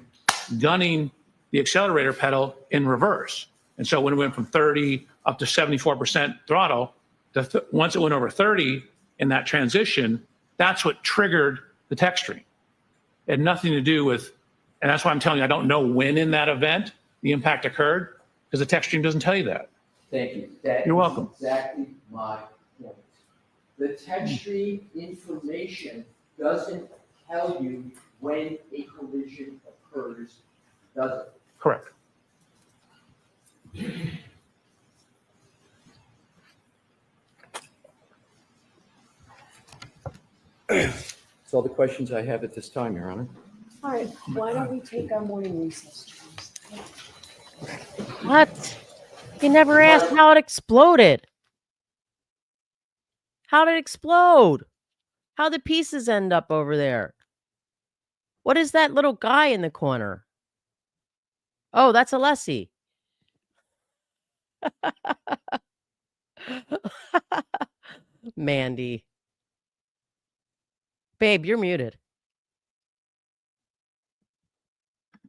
gunning the accelerator pedal in reverse. And so when it went from 30 up to 74% throttle, once it went over 30 in that transition, that's what triggered the tech stream. It had nothing to do with, and that's why I'm telling you, I don't know when in that event the impact occurred, because the tech stream doesn't tell you that. Thank you. You're welcome. Exactly my point. The tech stream information doesn't tell you when a collision occurs, does it? Correct. That's all the questions I have at this time, Your Honor. All right, why don't we take our morning recess, James? What? You never asked how it exploded. How did it explode? How did pieces end up over there? What is that little guy in the corner? Oh, that's Alessi. Mandy. Babe, you're muted.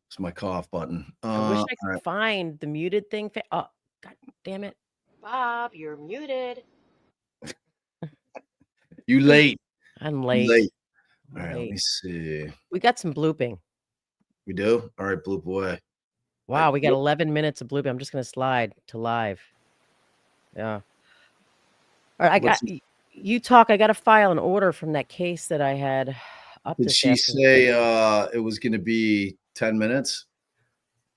It's my cough button. I wish I could find the muted thing. Oh, God damn it. Bob, you're muted. You late. I'm late. Late. All right, let me see. We got some blooping. We do? All right, bloop away. Wow, we got 11 minutes of blooping. I'm just going to slide to live. Yeah. All right, you talk. I got to file an order from that case that I had up. Did she say it was going to be 10 minutes?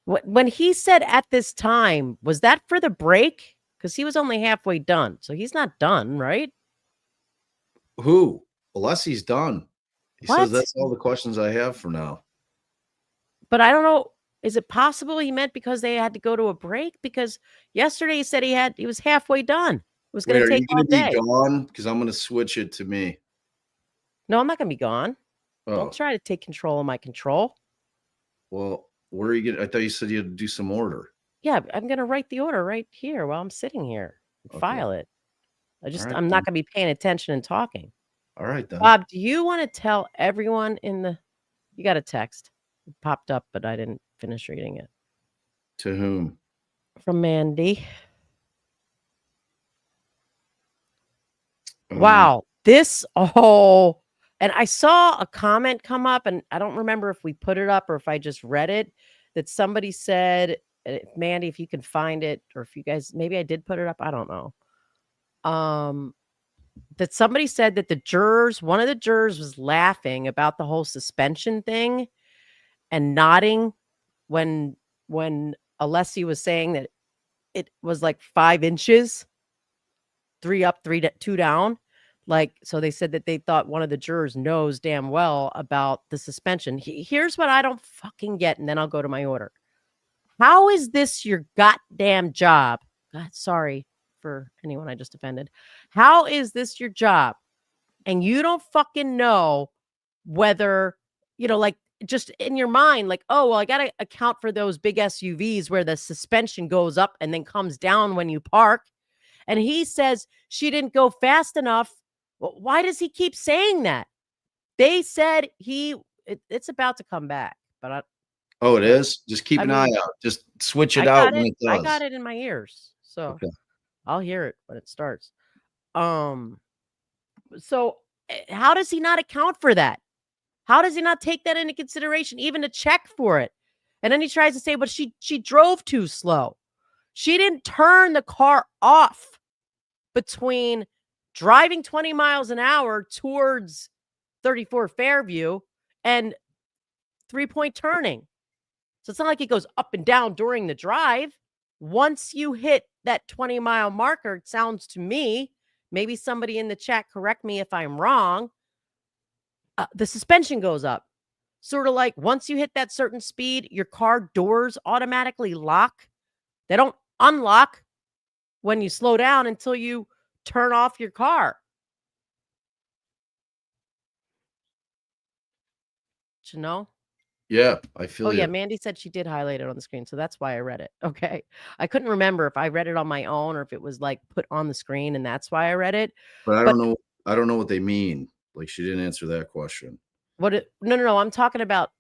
When he said at this time, was that for the break? Because he was only halfway done. So he's not done, right? Who? Alessi's done. He says that's all the questions I have for now. But I don't know. Is it possible he meant because they had to go to a break? Because yesterday he said he was halfway done. It was going to take all day. Are you going to be gone? Because I'm going to switch it to me. No, I'm not going to be gone. Oh. Don't try to take control of my control. Well, where are you going? I thought you said you had to do some order. Yeah, I'm going to write the order right here while I'm sitting here and file it. I'm not going to be paying attention and talking. All right, then. Bob, do you want to tell everyone you got a text. It popped up, but I didn't finish reading it. To whom? From Mandy. Wow. And I saw a comment come up, and I don't remember if we put it up or if I just read it, that somebody said, Mandy, if you can find it, or if you guys, maybe I did put it up. I don't know. That somebody said that one of the jurors was laughing about the whole suspension thing and nodding when Alessi was saying that it was like 5 inches, 3 up, 2 down. So they said that they thought one of the jurors knows damn well about the suspension. Here's what I don't fucking get, and then I'll go to my order. How is this your goddamn job? God, sorry for anyone I just offended. How is this your job? And you don't fucking know whether, like just in your mind, like, oh, well, I got to account for those big SUVs where the suspension goes up and then comes down when you park. And he says she didn't go fast enough. Well, why does he keep saying that? They said it's about to come back, but it is? Just keep an eye out. Just switch it out when it does. I got it in my ears, so okay. I'll hear it when it starts. So how does he not account for that? How does he not take that into consideration, even to check for it? And then he tries to say, but she drove too slow. She didn't turn the car off between driving 20 miles an hour towards 34 Fairview and 3-point turning. So it's not like it goes up and down during the drive. Once you hit that 20-mile marker, it sounds to me, maybe somebody in the chat correct me if I'm wrong, the suspension goes up. Sort of like once you hit that certain speed, your car doors automatically lock. They don't unlock when you slow down until you turn off your car. You know? Yeah, I feel yeah, Mandy said she did highlight it on the screen, so that's why I read it. Okay. I couldn't remember if I read it on my own or if it was like put on the screen and that's why I read it. But I don't know what they mean. Like she didn't answer that question. No. I'm talking about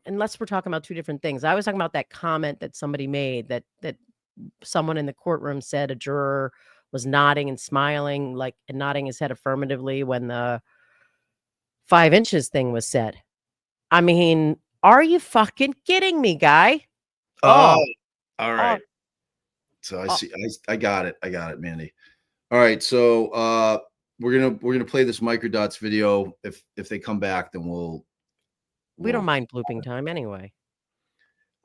unless we're talking about two different things. I was talking about that comment that somebody made that someone in the courtroom said a juror was nodding and smiling, like and nodding his head affirmatively when the 5 inches thing was said. I mean, are you fucking kidding me, guy? Oh, all right. So I see. I got it. Mandy. All right. So we're gonna play this microdots video. If they come back, then we don't mind blooping time anyway.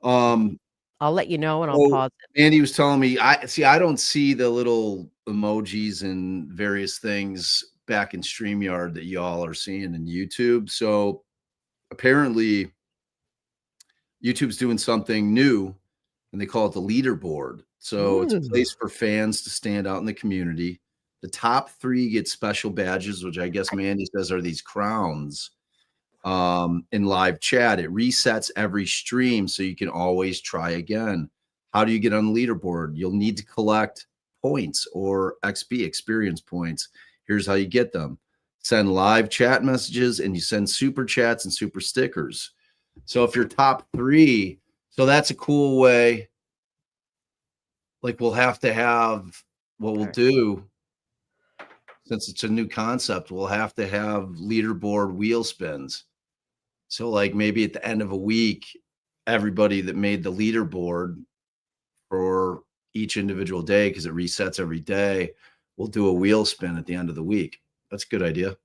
I'll let you know and I'll pause it. Andy was telling me, I don't see the little emojis and various things back in StreamYard that y'all are seeing in YouTube. So apparently YouTube's doing something new and they call it the leaderboard. So it's a place for fans to stand out in the community. The top 3 get special badges, which I guess Mandy says are these crowns. In live chat, it resets every stream so you can always try again. How do you get on the leaderboard? You'll need to collect points or XP, experience points. Here's how you get them. Send live chat messages and you send super chats and super stickers. So if you're top 3, so that's a cool way. Like we'll have to have what we'll do, since it's a new concept, we'll have to have leaderboard wheel spins. So like maybe at the end of a week, everybody that made the leaderboard for each individual day, because it resets every day, we'll do a wheel spin at the end of the week. That's a good idea.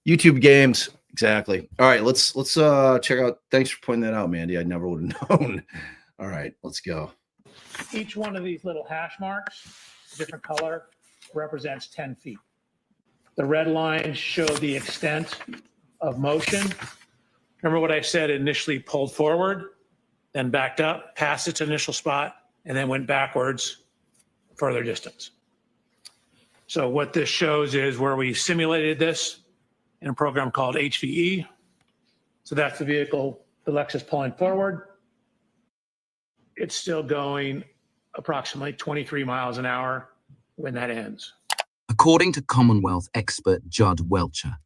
YouTube games. Exactly. All right, let's check out. Thanks for pointing that out, Mandy. I never would have known. All right, let's go. Each one of these little hash marks, different color, represents 10 feet. The red lines show the extent of motion. Remember what I said, initially pulled forward, then backed up, past its initial spot, and then went backwards further distance. So what this shows is where we simulated this in a program called HVE. So that's the vehicle, the Lexus pulling forward. It's still going approximately 23 miles an hour when that ends. According to Commonwealth expert Judson Welcher,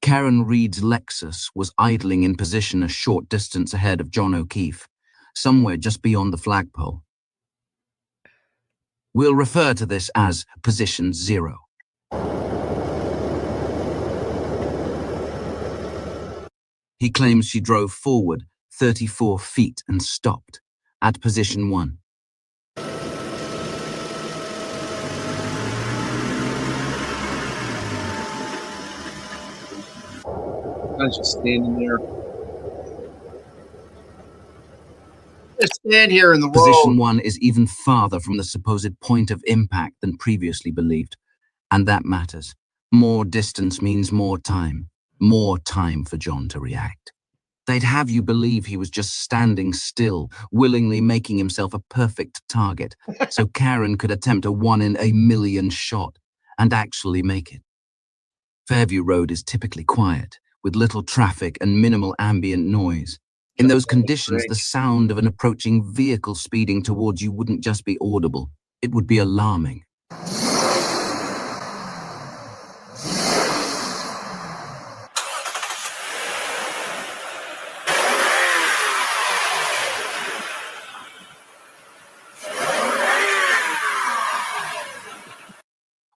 Karen Reed's Lexus was idling in position a short distance ahead of John O'Keefe, somewhere just beyond the flagpole. We'll refer to this as position 0. He claims she drove forward 34 feet and stopped at position 1. I was just standing there. Just stand here in the road. Position 1 is even farther from the supposed point of impact than previously believed, and that matters. More distance means more time for John to react. They'd have you believe he was just standing still, willingly making himself a perfect target, so Karen could attempt a 1 in a million shot and actually make it. Fairview Road is typically quiet, with little traffic and minimal ambient noise. In those conditions, the sound of an approaching vehicle speeding towards you wouldn't just be audible, it would be alarming.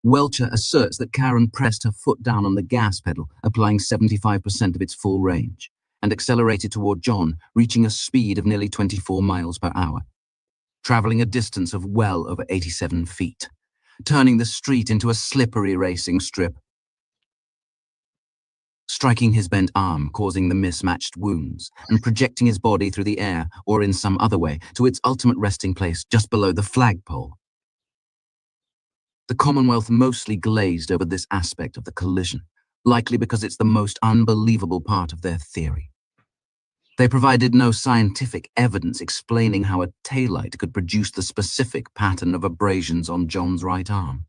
Welcher asserts that Karen pressed her foot down on the gas pedal, applying 75% of its full range, and accelerated toward John, reaching a speed of nearly 24 miles per hour, traveling a distance of well over 87 feet, turning the street into a slippery racing strip, striking his bent arm, causing the mismatched wounds, and projecting his body through the air, or in some other way, to its ultimate resting place just below the flagpole. The Commonwealth mostly glazed over this aspect of the collision, likely because it's the most unbelievable part of their theory. They provided no scientific evidence explaining how a taillight could produce the specific pattern of abrasions on John's right arm,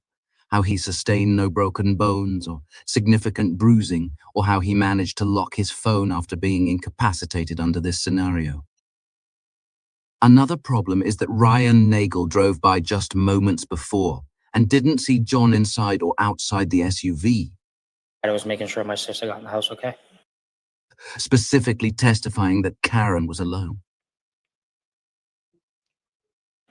how he sustained no broken bones or significant bruising, or how he managed to lock his phone after being incapacitated under this scenario. Another problem is that Ryan Nagel drove by just moments before and didn't see John inside or outside the SUV. I was making sure my sister got in the house okay. Specifically testifying that Karen was alone.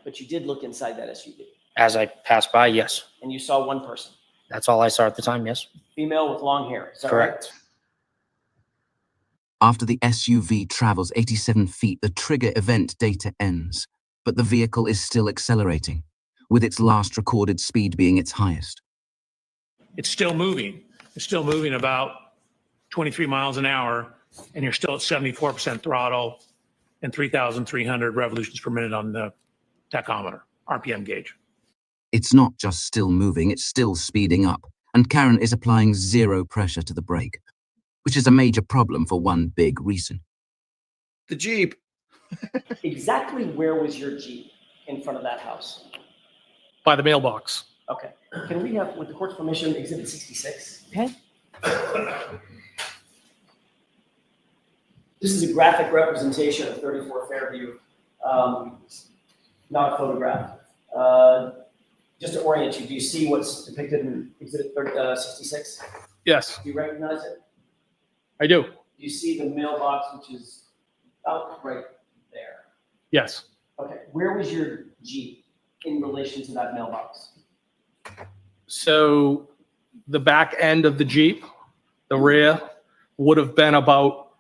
But you did look inside that SUV. As I passed by, yes. And you saw one person. That's all I saw at the time, yes. Female with long hair. Is that correct? Right? After the SUV travels 87 feet, the trigger event data ends, but the vehicle is still accelerating, with its last recorded speed being its highest. It's still moving. It's still moving about 23 miles an hour, and you're still at 74% throttle and 3,300 revolutions per minute on the tachometer, RPM gauge. It's not just still moving, it's still speeding up, and Karen is applying zero pressure to the brake, which is a major problem for one big reason. The Jeep. Exactly where was your Jeep in front of that house? By the mailbox. Okay. Can we have, with the court's permission, Exhibit 66? Okay. This is a graphic representation of 34 Fairview, not a photograph. Just to orient you, do you see what's depicted in Exhibit 66? Yes, Do you recognize it? I do. Do you see the mailbox, which is about right there? Yes. Okay. Where was your Jeep in relation to that mailbox? So the back end of the Jeep, the rear, would have been about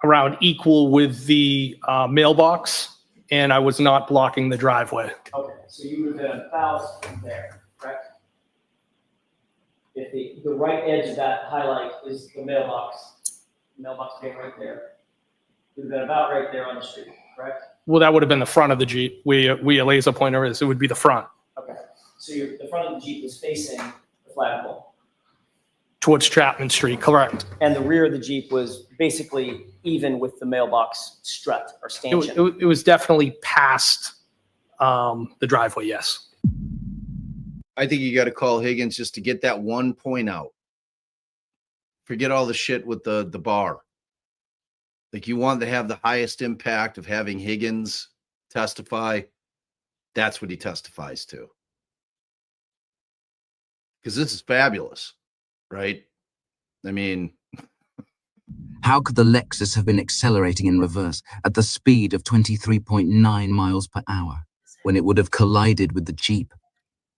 around equal with the mailbox, and I was not blocking the driveway. Okay, so you would have been about there, correct? If the right edge of that highlight is the mailbox being right there, you would have been about right there on the street, correct? Well, that would have been the front of the Jeep. Where a laser pointer is, it would be the front. Okay, so the front of the Jeep was facing the flagpole. Towards Chapman Street, correct. And the rear of the Jeep was basically even with the mailbox strut or stanchion. It was definitely past the driveway, yes. I think you got to call Higgins just to get that 1 point out. Forget all the shit with the bar. Like, you want to have the highest impact of having Higgins testify. That's what he testifies to. Because this is fabulous, right? I mean, how could the Lexus have been accelerating in reverse at the speed of 23.9 miles per hour when it would have collided with the Jeep,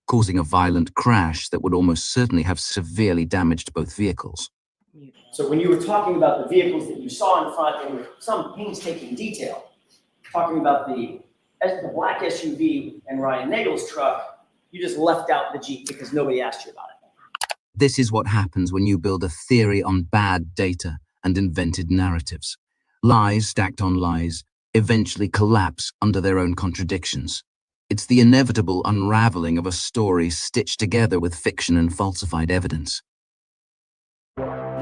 causing a violent crash that would almost certainly have severely damaged both vehicles? So when you were talking about the vehicles that you saw in front, and with some painstaking detail, talking about the black SUV and Ryan Nagel's truck, you just left out the Jeep because nobody asked you about it. This is what happens when you build a theory on bad data and invented narratives. Lies stacked on lies eventually collapse under their own contradictions. It's the inevitable unraveling of a story stitched together with fiction and falsified evidence.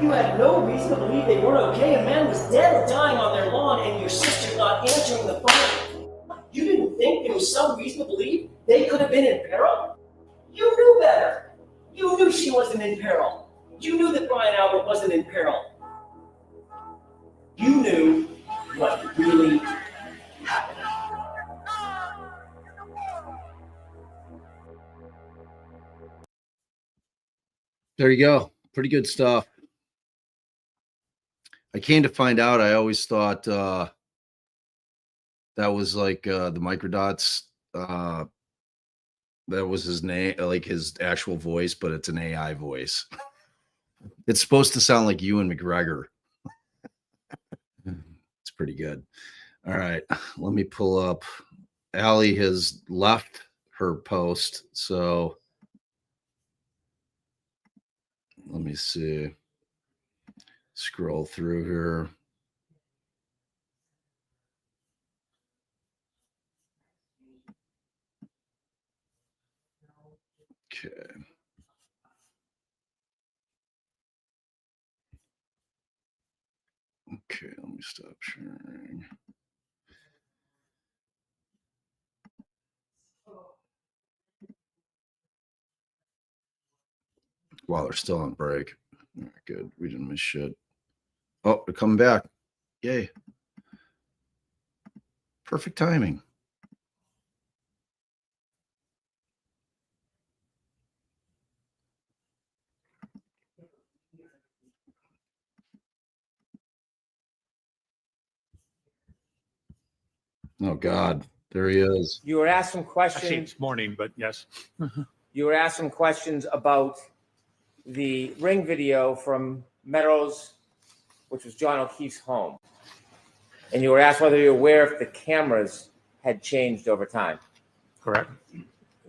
You had no reason to believe they weren't okay. A man was dead or dying on their lawn, and your sister's not answering the phone. You didn't think there was some reason to believe they could have been in peril? You knew better. You knew she wasn't in peril. You knew that Brian Albert wasn't in peril. You knew what really happened. There you go. Pretty good stuff. I came to find out, I always thought that was like the microdots. That was his name, like his actual voice, but it's an AI voice. It's supposed to sound like Ewan McGregor. It's pretty good. All right, let me pull up. Allie has left her post, so let me see. Scroll through here. Okay. Okay, let me stop sharing. While they're still on break. All right, good. We didn't miss shit. Oh, they're coming back. Yay. Perfect timing. Oh, God. There he is. You were asked some Actually, questions. it's morning, but yes. You were asked some questions about the ring video from Meadows, which was John O'Keefe's home. And you were asked whether you're aware if the cameras had changed over time. Correct.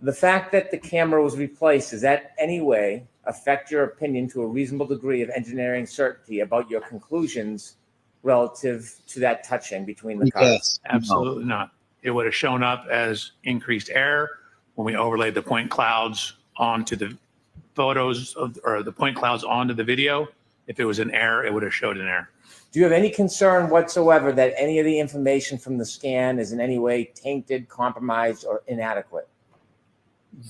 The fact that the camera was replaced, does that any way affect your opinion to a reasonable degree of engineering certainty about your conclusions relative to that touching between the cars? Yes. Absolutely not. It would have shown up as increased error when we overlaid the point clouds onto the photos or the point clouds onto the video. If it was an error, it would have showed an error. Do you have any concern whatsoever that any of the information from the scan is in any way tainted, compromised, or inadequate?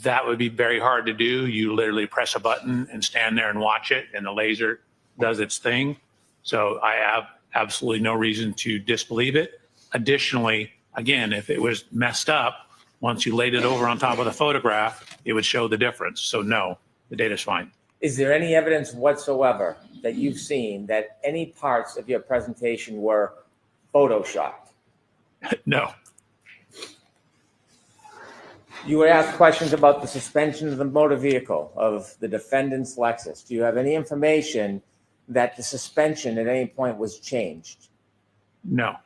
That would be very hard to do. You literally press a button and stand there and watch it, and the laser does its thing. So I have absolutely no reason to disbelieve it. Additionally, again, if it was messed up, once you laid it over on top of the photograph, it would show the difference. So no, the data's fine. Is there any evidence whatsoever that you've seen that any parts of your presentation were photoshopped? No. You were asked questions about the suspension of the motor vehicle of the defendant's Lexus. Do you have any information that the suspension at any point was changed? No.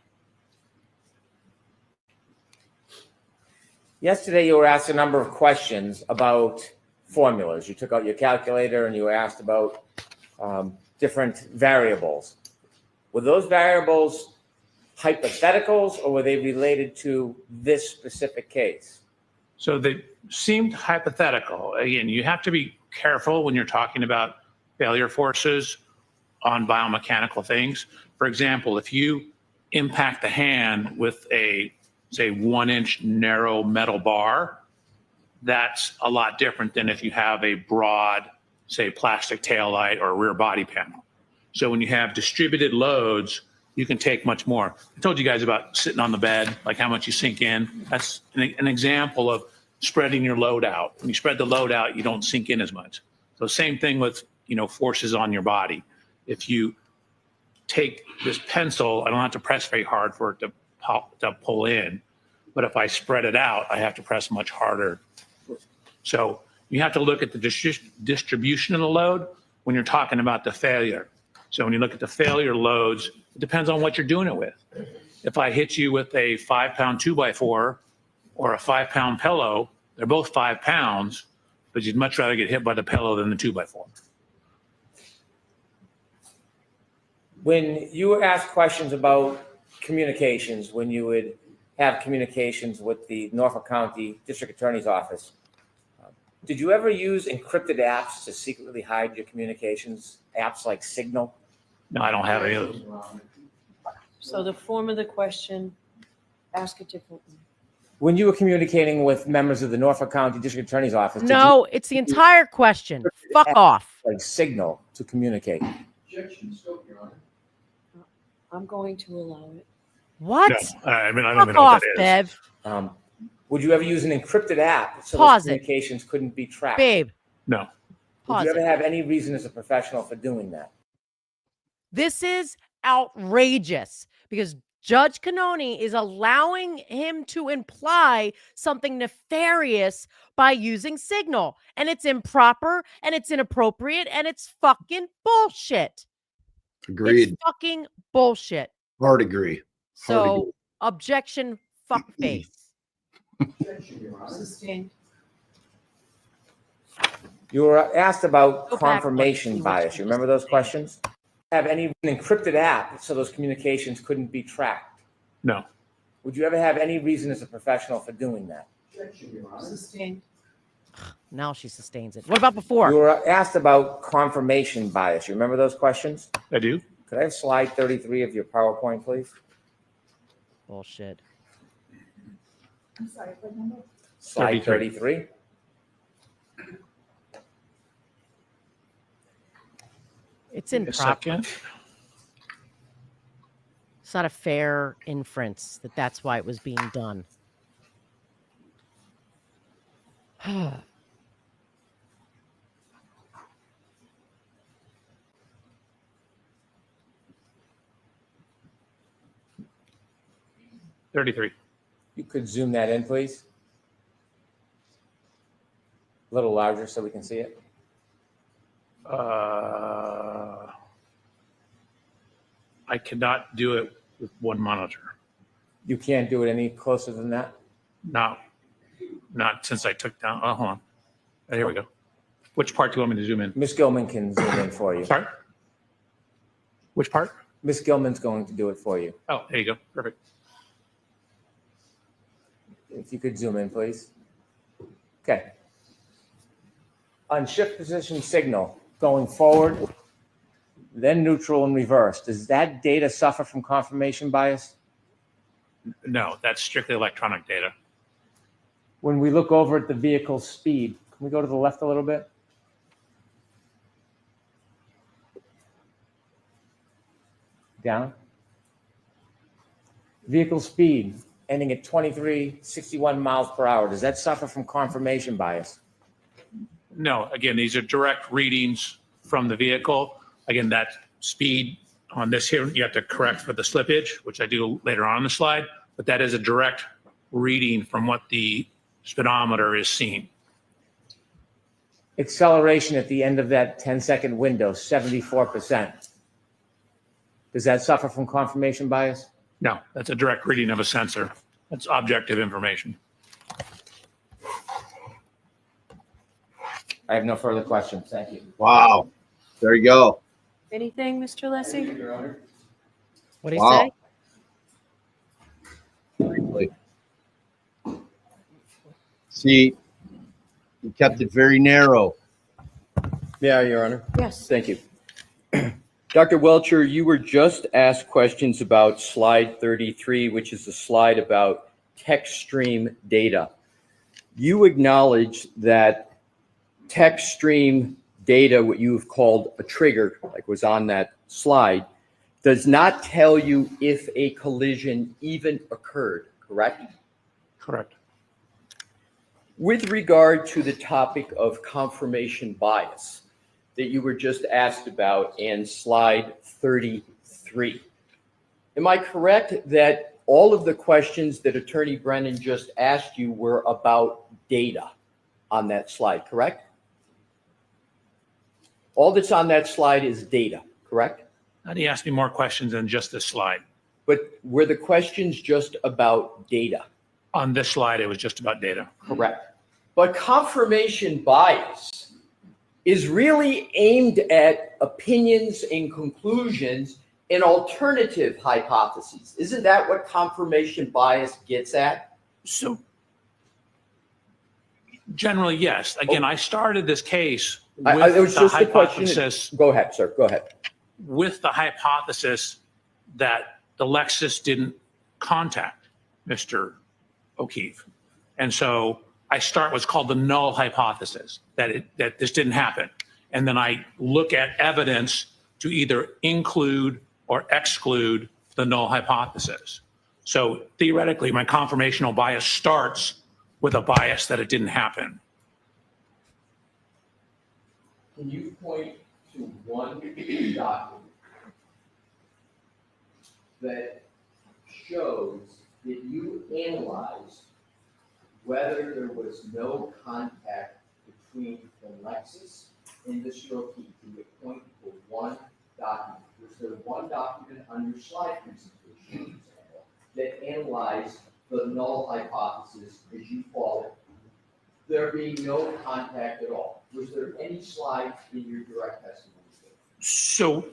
Yesterday, you were asked a number of questions about formulas. You took out your calculator and you were asked about different variables. Were those variables hypotheticals or were they related to this specific case? So they seemed hypothetical. Again, you have to be careful when you're talking about failure forces on biomechanical things. For example, if you impact the hand with a, say, 1-inch narrow metal bar, that's a lot different than if you have a broad, say, plastic taillight or rear body panel. So when you have distributed loads, you can take much more. I told you guys about sitting on the bed, like how much you sink in. That's an example of spreading your load out. When you spread the load out, you don't sink in as much. So same thing with, forces on your body. If you take this pencil, I don't have to press very hard for it to pull in. But if I spread it out, I have to press much harder. So you have to look at the distribution of the load when you're talking about the failure. So when you look at the failure loads, it depends on what you're doing it with. If I hit you with a 5-pound 2x4 or a 5-pound pillow, they're both 5 pounds, but you'd much rather get hit by the pillow than the 2x4. When you were asked questions about communications, when you would have communications with the Norfolk County District Attorney's Office, Did you ever use encrypted apps to secretly hide your communications? Apps like Signal? No, I don't have any of those. So the form of the question, ask it differently. When you were communicating with members of the Norfolk County District Attorney's Office, did No, it's the entire question. Fuck off. you like Signal to communicate? I'm going to allow it. What? No, I mean, I don't Fuck even know what off, that is. Bev. Would you ever use an encrypted app so Pause those it. communications couldn't be tracked? Babe, No. Would pause you ever it. have any reason as a professional for doing that? This is outrageous because Judge Cannoni is allowing him to imply something nefarious by using Signal. And it's improper and it's inappropriate and it's fucking bullshit. Agreed. It's fucking bullshit. Hard agree. Hard So, agree. objection, fuck face. Sustained. You were asked about Go back confirmation one. bias. You remember those questions? Have any encrypted app so those communications couldn't be tracked? No. Would you ever have any reason as a professional for doing that? Sustained. Now she sustains it. What about before? You were asked about confirmation bias. You remember those questions? I do. Could I have slide 33 of your PowerPoint, please? Bullshit. I'm sorry, what number? Slide 33. It's A improper. second. It's not a fair inference that that's why it was being done. $33. You could zoom that in, please. A little larger so we can see it. I cannot do it with one monitor. You can't do it any closer than that? Not since I took down. Oh, hold on. Here we go. Which part do you want me to zoom in? Ms. Gilman can zoom in for you. Sorry? Which part? Ms. Gilman's going to do it for you. Oh, there you go. Perfect. If you could zoom in, please. Okay. On shift position signal, going forward, then neutral and reverse. Does that data suffer from confirmation bias? No, that's strictly electronic data. When we look over at the vehicle's speed, can we go to the left a little bit? Down. Vehicle speed ending at 2361 miles per hour. Does that suffer from confirmation bias? No, again, these are direct readings from the vehicle. Again, that speed on this here, you have to correct for the slippage, which I do later on in the slide, but that is a direct reading from what the speedometer is seeing. Acceleration at the end of that 10-second window, 74%. Does that suffer from confirmation bias? No, that's a direct reading of a sensor. That's objective information. I have no further questions. Thank you. Wow. There you go. Anything, Mr. Alessi? What do you Wow. say? Really. See, you kept it very narrow. Yeah, Your Honor. Yes. Thank you. Dr. Welcher, you were just asked questions about slide 33, which is the slide about text stream data. You acknowledge that text stream data, what you've called a trigger, like was on that slide, does not tell you if a collision even occurred, correct? Correct. With regard to the topic of confirmation bias that you were just asked about in slide 33, am I correct that all of the questions that Attorney Brennan just asked you were about data on that slide, correct? All that's on that slide is data, correct? And he asked me more questions than just this slide. But were the questions just about data? On this slide, it was just about data. Correct. But confirmation bias is really aimed at opinions and conclusions and alternative hypotheses. Isn't that what confirmation bias gets at? So Generally, yes. Again, I started this case with It was the just a question. hypothesis. Go ahead, sir. Go ahead. With the hypothesis that the Lexus didn't contact Mr. O'Keefe. And so I start what's called the null hypothesis, that this didn't happen. And then I look at evidence to either include or exclude the null hypothesis. So theoretically, my confirmational bias starts with a bias that it didn't happen. Can you point to one document that shows that you analyzed whether there was no contact between the Lexus and Mr. O'Keefe? Can you point to one document? Was there one document on your slide presentation that analyzed the null hypothesis, as you call it, there being no contact at all? Was there any slides in your direct testimony? So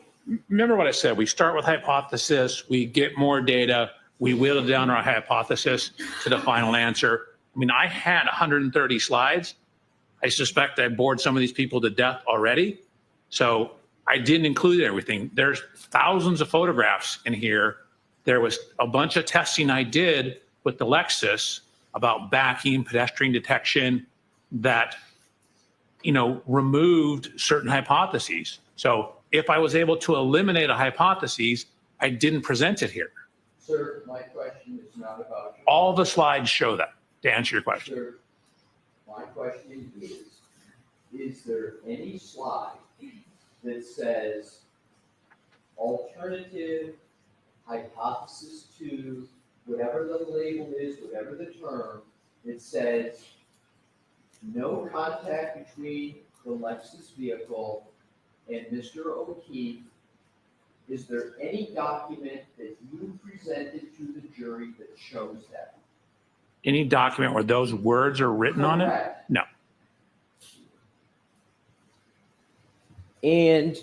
remember what I said, we start with hypothesis, we get more data, we whittle down our hypothesis to the final answer. I mean, I had 130 slides. I suspect I bored some of these people to death already. So I didn't include everything. There's thousands of photographs in here. There was a bunch of testing I did with the Lexus about backing, pedestrian detection, that, you know, removed certain hypotheses. So if I was able to eliminate a hypothesis, I didn't present it here. Sir, my question is not about your... All the slides show that, to answer your question. Sir, my question is there any slide that says alternative hypothesis to whatever the label is, whatever the term, it says no contact between the Lexus vehicle and Mr. O'Keefe? Is there any document that you presented to the jury that shows that? Any document where those words are written on it? Correct. No. And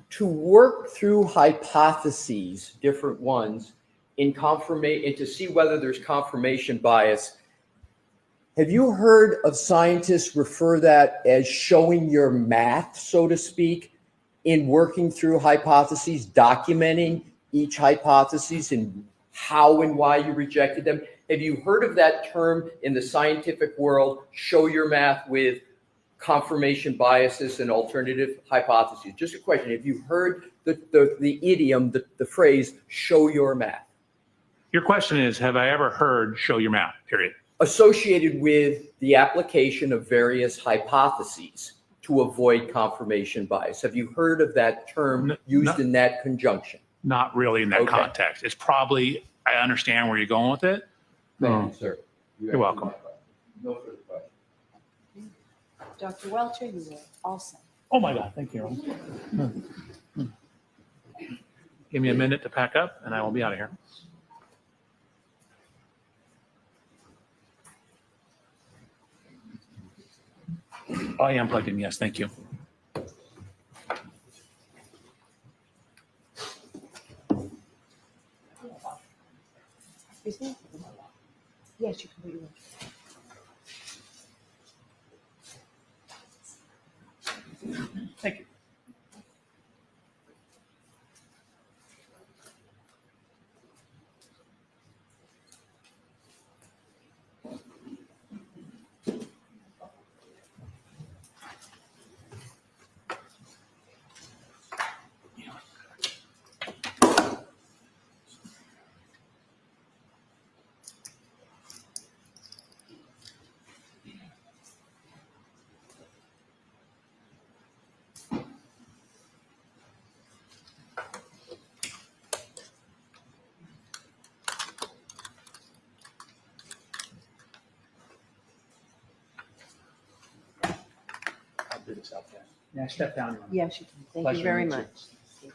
to work through hypotheses, different ones, and to see whether there's confirmation bias, have you heard of scientists refer that as showing your math, so to speak, in working through hypotheses, documenting each hypothesis and how and why you rejected them? Have you heard of that term in the scientific world, show your math with confirmation biases and alternative hypotheses? Just a question. Have you heard the idiom, the phrase, show your math? Your question is, have I ever heard show your math, period? Associated with the application of various hypotheses to avoid confirmation bias. Have you heard of that term used in that conjunction? Not really in that context. It's probably, I understand where you're going with it. Thank you, sir. You're welcome. No further questions. Dr. Welcher, you are all set. Oh my God, thank you. Give me a minute to pack up and I will be out of here. Oh, I am plugged in, yes, thank you. Excuse me? Yes, you can put your Thank you. Do this out there. May I step down? Yes, you can. Thank you Pleasure very to meet you.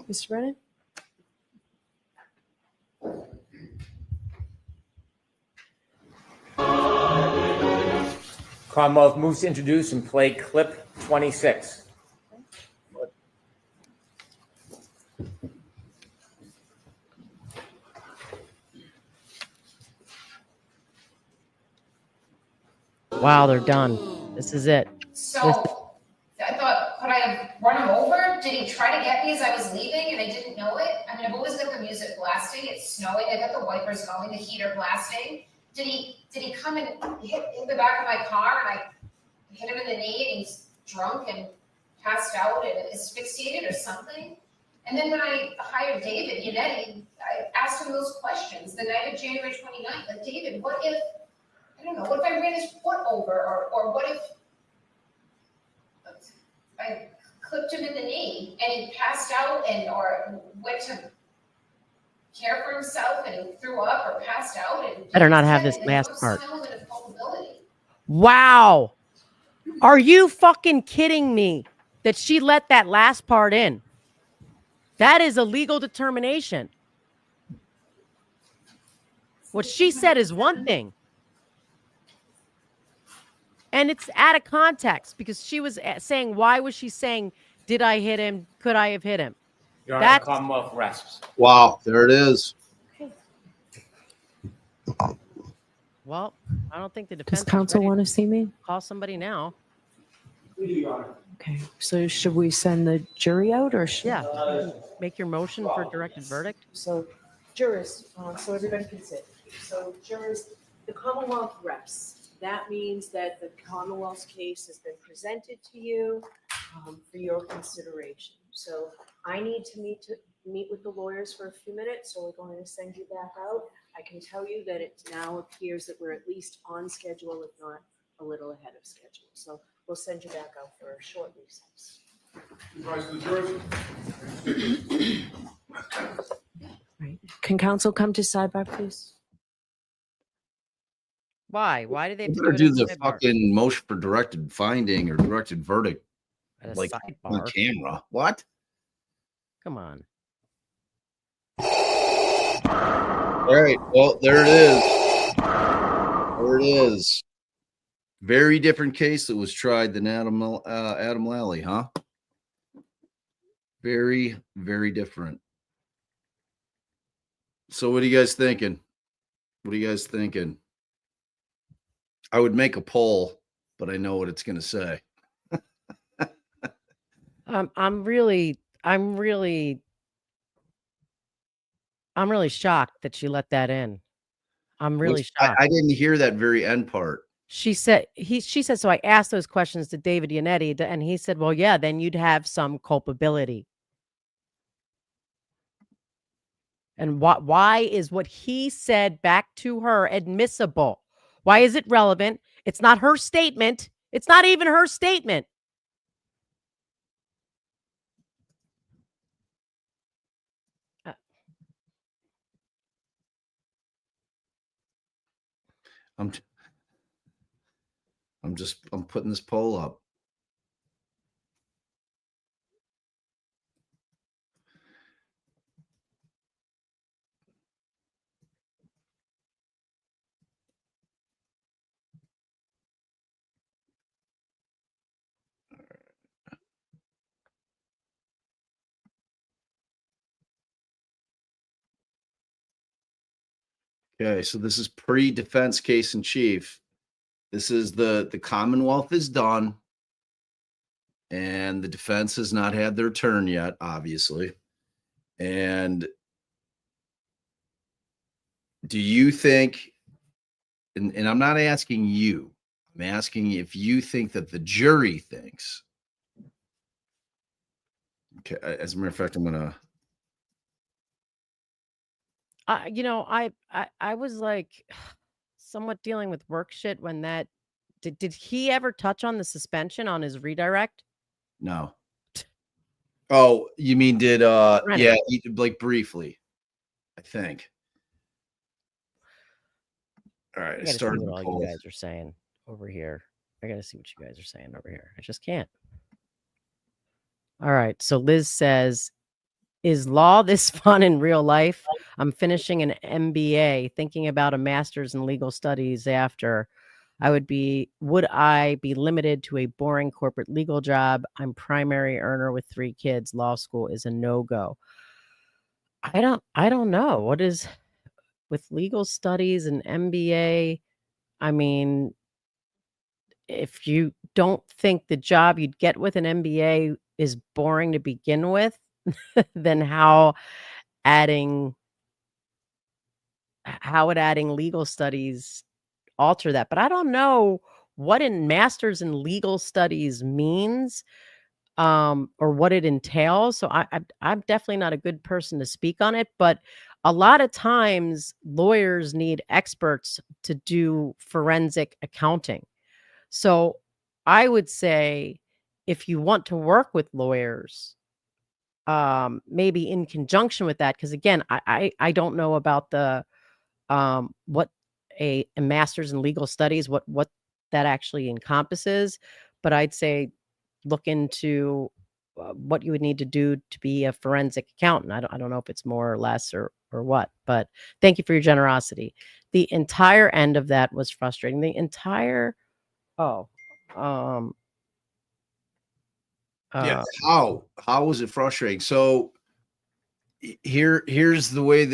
much. Mr. Brennan? Commonwealth moves to introduce and play clip 26. Wow, they're done. This is it. So I thought, could I have run him over? Did he try to get me as I was leaving and I didn't know it? I mean, I've always got the music blasting. It's snowing. I got the wipers going, the heater blasting. Did he come and hit the back of my car and I hit him in the knee and he's drunk and passed out and asphyxiated or something? And then when I hired David Yannetti, I asked him those questions the night of January 29th. Like, David, what if, I don't know, what if I ran his foot over? Or what if I clipped him in the knee and he passed out or went to care for himself and he threw up or passed out? And Better not have this last part. Wow. Are you fucking kidding me that she let that last part in? That is a legal determination. What she said is one thing. And it's out of context because she was saying, why was she saying, did I hit him? Could I have hit him? Your Honor, the Commonwealth rests. Wow, there it is. Well, I don't think the defense. Does counsel want to see me? Call somebody now. We do, Your Honor. Okay, so should we send the jury out or should? Yeah, make your motion for directed verdict. So jurors, so everybody can sit. So jurors, the Commonwealth rests. That means that the Commonwealth's case has been presented to you for your consideration. So I need to meet with the lawyers for a few minutes, so we're going to send you back out. I can tell you that it now appears that we're at least on schedule, if not a little ahead of schedule. So we'll send you back out for a short recess. Rise to the jurors. Right. Can counsel come to sidebar, please? Why? Why do they have to Better do the sidebar? fucking motion for directed finding or directed verdict At a like on sidebar? camera. What? Come on. All right. Well, there it is. There it is. Very different case that was tried than Adam Lally, huh? Very, very different. So what are you guys thinking? What are you guys thinking? I would make a poll, but I know what it's going to say. I'm really shocked that she let that in. I'm really shocked. I didn't hear that very end part. She said, so I asked those questions to David Yannetti and he said, well, yeah, then you'd have some culpability. And why is what he said back to her admissible? Why is it relevant? It's not her statement. It's not even her statement. I'm putting this poll up. Okay, so this is pre-defense case in chief. This is the Commonwealth is done, and the defense has not had their turn yet, obviously. And do you think, and I'm not asking you, I'm asking if you think that the jury thinks. Okay, as a matter of fact, I'm gonna. I was like somewhat dealing with work shit when that did he ever touch on the suspension on his redirect? No. Oh, you mean did yeah, like briefly, I think. All right, I started see what all you guys are saying over here. I gotta see what you guys are saying over here. I just can't. All right, so Liz says, is law this fun in real life? I'm finishing an MBA, thinking about a master's in legal studies after. would I be limited to a boring corporate legal job? I'm primary earner with 3 kids. Law school is a no-go. I don't know. What is with legal studies and MBA? I mean, if you don't think the job you'd get with an MBA is boring to begin with, then how would adding legal studies alter that? But I don't know what in master's in legal studies means, or what it entails. So I'm definitely not a good person to speak on it, but a lot of times lawyers need experts to do forensic accounting. So I would say if you want to work with lawyers, maybe in conjunction with that, because again, I don't know about the what a master's in legal studies, what that actually encompasses, but I'd say look into what you would need to do to be a forensic accountant. I don't know if it's more or less or what, but thank you for your generosity. The entire end of that was frustrating. The entire Yeah. How was it frustrating? So here's the way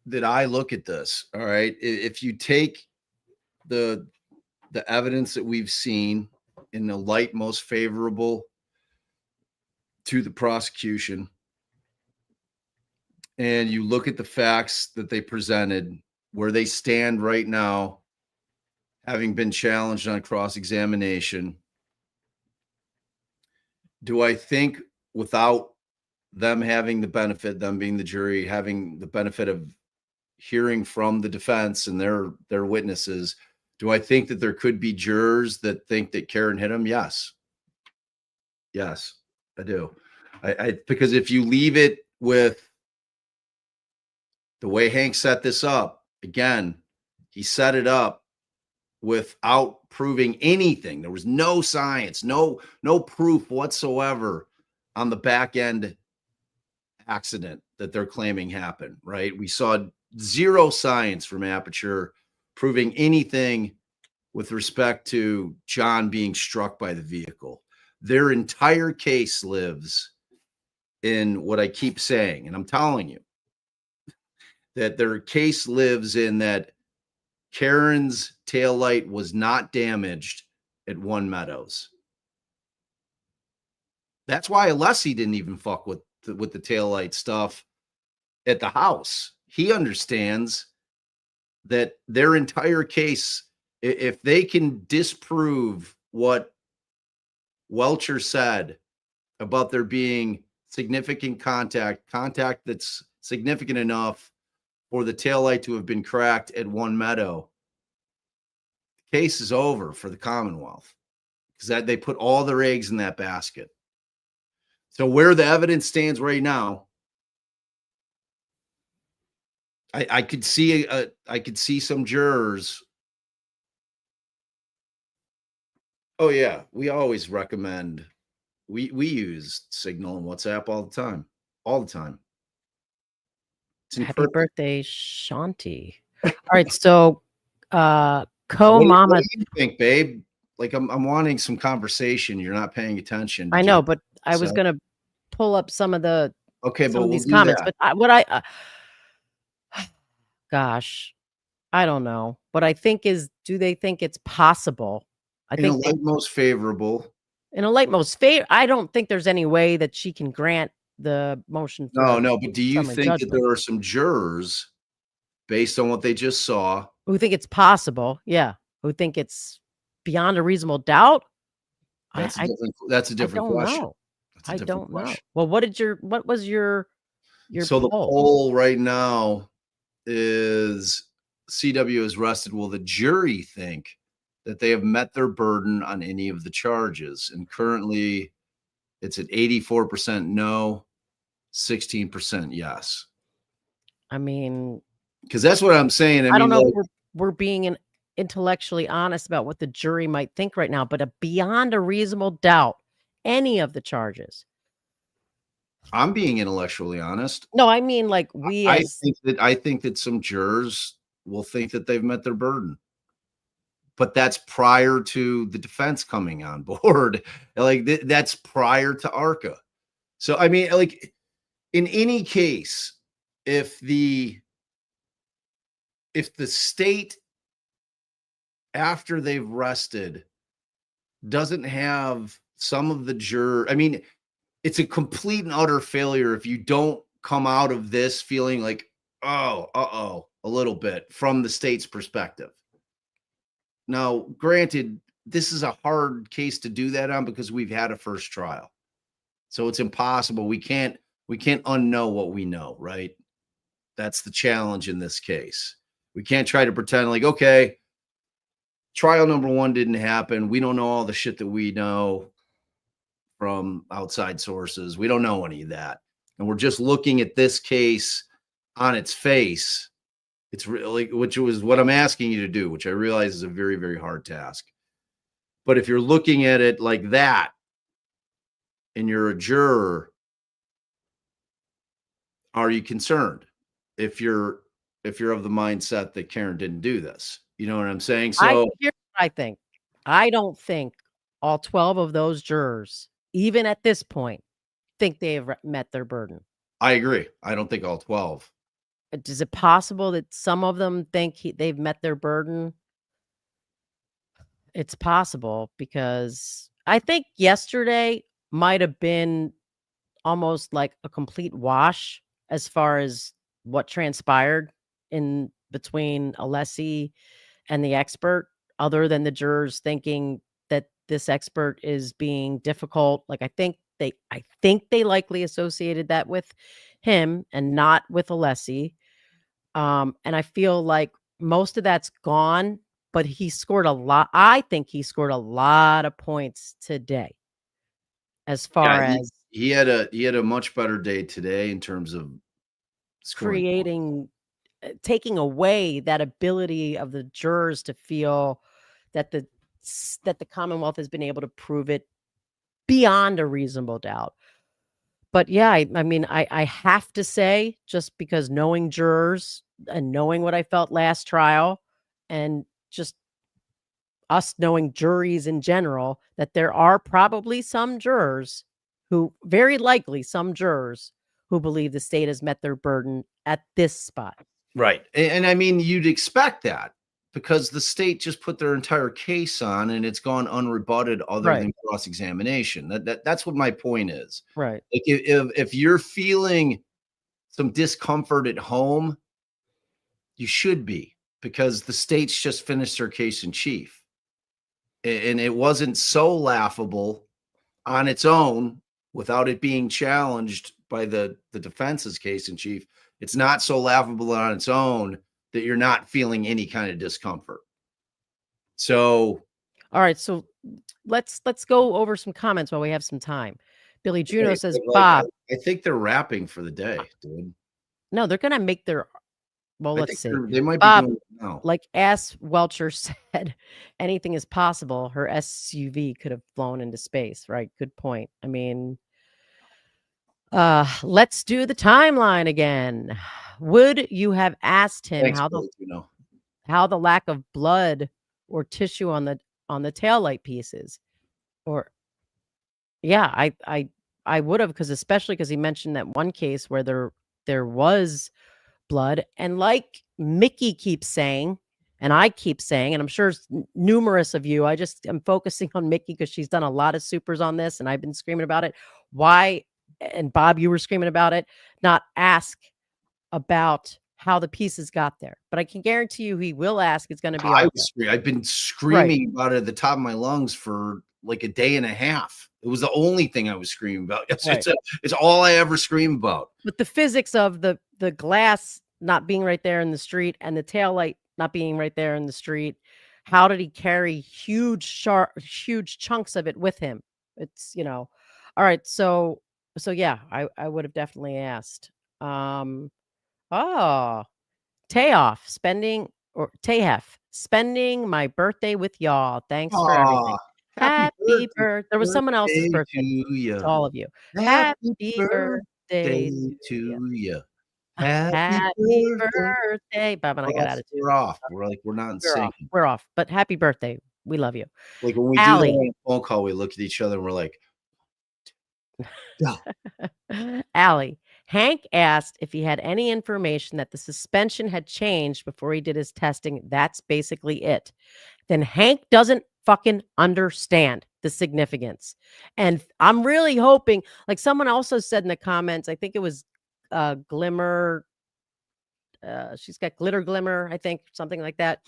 that I look at this. All right. If you take the evidence that we've seen in the light most favorable to the prosecution, and you look at the facts that they presented, where they stand right now, having been challenged on cross-examination, do I think without them having the benefit, them being the jury, having the benefit of hearing from the defense and their witnesses, do I think that there could be jurors that think that Karen hit him? Yes. Yes, I do. I because if you leave it with the way Hank set this up, again, he set it up without proving anything. There was no science, no proof whatsoever on the back end accident that they're claiming happened, right? We saw zero science from Aperture proving anything with respect to John being struck by the vehicle. Their entire case lives in what I keep saying, and I'm telling you that their case lives in that Karen's taillight was not damaged at One Meadows. That's why Alessi didn't even fuck with the taillight stuff at the house. He understands that their entire case, if they can disprove what Welcher said about there being significant contact that's significant enough for the taillight to have been cracked at One Meadow, the case is over for the Commonwealth, because that they put all their eggs in that basket. So where the evidence stands right now, I could see some jurors. Oh yeah, we always recommend. We use Signal and WhatsApp all the time. Happy birthday, Shanti. All right, so Co-Mama. What do you think, babe? Like I'm wanting some conversation. You're not paying attention. I know, but I was going to pull up some of the these comments. But gosh, I don't know. What I think is, do they think it's possible? I think in a light most favorable. In a light most favorable, I don't think there's any way that she can grant the motion. No. But do you think that there are some jurors, based on what they just saw, who think it's possible? Yeah, who think it's beyond a reasonable doubt? That's a different question. I don't know. Well, what was your so poll? The poll right now is CW is rested. Will the jury think that they have met their burden on any of the charges? And currently it's at 84% no, 16% yes. I mean, because that's what I'm saying. I don't know if we're being intellectually honest about what the jury might think right now, but beyond a reasonable doubt, any of the charges. I'm being intellectually honest. No, I mean, like I think that some jurors will think that they've met their burden. but that's prior to the defense coming on board. Like that's prior to ARCA. So, I mean, like in any case, if the state, after they've rested, doesn't have some of the juror, I mean, it's a complete and utter failure if you don't come out of this feeling like, oh, a little bit from the state's perspective. Now, granted, this is a hard case to do that on because we've had a first trial. So it's impossible. We can't unknow what we know, right? That's the challenge in this case. We can't try to pretend like, okay, trial number 1 didn't happen. We don't know all the shit that we know from outside sources. We don't know any of that. And we're just looking at this case on its face. It's really, which was what I'm asking you to do, which I realize is a very, very hard task. But if you're looking at it like that and you're a juror, are you concerned if you're of the mindset that Karen didn't do this? You know what I'm saying? So I don't think all 12 of those jurors, even at this point, think they have met their burden. I agree. I don't think all 12. Is it possible that some of them think they've met their burden? It's possible, because I think yesterday might have been almost like a complete wash as far as what transpired in between Alessi and the expert, other than the jurors thinking that this expert is being difficult. Like I think they likely associated that with him and not with Alessi. And I feel like most of that's gone, but he scored a lot. I think he scored a lot of points today. As far as he had a much better day today in terms of creating, taking away that ability of the jurors to feel that the Commonwealth has been able to prove it beyond a reasonable doubt. But yeah, I mean, I have to say, just because knowing jurors and knowing what I felt last trial, and just us knowing juries in general, that there are probably some jurors who, very likely some jurors who believe the state has met their burden at this spot. Right. And I mean, you'd expect that because the state just put their entire case on and it's gone unrebutted other than cross-examination. That's what my point is. Right. Like if you're feeling some discomfort at home, you should be, because the state's just finished their case in chief. And it wasn't so laughable on its own without it being challenged by the defense's case in chief. It's not so laughable on its own that you're not feeling any kind of discomfort. So, all right. So let's go over some comments while we have some time. Billy Juno says, Bob, I think they're wrapping for the day, dude. No, they're going to make their, well, let's see. They might Bob, be doing it now. like as Welcher said, anything is possible. Her SUV could have flown into space, right? Good point. I mean, let's do the timeline again. Would you have asked him how the lack of blood or tissue on the taillight pieces? Or yeah, I would have, especially because he mentioned that one case where there was blood, and like Mickey keeps saying, and I keep saying, and I'm sure numerous of you, I just am focusing on Mickey because she's done a lot of supers on this and I've been screaming about it. Why? And Bob, you were screaming about it, not ask about how the pieces got there. But I can guarantee you he will ask. It's going to be I've been screaming about it at the top of my lungs for like a day and a half. It was the only thing I was screaming about. It's all I ever scream about. But the physics of the glass not being right there in the street and the taillight not being right there in the street, how did he carry huge chunks of it with him? It's, all right. So yeah, I would have definitely asked. Tahef spending my birthday with y'all. Thanks for everything. Happy birthday. There was someone else's birthday. To all of you. Happy birthday to you. Happy birthday. Bob and I got attitude. We're off. We're not in sync. We're off. But happy birthday. We love you. Like when we do that on a phone call, we look at each other and we're like, Allie, Hank asked if he had any information that the suspension had changed before he did his testing. That's basically it. Then Hank doesn't fucking understand the significance. And I'm really hoping, like someone also said in the comments, I think it was Glimmer. She's got Glitter Glimmer, I think, something like that.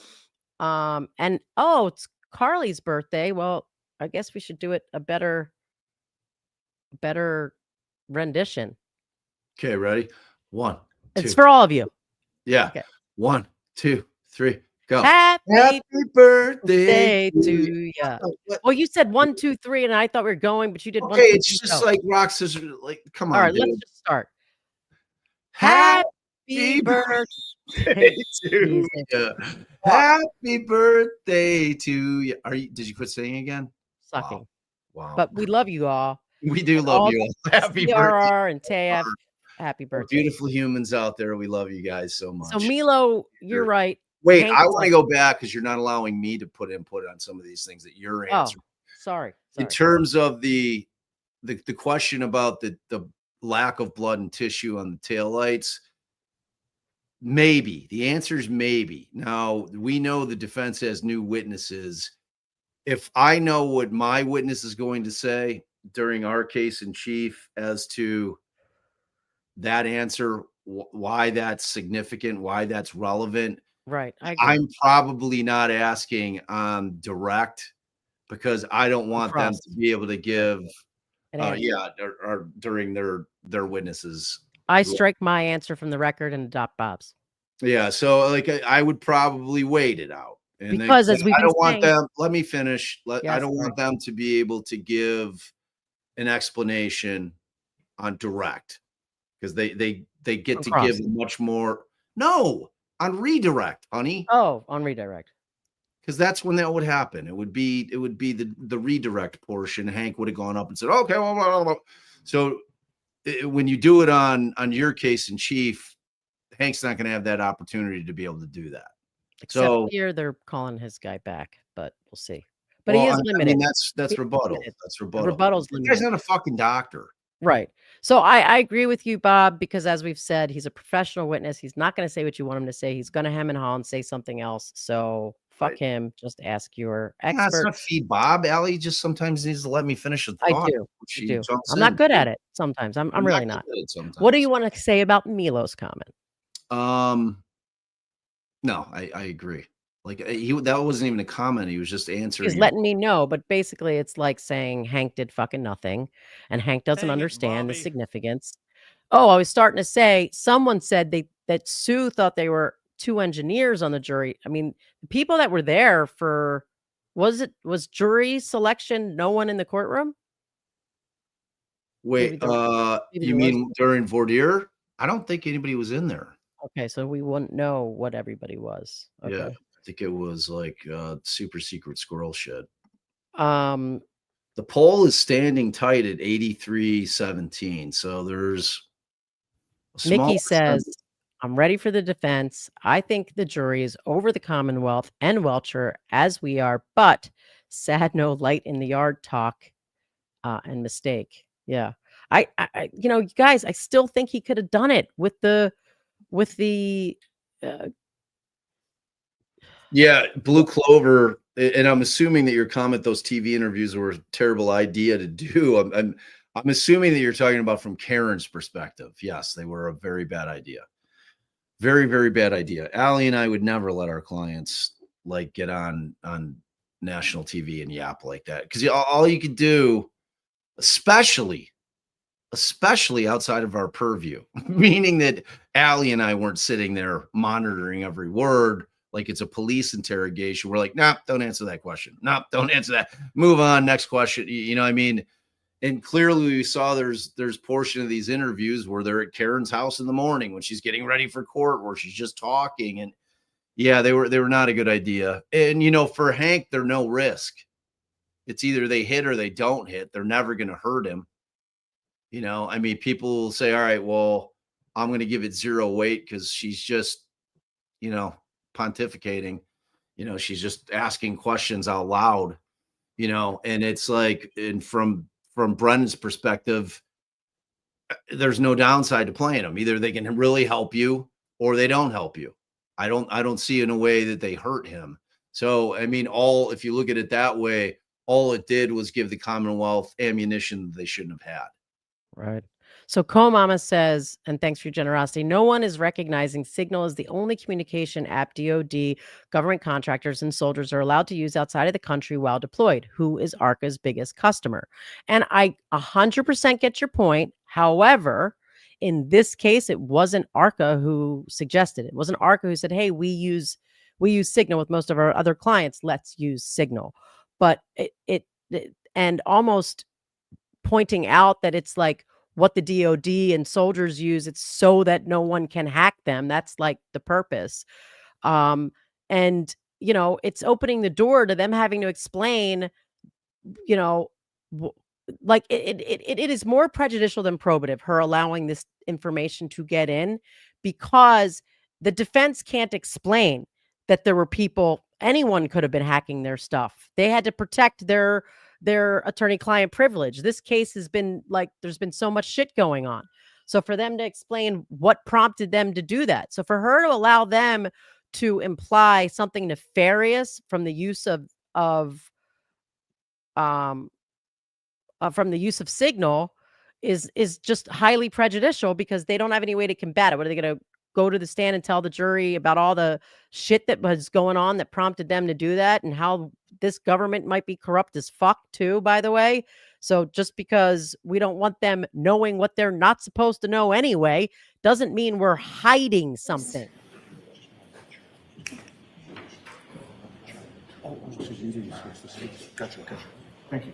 And it's Carly's birthday. Well, I guess we should do it a better rendition. Okay, ready? 1, 2. It's for all of you. Yeah. Okay. 1, 2, 3, go. Happy birthday to you. Well, you said 1, 2, 3, and I thought we were going, but you did 1, 2, 3. It's just like rock, scissors. Like, come on. All right, dude. let's just start. Happy birthday to you. Happy birthday to you. Did you quit singing again? Sucking. Wow. But we love you all. We do love you all. Happy birthday. And TF. Happy birthday. Beautiful humans out there. We love you guys so much. So Milo, you're right. Wait, Hank I want to go back because you're not allowing me to put input on some of these things that you're answering. Sorry. In terms of the question about the lack of blood and tissue on the taillights, maybe. The answer is maybe. Now, we know the defense has new witnesses. If I know what my witness is going to say during our case in chief as to that answer, why that's significant, why that's relevant, right? I'm probably not asking on direct because I don't want them to be able to give, or during their witnesses. I strike my answer from the record and adopt Bob's. Yeah, so like I would probably wait it out. And because as I don't want them. Let me finish. I don't want them to be able to give an explanation on direct because they get to give much more. No, on redirect, honey. Oh, on redirect. Because that's when that would happen. It would be the redirect portion. Hank would have gone up and said, "Okay, well." So when you do it on your case in chief, Hank's not going to have that opportunity to be able to do that. Except here, they're calling his guy back, but we'll see. But he is limited. I mean, that's rebuttal. That's rebuttal. Rebuttal's limited. The guy's not a fucking doctor. Right. So I agree with you, Bob, because as we've said, he's a professional witness. He's not going to say what you want him to say. He's going to hem and haw and say something else. So fuck him. Just ask your expert. That's not feed Bob. Allie just sometimes needs to let me finish a thought. I do. I'm not good at it sometimes. I'm really not. What do you want to say about Milo's comment? No, I agree. Like that wasn't even a comment. He was just answering. He's letting me know, but basically it's like saying Hank did fucking nothing and Hank doesn't understand the significance. Oh, I was starting to say, someone said that Sue thought they were 2 engineers on the jury. I mean, the people that were there for, was jury selection, no one in the courtroom? Wait, you mean during voir dire? I don't think anybody was in there. Okay, so we wouldn't know what everybody was. Okay. Yeah, I think it was like super secret squirrel shit. The poll is standing tight at 83-17. So there's Mickey says, I'm ready for the defense. I think the jury is over the Commonwealth and Welchure as we are, but sad no light in the yard talk and mistake. Yeah. I you guys, I still think he could have done it with the Blue Clover, and I'm assuming that your comment, those TV interviews were a terrible idea to do. I'm assuming that you're talking about from Karen's perspective. Yes, they were a very bad idea. Very, very bad idea. Allie and I would never let our clients like get on national TV and yap like that. Because all you could do, especially outside of our purview, meaning that Allie and I weren't sitting there monitoring every word like it's a police interrogation. We're like, nah, don't answer that question. Nah, don't answer that. Move on. Next question. You know what I mean? And clearly we saw there's portion of these interviews where they're at Karen's house in the morning when she's getting ready for court, where she's just talking. And yeah, they were not a good idea. And, for Hank, they're no risk. It's either they hit or they don't hit. They're never going to hurt him. I mean, people will say, all right, well, I'm going to give it 0 weight because she's just, pontificating. She's just asking questions out loud, and it's like, and from Brennan's perspective, there's no downside to playing them. Either they can really help you or they don't help you. I don't see in a way that they hurt him. So, I mean, if you look at it that way, all it did was give the Commonwealth ammunition they shouldn't have had. Right. So Co-Mama says, and thanks for your generosity, no one is recognizing Signal as the only communication app DoD, government contractors, and soldiers are allowed to use outside of the country while deployed. Who is ARCA's biggest customer? And I 100% get your point. However, in this case, it wasn't ARCA who suggested it. It wasn't ARCA who said, hey, we use Signal with most of our other clients. Let's use Signal. But it and almost pointing out that it's like what the DoD and soldiers use, it's so that no one can hack them. That's like the purpose. And it's opening the door to them having to explain, like it is more prejudicial than probative, her allowing this information to get in, because the defense can't explain that there were anyone could have been hacking their stuff. They had to protect their attorney-client privilege. This case has been like, there's been so much shit going on. So for them to explain what prompted them to do that. So for her to allow them to imply something nefarious from the use of Signal is just highly prejudicial, because they don't have any way to combat it. What are they going to go to the stand and tell the jury about all the shit that was going on that prompted them to do that, and how this government might be corrupt as fuck too, by the way? So just because we don't want them knowing what they're not supposed to know anyway, doesn't mean we're hiding something. Gotcha. Thank you.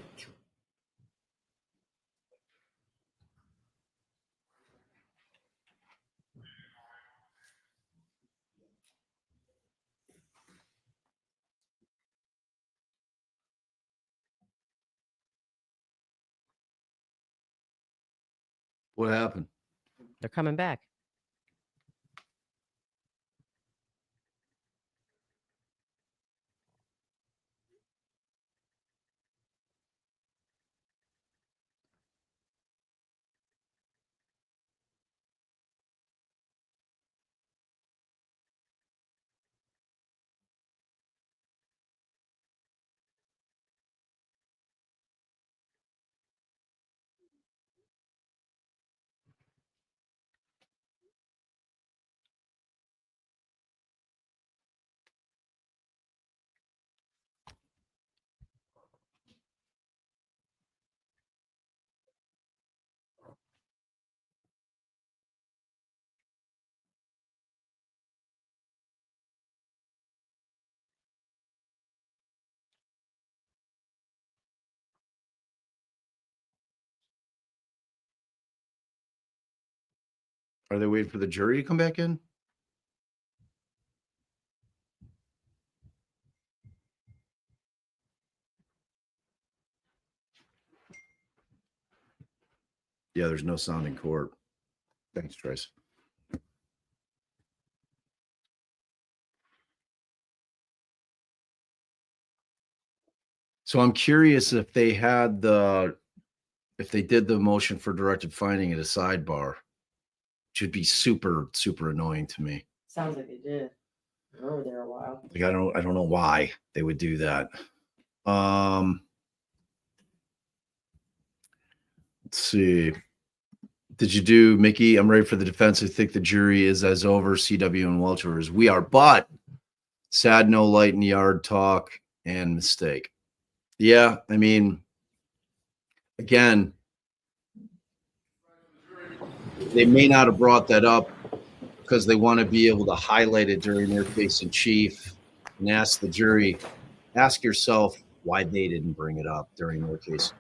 What happened? They're coming back. Are they waiting for the jury to come back in? Yeah, there's no sound in court. Thanks, Trace. So I'm curious if they did the motion for directed finding at a sidebar, which would be super, super annoying to me. Sounds like they did. They were there a while. Like, I don't know why they would do that. Let's see. Did you do, Mickey? I'm ready for the defense. I think the jury is as over CW and Welchure as we are, but sad, no light in the yard talk and mistake. Yeah, I mean, again, they may not have brought that up because they want to be able to highlight it during their case in chief and ask the jury, ask yourself why they didn't bring it up during their case.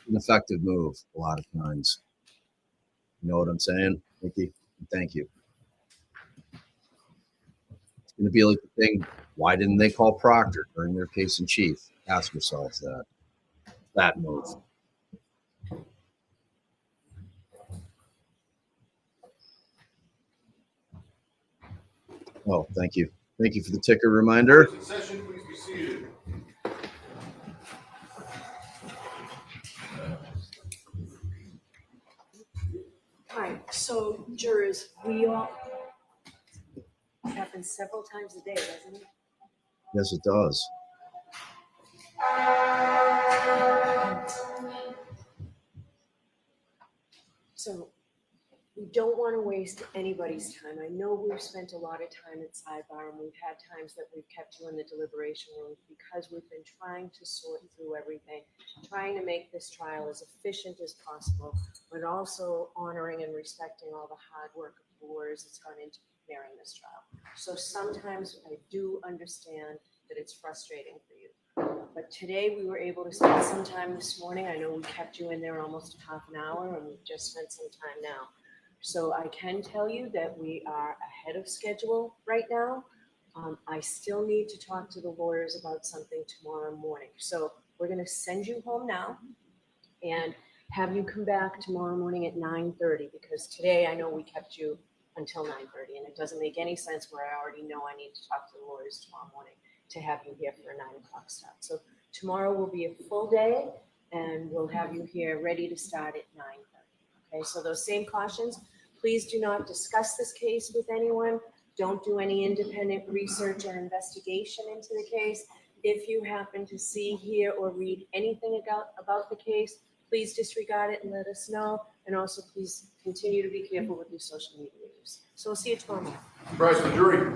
An effective move a lot of times. You know what I'm saying, Mickey? Thank you. It's going to be like the thing, why didn't they call Proctor during their case in chief? Ask yourself that move. Oh, thank you. Thank you for the ticker reminder. Session, please be seated. All right, so jurors, we all, it happens several times a day, doesn't it? Yes, it does. So we don't want to waste anybody's time. I know we've spent a lot of time at sidebar, and we've had times that we've kept you in the deliberation room because we've been trying to sort through everything, trying to make this trial as efficient as possible, but also honoring and respecting all the hard work of the lawyers that's gone into preparing this trial. So sometimes I do understand that it's frustrating for you. But today we were able to spend some time this morning. I know we kept you in there almost half an hour, and we've just spent some time now. So I can tell you that we are ahead of schedule right now. I still need to talk to the lawyers about something tomorrow morning. So we're going to send you home now and have you come back tomorrow morning at 9:30, because today I know we kept you until 9:30, and it doesn't make any sense where I already know I need to talk to the lawyers tomorrow morning to have you here for a 9 o'clock start. So tomorrow will be a full day, and we'll have you here ready to start at 9:30. Okay, so those same cautions, please do not discuss this case with anyone. Don't do any independent research or investigation into the case. If you happen to see, hear, or read anything about the case, please disregard it and let us know. And also please continue to be careful with your social media use. So we'll see you tomorrow morning. Rise the jury.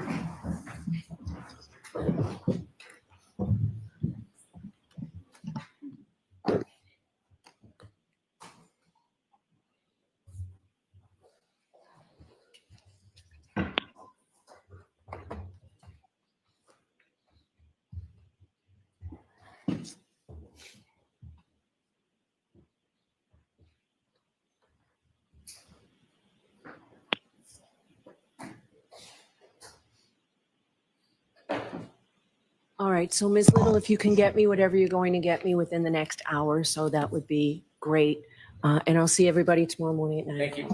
All right, so Ms. Little, if you can get me whatever you're going to get me within the next hour, so that would be great. And I'll see everybody tomorrow morning at 9. Thank you.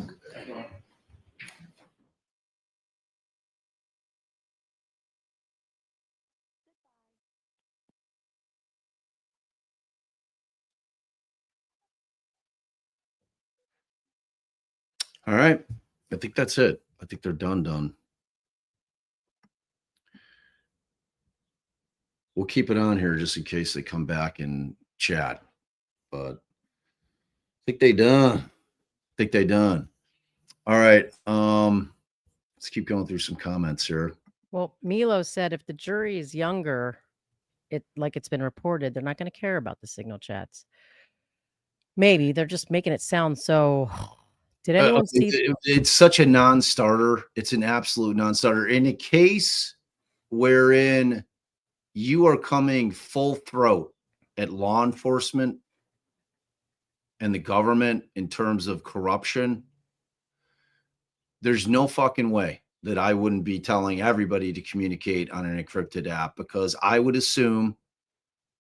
All right. I think that's it. I think they're done. We'll keep it on here just in case they come back and chat. But I think they done. All right. Let's keep going through some comments here. Well, Milo said if the jury is younger, it's been reported, they're not going to care about the signal chats. Maybe they're just making it sound so. Did anyone see? It's such a non-starter. It's an absolute non-starter. In a case wherein you are coming full throat at law enforcement and the government in terms of corruption, there's no fucking way that I wouldn't be telling everybody to communicate on an encrypted app, because I would assume,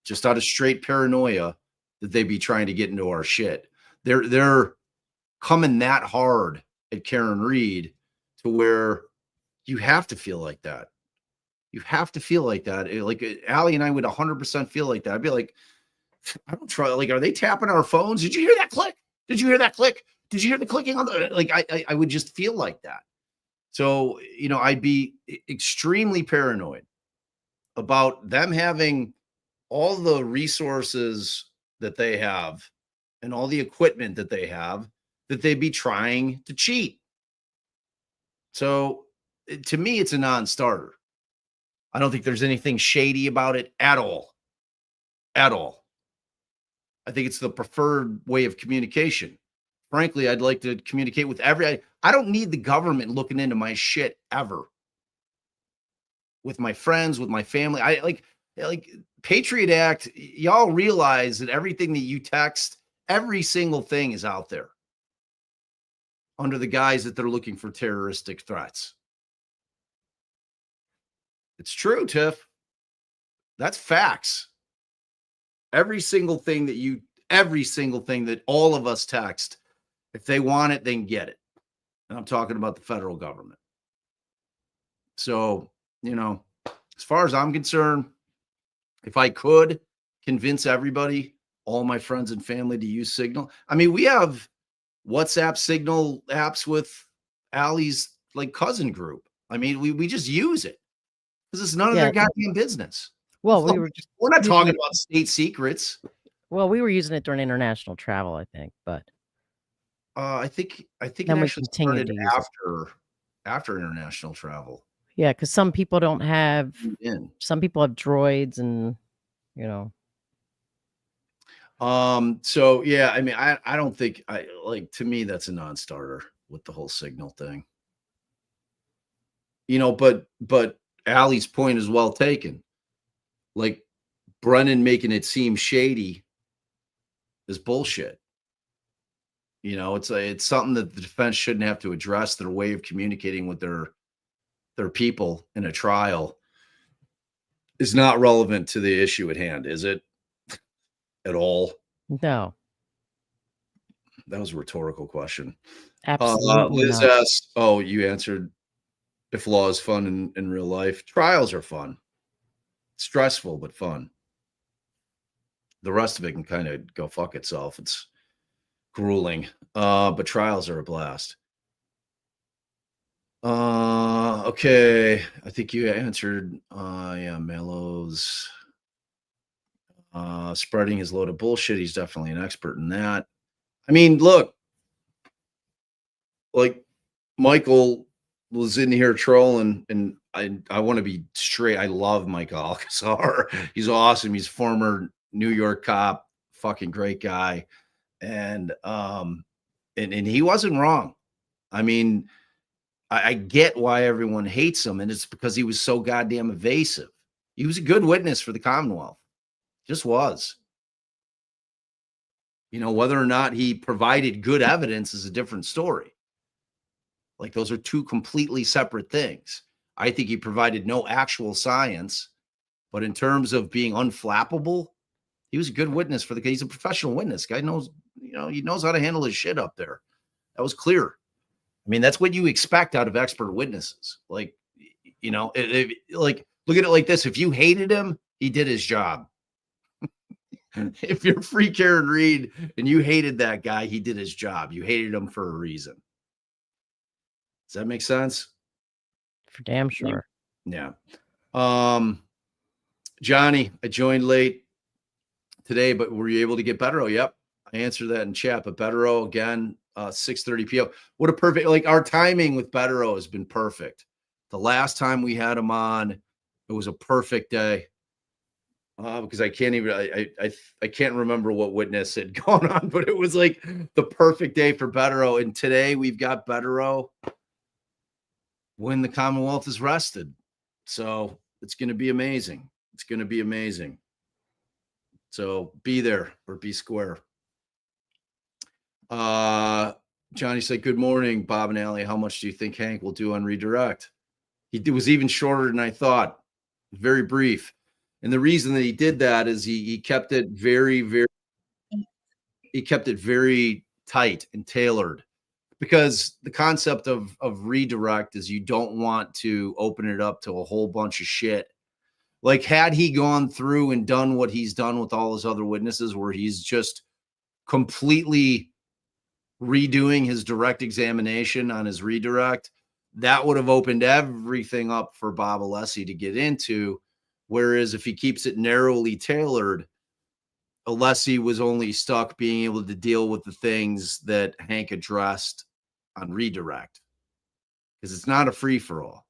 just out of straight paranoia, that they'd be trying to get into our shit. They're coming that hard at Karen Reed to where you have to feel like that. You have to feel like that. Like Allie and I would 100% feel like that. I'd be like, I don't try. Like, are they tapping our phones? Did you hear that click? Did you hear that click? Did you hear the clicking on the, like, I would just feel like that. So, I'd be extremely paranoid about them having all the resources that they have and all the equipment that they have, that they'd be trying to cheat. So to me, it's a non-starter. I don't think there's anything shady about it at all. At all. I think it's the preferred way of communication. Frankly, I'd like to communicate with I don't need the government looking into my shit ever. With my friends, with my family. I like Patriot Act, y'all realize that everything that you text, every single thing is out there under the guise that they're looking for terroristic threats. It's true, Tiff. That's facts. Every single thing that all of us text, if they want it, they can get it. And I'm talking about the federal government. So, as far as I'm concerned, if I could convince everybody, all my friends and family, to use Signal. I mean, we have WhatsApp Signal apps with Allie's cousin group. I mean, we just use it because it's none of their goddamn business. Well, we're not talking about state secrets. Well, we were using it during international travel, I think, but I think it then we actually continued started to use it. after international travel. Yeah, because some people don't have. Some people have droids, and So yeah, I mean, I don't think to me that's a non-starter with the whole Signal thing. But Allie's point is well taken. Like Brennan making it seem shady is bullshit. It's something that the defense shouldn't have to address. Their way of communicating with their people in a trial is not relevant to the issue at hand, is it? At all? No. That was a rhetorical question. Absolutely Liz not. asks, you answered, if law is fun in real life. Trials are fun. Stressful, but fun. The rest of it can kind of go fuck itself. It's grueling. But trials are a blast. Okay. I think you answered, Mellows. Spreading his load of bullshit. He's definitely an expert in that. I mean, look, Michael was in here trolling, and I want to be straight. I love Michael Alcazar. He's awesome. He's former New York cop, fucking great guy. And he wasn't wrong. I mean, I get why everyone hates him, and it's because he was so goddamn evasive. He was a good witness for the Commonwealth. Just was. Whether or not he provided good evidence is a different story. Those are two completely separate things. I think he provided no actual science, but in terms of being unflappable, he was a good witness for the case. He's a professional witness. Guy knows, he knows how to handle his shit up there. That was clear. I mean, that's what you expect out of expert witnesses. Look at it like this. If you hated him, he did his job. If you're free Karen Reed and you hated that guy, he did his job. You hated him for a reason. Does that make sense? For damn sure. Yeah. Johnny, I joined late today, but were you able to get Bettero? Yep. I answered that in chat, but Bettero again, 6:30 p.m. What a perfect, our timing with Bettero has been perfect. The last time we had him on, it was a perfect day. Because I can't even, I can't remember what witness had gone on, but it was the perfect day for Bettero. And today we've got Bettero when the Commonwealth is rested. So it's going to be amazing. It's going to be amazing. So be there or be square. Johnny said, good morning, Bob and Allie. How much do you think Hank will do on redirect? It was even shorter than I thought. Very brief. And the reason that he did that is he kept it very, very, he kept it very tight and tailored, because the concept of redirect is you don't want to open it up to a whole bunch of shit. Had he gone through and done what he's done with all his other witnesses, where he's just completely redoing his direct examination on his redirect, that would have opened everything up for Bob Alessi to get into. Whereas if he keeps it narrowly tailored, Alessi was only stuck being able to deal with the things that Hank addressed on redirect, because it's not a free-for-all.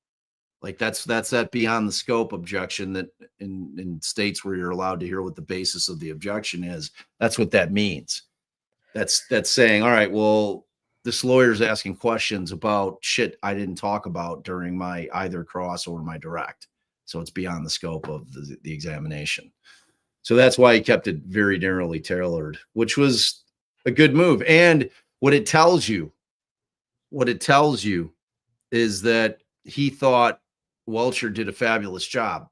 That's that beyond the scope objection that in states where you're allowed to hear what the basis of the objection is. That's what that means. That's saying, all right, well, this lawyer's asking questions about shit I didn't talk about during my either cross or my direct. So it's beyond the scope of the examination. So that's why he kept it very narrowly tailored, which was a good move. And what it tells you is that he thought Welchure did a fabulous job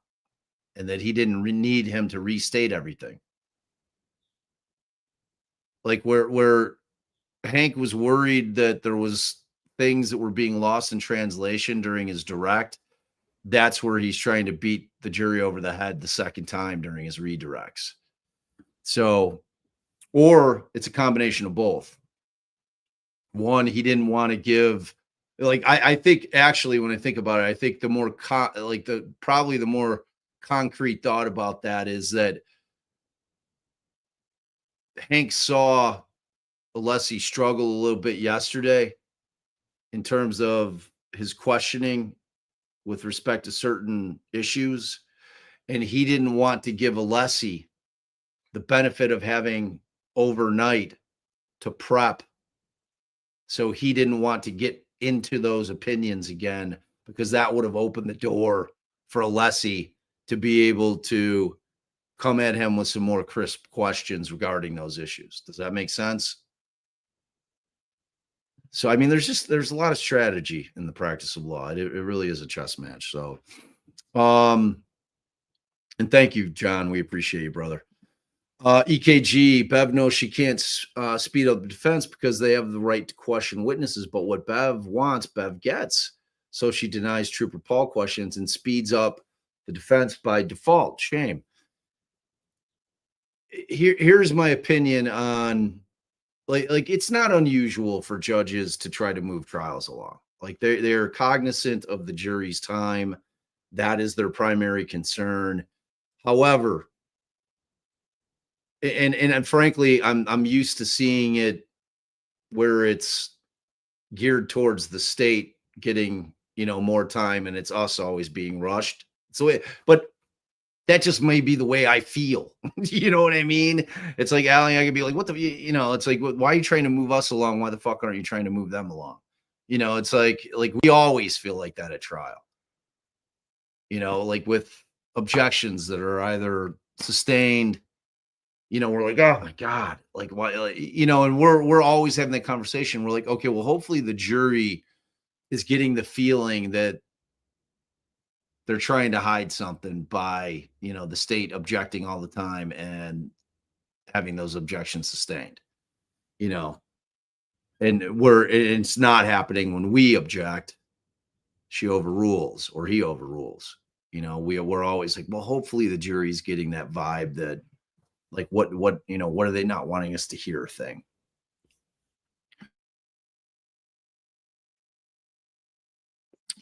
and that he didn't need him to restate everything. Where Hank was worried that there was things that were being lost in translation during his direct, that's where he's trying to beat the jury over the head the second time during his redirects. So, or it's a combination of both. One, he didn't want to give, like, I think actually when I think about it, I think the more probably the more concrete thought about that is that Hank saw Alessi struggle a little bit yesterday in terms of his questioning with respect to certain issues. And he didn't want to give Alessi the benefit of having overnight to prep. So he didn't want to get into those opinions again, because that would have opened the door for Alessi to be able to come at him with some more crisp questions regarding those issues. Does that make sense? So, I mean, there's a lot of strategy in the practice of law. It really is a chess match. So, and thank you, John. We appreciate you, brother. EKG, Bev knows she can't speed up the defense because they have the right to question witnesses, but what Bev wants, Bev gets. So she denies Trooper Paul questions and speeds up the defense by default. Shame. Here's my opinion on, like it's not unusual for judges to try to move trials along. Like they're cognizant of the jury's time. That is their primary concern. However, and frankly, I'm used to seeing it where it's geared towards the state getting, more time, and it's us always being rushed. So, but that just may be the way I feel. You know what I mean? It's like, Allie, I could be like, what the, it's like, why are you trying to move us along? Why the fuck aren't you trying to move them along? It's like we always feel like that at trial. Like with objections that are either sustained, we're like, oh my God, like why, and we're always having that conversation. We're like, okay, well, hopefully the jury is getting the feeling that they're trying to hide something by, the state objecting all the time and having those objections sustained, and it's not happening when we object. She overrules or he overrules. We're always like, well, hopefully the jury's getting that vibe that, like, what are they not wanting us to hear thing.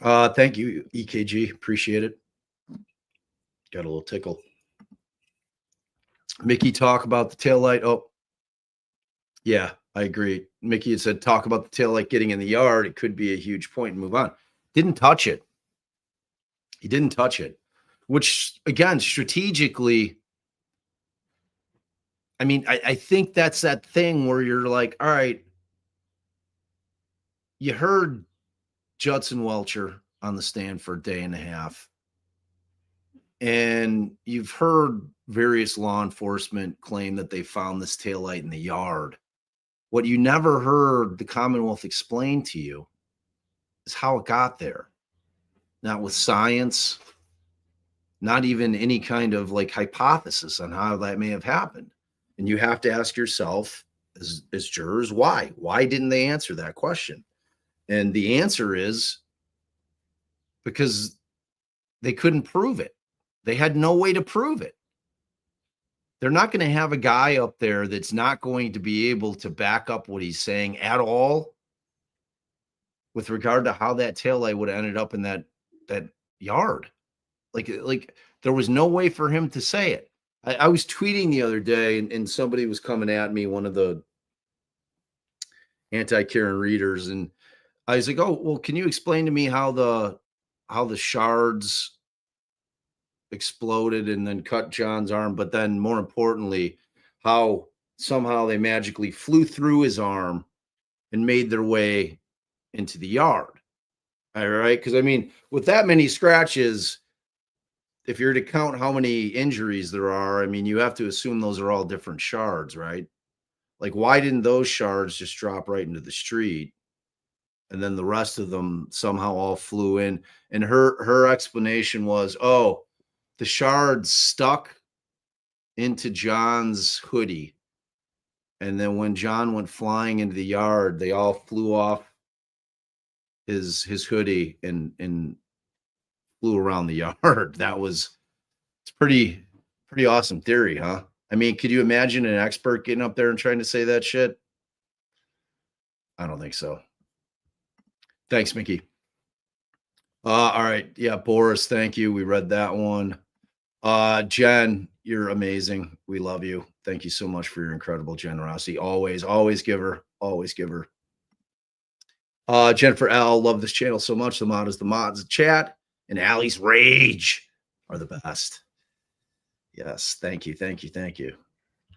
Thank you, EKG. Appreciate it. Got a little tickle. Mickey, talk about the taillight. Oh, yeah, I agree. Mickey had said, talk about the taillight getting in the yard. It could be a huge point and move on. Didn't touch it. He didn't touch it, which, again, strategically, I mean, I think that's that thing where you're like, all right, you heard Judson Welcher on the stand for a day and a half, and you've heard various law enforcement claim that they found this taillight in the yard. What you never heard the Commonwealth explain to you is how it got there. Not with science, not even any kind of like hypothesis on how that may have happened. And you have to ask yourself as jurors, why? Why didn't they answer that question? And the answer is because they couldn't prove it. They had no way to prove it. They're not going to have a guy up there that's not going to be able to back up what he's saying at all with regard to how that taillight would have ended up in that yard. Like there was no way for him to say it. I was tweeting the other day and somebody was coming at me, one of the anti-Karen readers, and I was like, oh, well, can you explain to me how the shards exploded and then cut John's arm, but then more importantly, how somehow they magically flew through his arm and made their way into the yard. All right. Because I mean, with that many scratches, if you're to count how many injuries there are, I mean, you have to assume those are all different shards, right? Like, why didn't those shards just drop right into the street? And then the rest of them somehow all flew in. And her explanation was, oh, the shards stuck into John's hoodie. And then when John went flying into the yard, they all flew off his hoodie and flew around the yard. It's pretty awesome theory, huh? I mean, could you imagine an expert getting up there and trying to say that shit? I don't think so. Thanks, Mickey. All right. Yeah, Boris, thank you. We read that one. Jen, you're amazing. We love you. Thank you so much for your incredible generosity. Always give her. Always give her. Jennifer L, love this channel so much. The mods, the chat, and Allie's rage are the best. Yes, thank you. I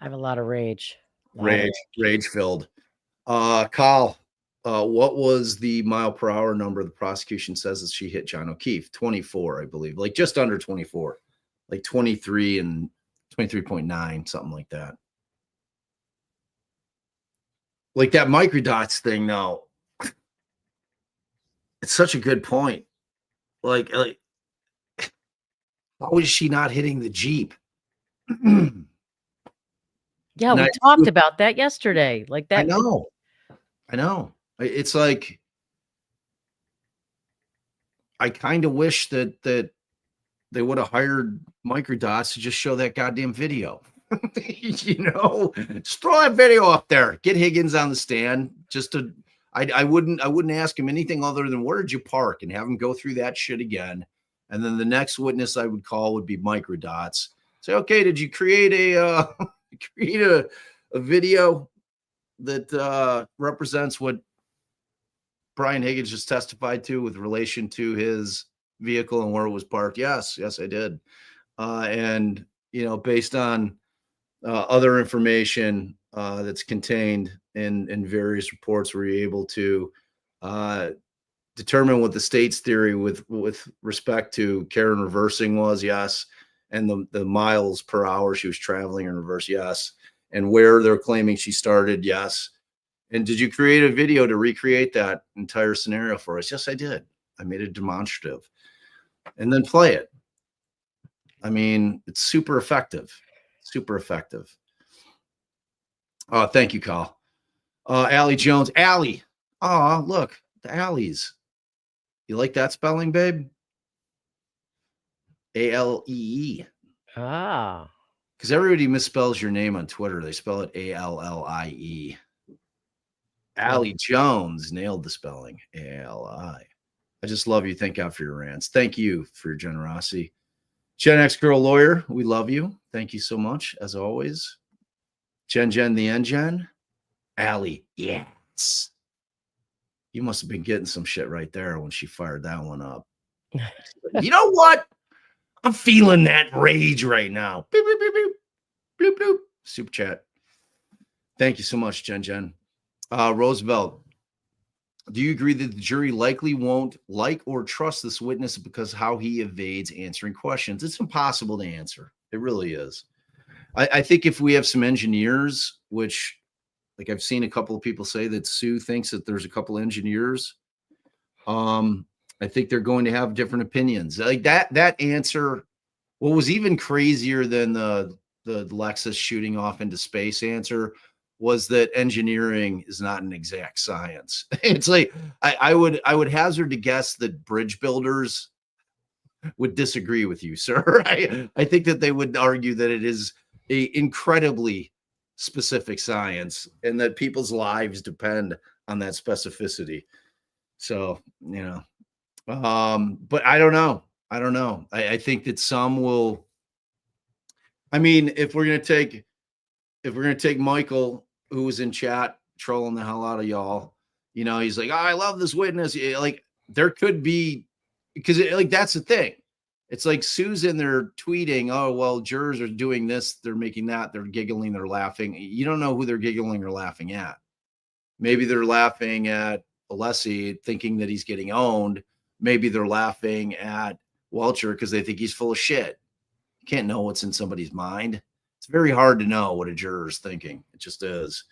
have a lot of rage. Rage filled. Kyle, what was the mile per hour number the prosecution says that she hit John O'Keefe? 24, I believe, like just under 24, like 23 and 23.9, something like that. Like that microdots thing, though. It's such a good point. Like how is she not hitting the Jeep? Yeah, we talked about that yesterday. Like that. I know. It's like I kind of wish that they would have hired microdots to just show that goddamn video. Just throw that video up there. Get Higgins on the stand. I wouldn't ask him anything other than where did you park, and have him go through that shit again. And then the next witness I would call would be microdots. Say, okay, did you create a video that represents what Brian Higgins just testified to with relation to his vehicle and where it was parked? Yes, I did. And based on other information that's contained in various reports, were you able to determine what the state's theory with respect to Karen reversing was? Yes. And the miles per hour she was traveling in reverse? Yes. And where they're claiming she started? Yes. And did you create a video to recreate that entire scenario for us? Yes, I did. I made it demonstrative. And then play it. I mean, it's super effective. Thank you, Kyle. Allie Jones. Allie. Oh, look, the Alleys. You like that spelling, babe? A-L-E-E. Ah. Because everybody misspells your name on Twitter. They spell it A-L-L-I-E. Allie Jones nailed the spelling. A-L-I. I just love you. Thank God for your rants. Thank you for your generosity. Gen X Girl Lawyer, we love you. Thank you so much, as always. Jen the N-Gen. Allie, yes. You must have been getting some shit right there when she fired that one up. You know what? I'm feeling that rage right now. Boop, boop, boop, boop. Bloop, bloop. Super chat. Thank you so much, Jen. Roosevelt, do you agree that the jury likely won't like or trust this witness because how he evades answering questions? It's impossible to answer. It really is. I think if we have some engineers, which like I've seen a couple of people say that Sue thinks that there's a couple of engineers. I think they're going to have different opinions. Like that answer, what was even crazier than the Lexus shooting off into space answer was that engineering is not an exact science. It's like I would hazard to guess that bridge builders would disagree with you, sir. I think that they would argue that it is a incredibly specific science and that people's lives depend on that specificity. So, but I don't know. I think that some will. I mean, if we're gonna take Michael, who was in chat trolling the hell out of y'all, he's like, oh, I love this witness. Like there could be, because that's the thing. It's like Sue's in there tweeting, oh, well, jurors are doing this, they're making that, they're giggling, they're laughing. You don't know who they're giggling or laughing at. Maybe they're laughing at Alessi thinking that he's getting owned. Maybe they're laughing at Welchure because they think he's full of shit. You can't know what's in somebody's mind. It's very hard to know what a juror is thinking. It just is.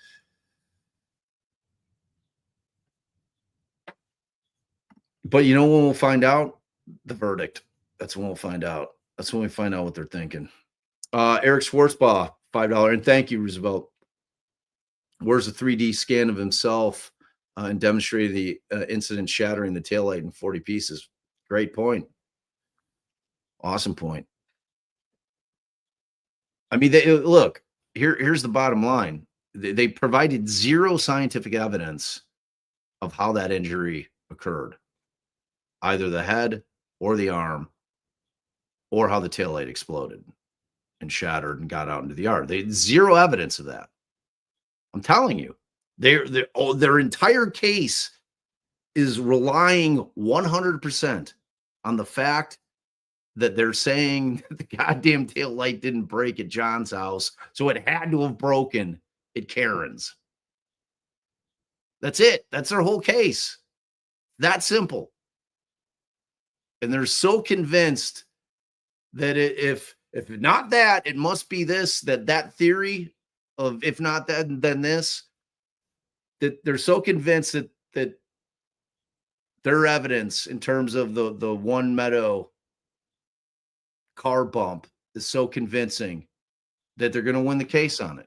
But when we'll find out? The verdict. That's when we'll find out. That's when we find out what they're thinking. Eric Schwartzbaugh, $5. And thank you, Roosevelt. Where's a 3D scan of himself and demonstrated the incident shattering the taillight in 40 pieces? Great point. Awesome point. I mean, look, here's the bottom line. They provided zero scientific evidence of how that injury occurred, either the head or the arm, or how the taillight exploded and shattered and got out into the yard. They had zero evidence of that. I'm telling you, their entire case is relying 100% on the fact that they're saying the goddamn tail light didn't break at John's house, so it had to have broken at Karen's. That's it. That's their whole case. That simple. And they're so convinced that if not that, it must be this, that theory of if not that, then this, that they're so convinced that their evidence in terms of the One Meadow car bump is so convincing that they're going to win the case on it.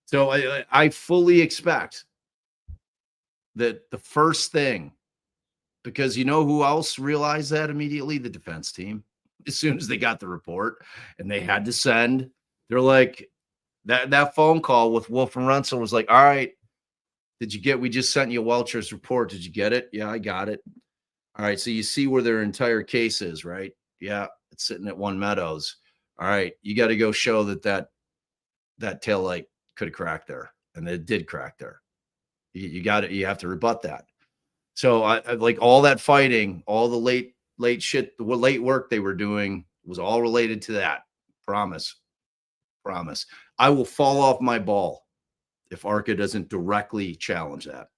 So I fully expect that the first thing, because you know who else realized that immediately? The defense team. As soon as they got the report and they had to send, they're like, that phone call with Wolf and Runsell was like, all right, we just sent you Welcher's report. Did you get it? Yeah, I got it. All right, so you see where their entire case is, right? Yeah, it's sitting at One Meadows. All right, you got to go show that taillight could have cracked there, and it did crack there. You got it. You have to rebut that. So I like all that fighting, all the late shit, the late work they were doing was all related to that. Promise. I will fall off my ball if ARCA doesn't directly challenge that.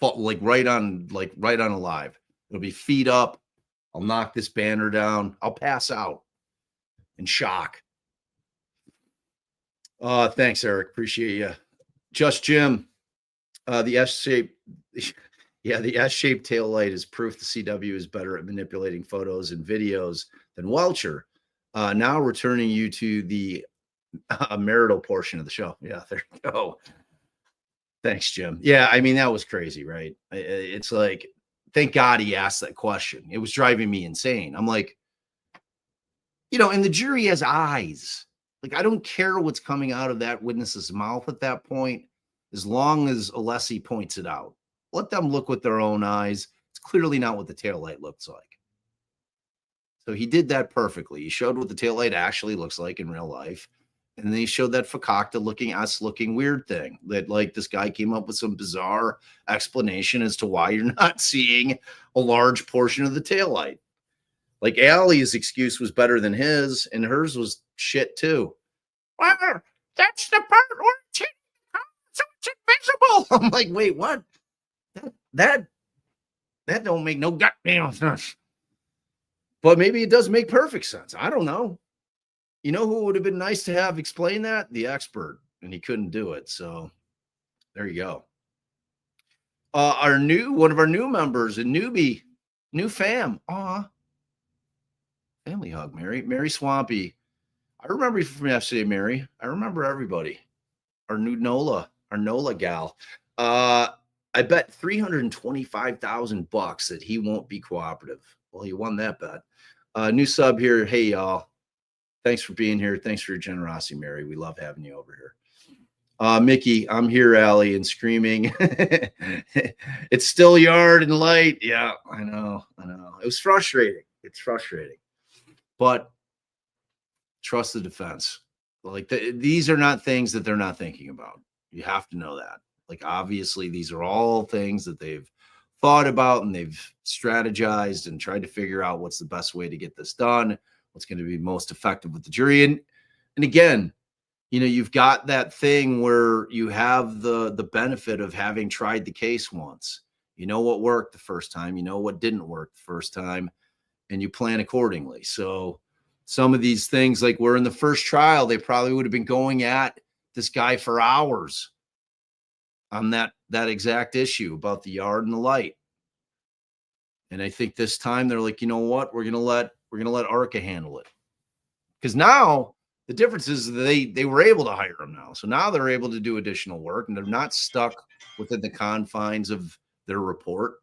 Like right on a live. It'll be feet up. I'll knock this banner down. I'll pass out in shock. Thanks, Eric. Appreciate you. Just Jim. The S-shape. Yeah, the S-shaped tail light is proof the CW is better at manipulating photos and videos than Welcher. Now returning you to the marital portion of the show. Yeah, there you go. Thanks, Jim. Yeah, I mean, that was crazy, right? It's like, thank God he asked that question. It was driving me insane. I'm like, and the jury has eyes. Like, I don't care what's coming out of that witness's mouth at that point, as long as Alessi points it out. Let them look with their own eyes. It's clearly not what the taillight looks like. So he did that perfectly. He showed what the taillight actually looks like in real life. And then he showed that fakakta looking weird thing that like this guy came up with some bizarre explanation as to why you're not seeing a large portion of the taillight. Like Allie's excuse was better than his, and hers was shit too. Well, that's the part where it's invisible. I'm like, wait, what? That don't make no goddamn sense. But maybe it does make perfect sense. I don't know. You know who would have been nice to have explain that? The expert, and he couldn't do it. So there you go. One of our new members, a newbie, new fam. Aw. Family hug, Mary Swampy. I remember you from yesterday, Mary. I remember everybody. Our new NOLA gal. I bet $325,000 that he won't be cooperative. Well, he won that bet. New sub here. Hey, y'all. Thanks for being here. Thanks for your generosity, Mary. We love having you over here. Mickey, I'm here, Allie, and screaming. It's still yard and light. Yeah, I know. It was frustrating. It's frustrating. But trust the defense. Like these are not things that they're not thinking about. You have to know that. Like obviously, these are all things that they've thought about and they've strategized and tried to figure out what's the best way to get this done, what's going to be most effective with the jury. And again, you've got that thing where you have the benefit of having tried the case once. You know what worked the first time, you know what didn't work the first time, and you plan accordingly. So some of these things, like we're in the first trial, they probably would have been going at this guy for hours on that exact issue about the yard and the light. And I think this time they're like, you know what, we're gonna let ARCA handle it. Because now the difference is they were able to hire him now. So now they're able to do additional work and they're not stuck within the confines of their report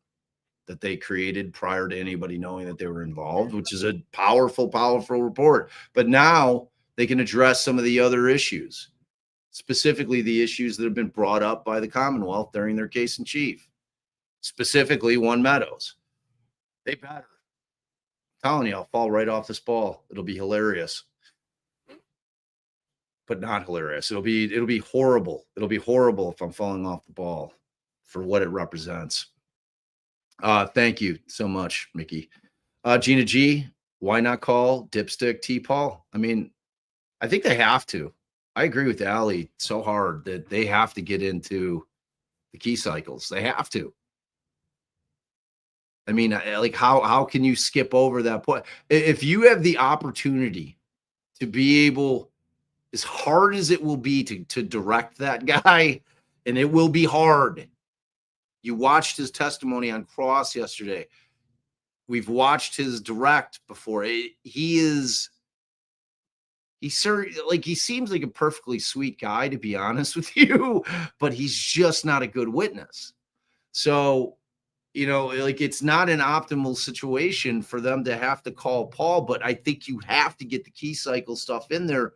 that they created prior to anybody knowing that they were involved, which is a powerful, powerful report. But now they can address some of the other issues, specifically the issues that have been brought up by the Commonwealth during their case in chief, specifically One Meadows. They better. I'm telling you, I'll fall right off this ball. It'll be hilarious, but not hilarious. It'll be horrible. It'll be horrible if I'm falling off the ball for what it represents. Thank you so much, Mickey. Gina G, why not call Dipstick T-Paul? I mean, I think they have to. I agree with Allie so hard that they have to get into the key cycles. They have to. I mean, like, how can you skip over that point? If you have the opportunity to be able, as hard as it will be to direct that guy, and it will be hard. You watched his testimony on cross yesterday. We've watched his direct before. He seems like a perfectly sweet guy, to be honest with you, but he's just not a good witness. So, you know, like, it's not an optimal situation for them to have to call Paul, but I think you have to get the key cycle stuff in there,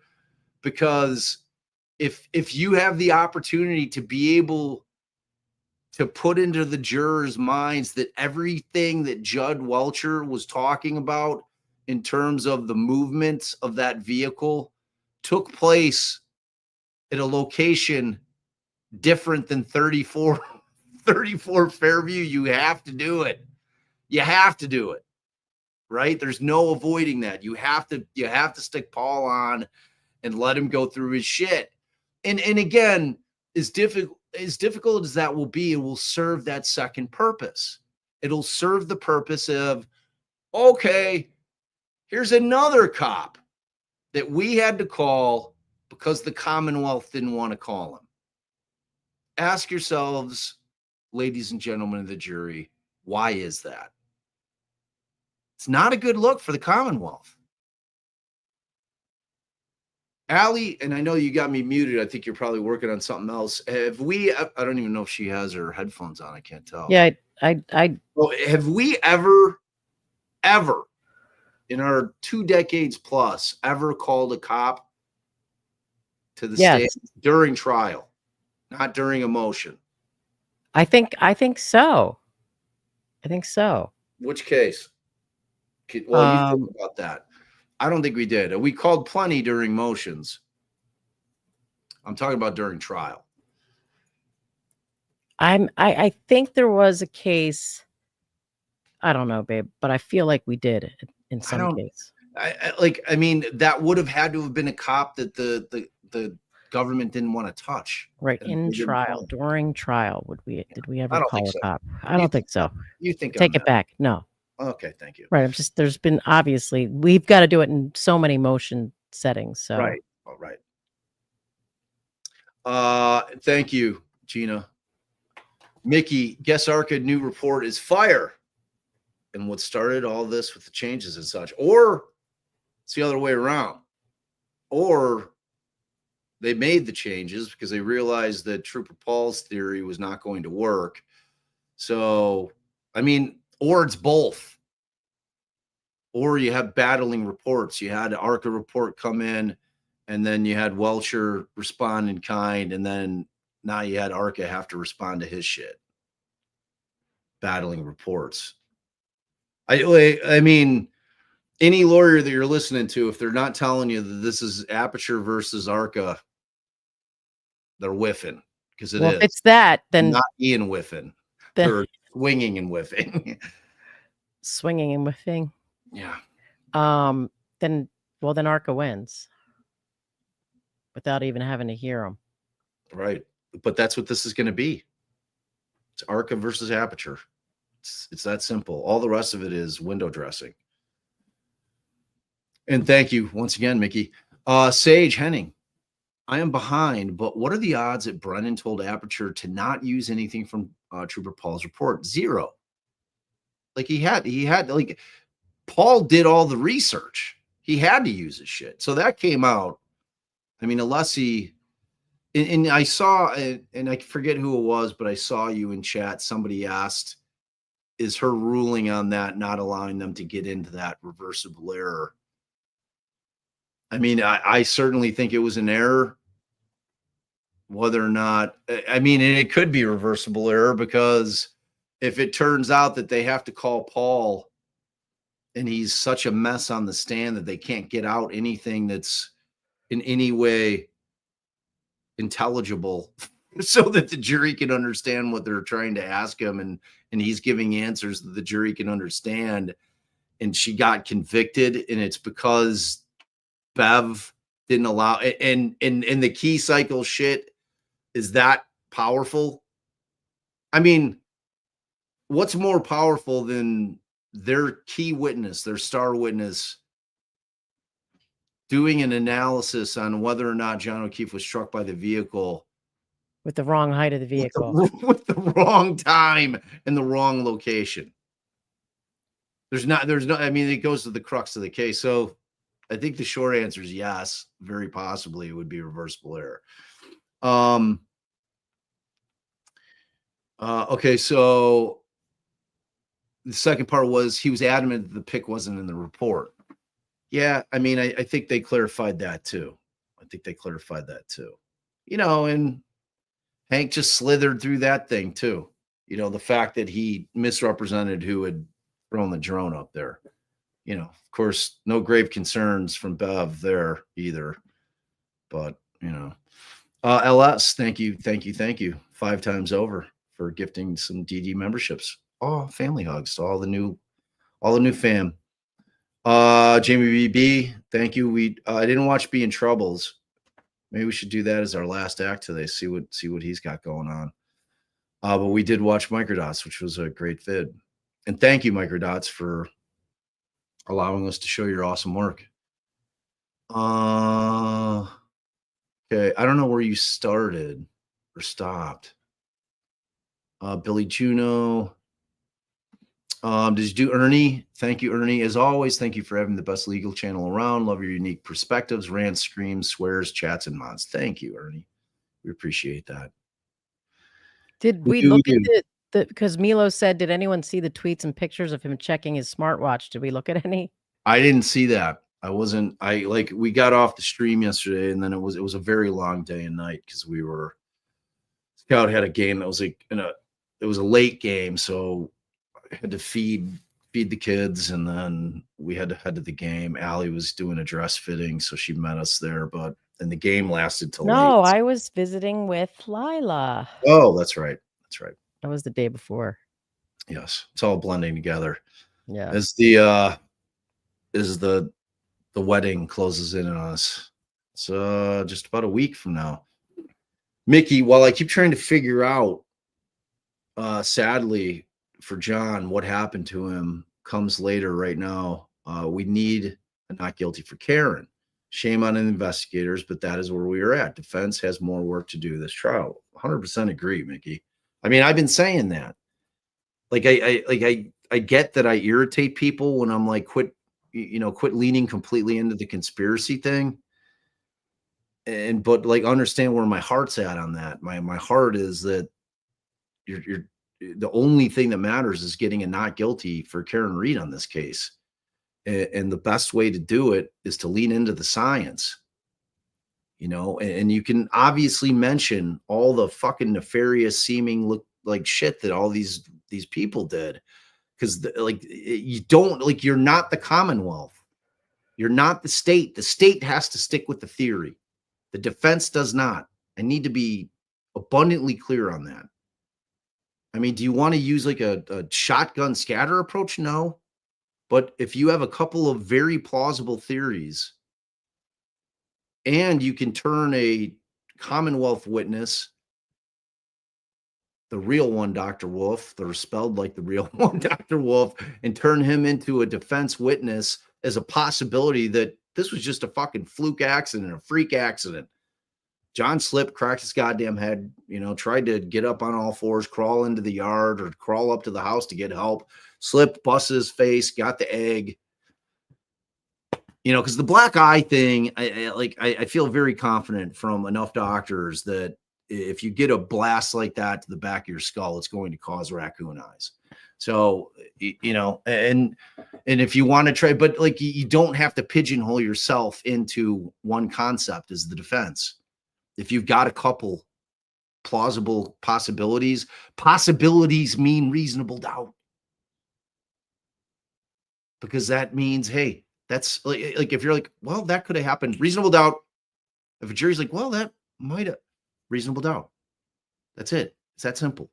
because if you have the opportunity to be able to put into the jurors' minds that everything that Judd Welcher was talking about in terms of the movements of that vehicle took place at a location different than 34 Fairview, you have to do it. You have to do it, right? There's no avoiding that. You have to stick Paul on and let him go through his shit. And again, as difficult as that will be, it will serve that second purpose. It'll serve the purpose of, okay, here's another cop that we had to call because the Commonwealth didn't want to call him. Ask yourselves, ladies and gentlemen of the jury, why is that? It's not a good look for the Commonwealth. Allie, and I know you got me muted. I think you're probably working on something else. I don't even know if she has her headphones on. I can't tell. Yeah, Well, have we ever in our 2 decades plus ever called a cop to the stand during trial, not during a motion? I think so. I think so. Which case? Well, you think about that. I don't think we did. We called plenty during motions. I'm talking about during trial. I think there was a case. I don't know, babe, but I feel like we did in some case. I mean, that would have had to have been a cop that the government didn't want to touch. Right, in trial, during trial, did we ever call a cop? I You don't think so. You think Take it back? No. Okay, thank you. Right, there's been, obviously, we've got to do it in so many motion settings. So right, all right. Thank you, Gina. Mickey, guess ARCA new report is fire. And what started all this with the changes and such, or it's the other way around, or they made the changes because they realized that Trooper Paul's theory was not going to work. So, I mean, or it's both. Or you have battling reports. You had an ARCA report come in, and then you had Welchure respond in kind, and then now you had ARCA have to respond to his shit. Battling reports. I mean, any lawyer that you're listening to, if they're not telling you that this is Aperture versus ARCA, they're whiffing, because it is. If it's that, then not Ian whiffing. They're swinging and whiffing. Swinging and whiffing. Yeah. Then ARCA wins without even having to hear them. Right. But that's what this is going to be. It's ARCA versus Aperture. It's that simple. All the rest of it is window dressing. And thank you once again, Mickey. Sage Henning, I am behind, but what are the odds that Brennan told Aperture to not use anything from Trooper Paul's report? 0. Like he had like, Paul did all the research. He had to use his shit. So that came out. I mean, Alessi, and I saw, and I forget who it was, but I saw you in chat. Somebody asked is her ruling on that, not allowing them to get into that reversible error. I mean, I certainly think it was an error. Whether or not, I mean, and it could be reversible error, because if it turns out that they have to call Paul and he's such a mess on the stand that they can't get out anything that's in any way intelligible so that the jury can understand what they're trying to ask him, and he's giving answers that the jury can understand, and she got convicted, and it's because Bev didn't allow, and the key cycle shit is that powerful. I mean, what's more powerful than their key witness, their star witness, doing an analysis on whether or not John O'Keefe was struck by the vehicle with the wrong height of the vehicle, with the wrong time and the wrong location? There's no, I mean, it goes to the crux of the case. So I think the short answer is yes, very possibly it would be reversible error. Okay, so the second part was he was adamant that the pic wasn't in the report. Yeah, I mean, I think they clarified that too. You know, and Hank just slithered through that thing too. You know, the fact that he misrepresented who had thrown the drone up there. You know, of course, no grave concerns from Bev there either. But, you know, LS, thank you. 5 times over for gifting some DD memberships. Oh, family hugs to all the new fam. Jamie BB, thank you. I didn't watch Be in Troubles. Maybe we should do that as our last act today. See what he's got going on. But we did watch Microdots, which was a great vid. And thank you, Microdots, for allowing us to show your awesome work. Okay, I don't know where you started or stopped. Billy Juno. Did you do Ernie? Thank you, Ernie. As always, thank you for having the best legal channel around. Love your unique perspectives, rants, screams, swears, chats, and mods. Thank you, Ernie. We appreciate that. Did we look at because Milo said, did anyone see the tweets and pictures of him checking his smartwatch? Did we look at any? I didn't see that. We got off the stream yesterday, and then it was a very long day and night because Scout had a game that was it was a late game, so I had to feed the kids, and then we had to head to the game. Allie was doing a dress fitting, so she met us there, and the game lasted till late. I was visiting with Lila. Oh, that's right. That was the day before. Yes, it's all blending together. Yeah. As the wedding closes in on us. It's just about a week from now. Mickey, while I keep trying to figure out, sadly for John, what happened to him comes later right now. We need a not guilty for Karen. Shame on the investigators, but that is where we are at. Defense has more work to do this trial. 100% agree, Mickey. I mean, I've been saying that. I get that I irritate people when I'm like, quit leaning completely into the conspiracy thing. But understand where my heart's at on that. My heart is that you're the only thing that matters is getting a not guilty for Karen Reed on this case. And the best way to do it is to lean into the science, and you can obviously mention all the fucking nefarious seeming look like shit that all these people did. Because you're not the Commonwealth. You're not the state. The state has to stick with the theory. The defense does not. I need to be abundantly clear on that. I mean, do you want to use a shotgun scatter approach? No. But if you have a couple of very plausible theories and you can turn a Commonwealth witness, the real one, Dr. Wolf, they're spelled like the real one, Dr. Wolf, and turn him into a defense witness as a possibility that this was just a fucking fluke accident, a freak accident. John slipped, cracked his goddamn head, tried to get up on all fours, crawl into the yard or crawl up to the house to get help, slipped, busted his face, got the egg. Because the black eye thing, I feel very confident from enough doctors that if you get a blast like that to the back of your skull, it's going to cause raccoon eyes. So, you know, and if you want to try, but like you don't have to pigeonhole yourself into one concept as the defense. If you've got a couple plausible possibilities mean reasonable doubt. Because that means, hey, that's like if you're like, well, that could have happened, reasonable doubt. If a jury's like, well, that might have, reasonable doubt. That's it. It's that simple.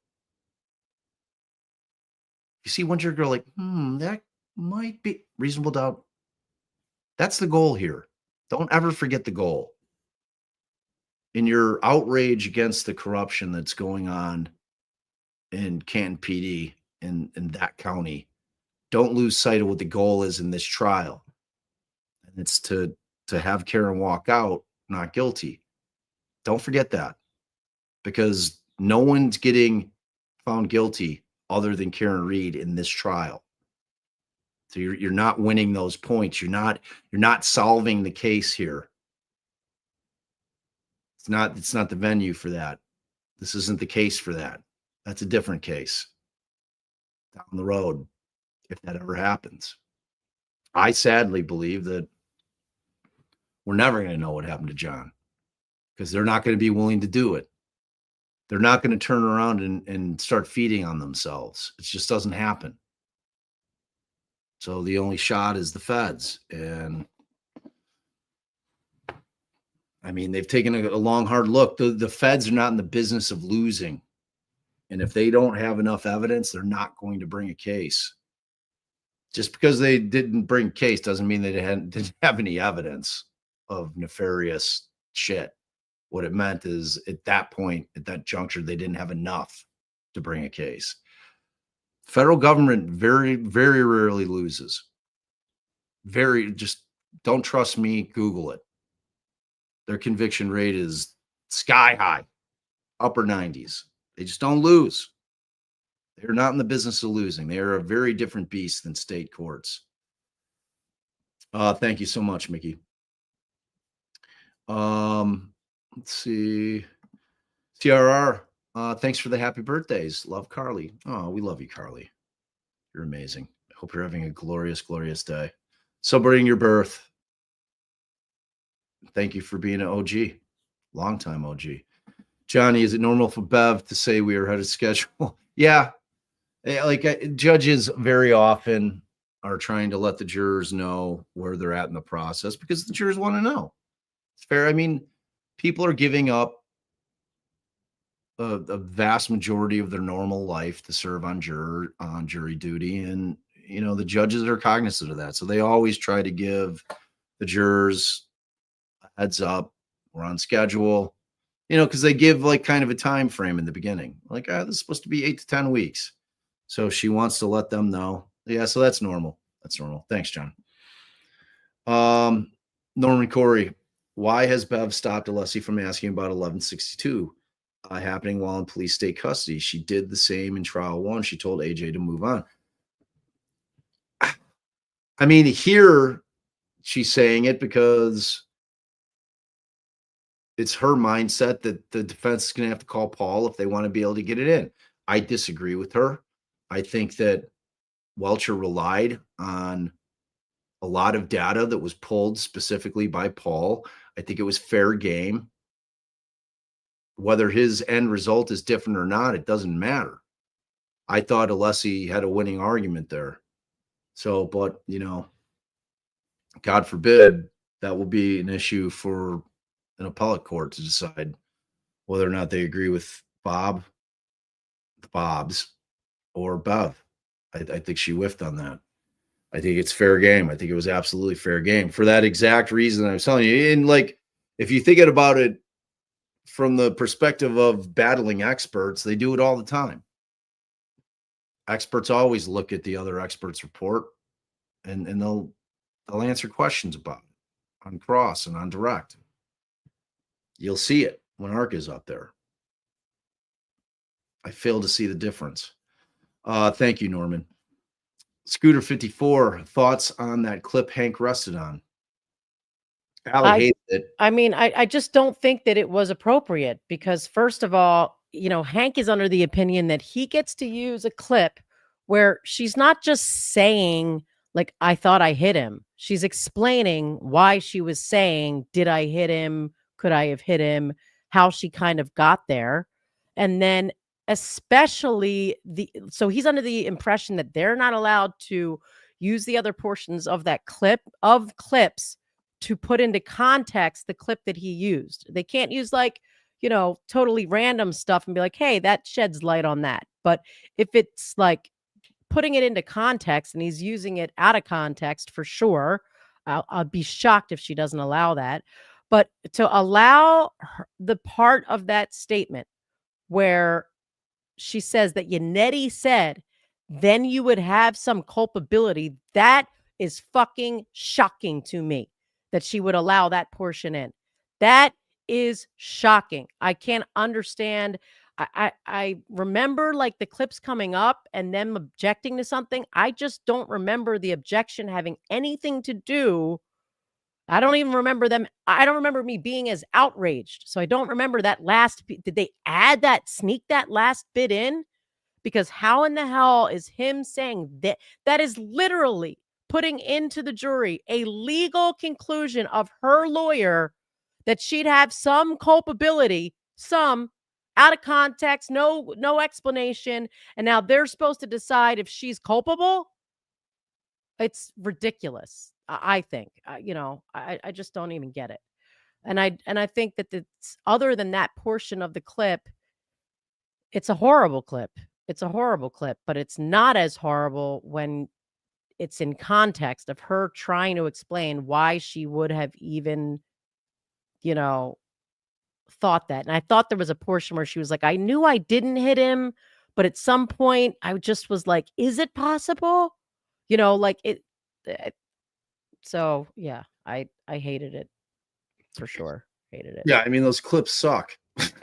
You see one jury go like, that might be reasonable doubt. That's the goal here. Don't ever forget the goal. In your outrage against the corruption that's going on in Canton PD in that county, don't lose sight of what the goal is in this trial. And it's to have Karen walk out not guilty. Don't forget that, because no one's getting found guilty other than Karen Reed in this trial. So you're not winning those points. You're not solving the case here. It's not the venue for that. This isn't the case for that. That's a different case down the road, if that ever happens. I sadly believe that we're never going to know what happened to John, because they're not going to be willing to do it. They're not going to turn around and start feeding on themselves. It just doesn't happen. So the only shot is the feds. And I mean, they've taken a long, hard look. The feds are not in the business of losing. And if they don't have enough evidence, they're not going to bring a case. Just because they didn't bring a case doesn't mean they didn't have any evidence of nefarious shit. What it meant is at that point, at that juncture, they didn't have enough to bring a case. Federal government very, very rarely loses. Just don't trust me, Google it. Their conviction rate is sky high, upper 90s. They just don't lose. They're not in the business of losing. They are a very different beast than state courts. Thank you so much, Mickey. Let's see. TRR, thanks for the happy birthdays. Love, Carly. Oh, we love you, Carly. You're amazing. I hope you're having a glorious, glorious day. Celebrating your birth. Thank you for being an OG. Longtime OG. Johnny, is it normal for Bev to say we are ahead of schedule? Yeah. Like judges very often are trying to let the jurors know where they're at in the process because the jurors want to know. It's fair. I mean, people are giving up a vast majority of their normal life to serve on jury duty. And, you know, the judges are cognizant of that. So they always try to give the jurors a heads up. We're on schedule, you know, because they give like kind of a time frame in the beginning. Like, this is supposed to be 8 to 10 weeks. So she wants to let them know. Yeah, so that's normal. That's normal. Thanks, John. Norman Corey, why has Bev stopped Alessi from asking about 1162 happening while in police state custody? She did the same in trial 1. She told AJ to move on. I mean, here she's saying it because it's her mindset that the defense is going to have to call Paul if they want to be able to get it in. I disagree with her. I think that Welcher relied on a lot of data that was pulled specifically by Paul. I think it was fair game. Whether his end result is different or not, it doesn't matter. I thought Alessi had a winning argument there. So, but, you know, God forbid that will be an issue for an appellate court to decide whether or not they agree with Bob, the Bobs, or Bev. I think she whiffed on that. I think it's fair game. I think it was absolutely fair game for that exact reason I was telling you. And like, if you think about it from the perspective of battling experts, they do it all the time. Experts always look at the other experts' report and they'll answer questions about it on cross and on direct. You'll see it when ARC is up there. I fail to see the difference. Thank you, Norman. Scooter 54, thoughts on that clip Hank rested on? Allie hated it. I mean, I just don't think that it was appropriate because, first of all, you know, Hank is under the opinion that he gets to use a clip where she's not just saying, like, I thought I hit him. She's explaining why she was saying, did I hit him? Could I have hit him? How she kind of got there. And then especially so he's under the impression that they're not allowed to use the other portions of that clips to put into context the clip that he used. They can't use like, totally random stuff and be like, hey, that sheds light on that. But if it's like putting it into context and he's using it out of context, for sure, I'll be shocked if she doesn't allow that. But to allow the part of that statement where she says that Yannetti said, then you would have some culpability, that is fucking shocking to me that she would allow that portion in. That is shocking. I can't understand. I remember like the clips coming up and them objecting to something. I just don't remember the objection having anything to do. I don't even remember them. I don't remember me being as outraged. So I don't remember that last. Did they sneak that last bit in? Because how in the hell is him saying that? That is literally putting into the jury a legal conclusion of her lawyer that she'd have some culpability, some out of context, no explanation. And now they're supposed to decide if she's culpable. It's ridiculous. I think, I just don't even get it. And I think that it's, other than that portion of the clip, it's a horrible clip. It's a horrible clip, but it's not as horrible when it's in context of her trying to explain why she would have even, thought that. And I thought there was a portion where she was like, I knew I didn't hit him, but at some point I just was like, is it possible? Like it. So yeah, I hated it for sure. Hated it. Yeah, I mean those clips suck.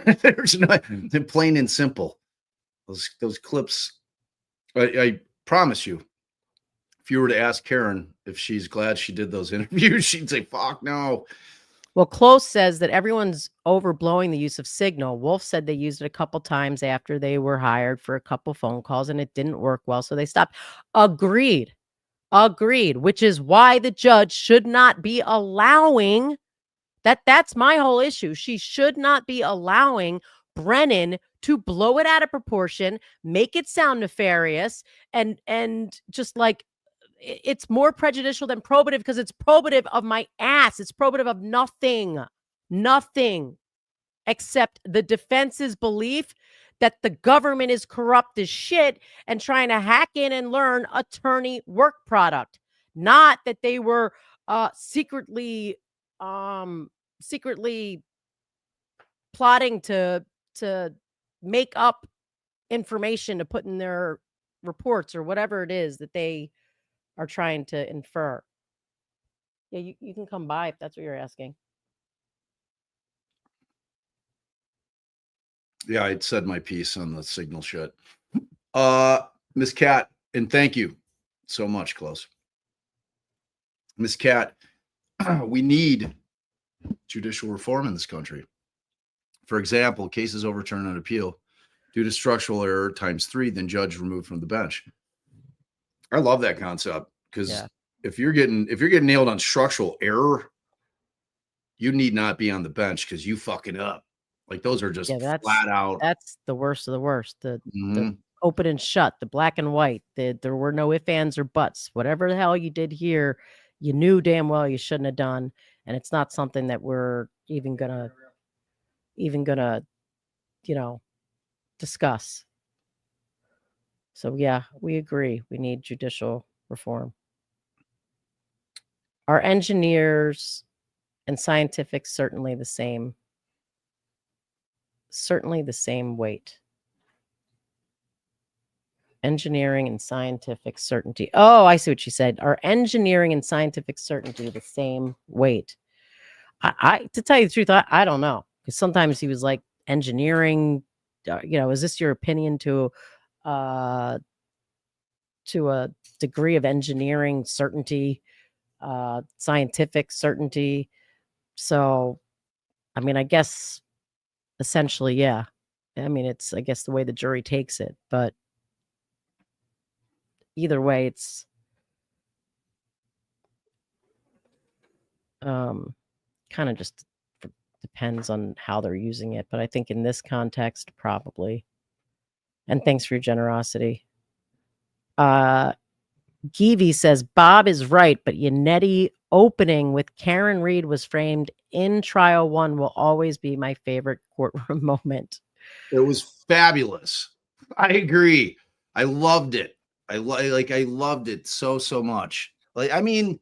There's not, they're plain and simple. Those clips. I promise you, if you were to ask Karen if she's glad she did those interviews, she'd say, "Fuck no." Well, Close says that everyone's overblowing the use of Signal. Wolf said they used it a couple times after they were hired for a couple phone calls and it didn't work well, so they stopped. Agreed, which is why the judge should not be allowing that. That's my whole issue. She should not be allowing Brennan to blow it out of proportion, make it sound nefarious, and just like, it's more prejudicial than probative because it's probative of my ass. It's probative of nothing except the defense's belief that the government is corrupt as shit and trying to hack in and learn attorney work product. Not that they were secretly plotting to make up information to put in their reports or whatever it is that they are trying to infer. Yeah, you can come by if that's what you're asking. Yeah, I'd said my piece on the Signal shit. Miss Cat, and thank you so much, Close. Miss Cat, we need judicial reform in this country. For example, cases overturned on appeal due to structural error ×3, then judge removed from the bench. I love that concept because if you're getting nailed on structural error, you need not be on the bench because you fucking up. Like those are just flat out. That's the worst of the worst. The open and shut, the black and white. There were no ifs, ands, or buts. Whatever the hell you did here, you knew damn well you shouldn't have done, and it's not something that we're even gonna discuss. So yeah, we agree. We need judicial reform. Are engineers and scientific certainly the same weight? Engineering and scientific certainty. Oh, I see what she said. Are engineering and scientific certainty the same weight? I to tell you the truth, I don't know. Because sometimes he was like, engineering, is this your opinion to a degree of engineering certainty, scientific certainty? So, I mean, I guess essentially, yeah. I mean, it's, I guess, the way the jury takes it, but either way, it's kind of just depends on how they're using it. But I think in this context, probably. And thanks for your generosity. Geevy says, Bob is right, but Yannetti opening with Karen Reed was framed in trial 1 will always be my favorite courtroom moment. It was fabulous. I agree. I loved it. I loved it so much. Like, I mean,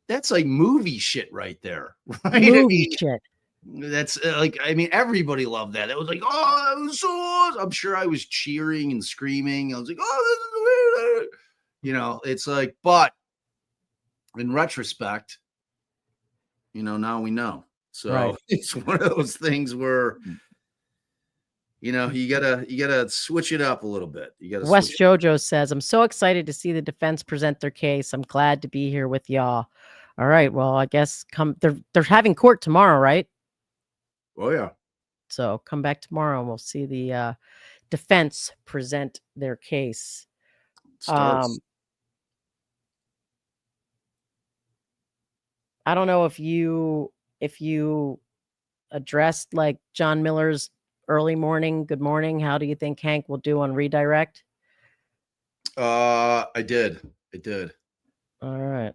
that's like movie shit right there. Right? Movie shit. That's like, I mean, everybody loved that. It was like, oh, it was so awesome. I'm sure I was cheering and screaming. I was like, oh, this is weird. You know, it's like, but in retrospect, you know, now we know. So it's one of those things where, you know, you gotta switch it up a little bit. You gotta. West Jojo says, I'm so excited to see the defense present their case. I'm glad to be here with y'all. All right. Well, I guess they're having court tomorrow, right? Oh yeah. So come back tomorrow and we'll see the defense present their case. Starts. I don't know if you addressed like John Miller's early morning, good morning. How do you think Hank will do on redirect? I did. All right.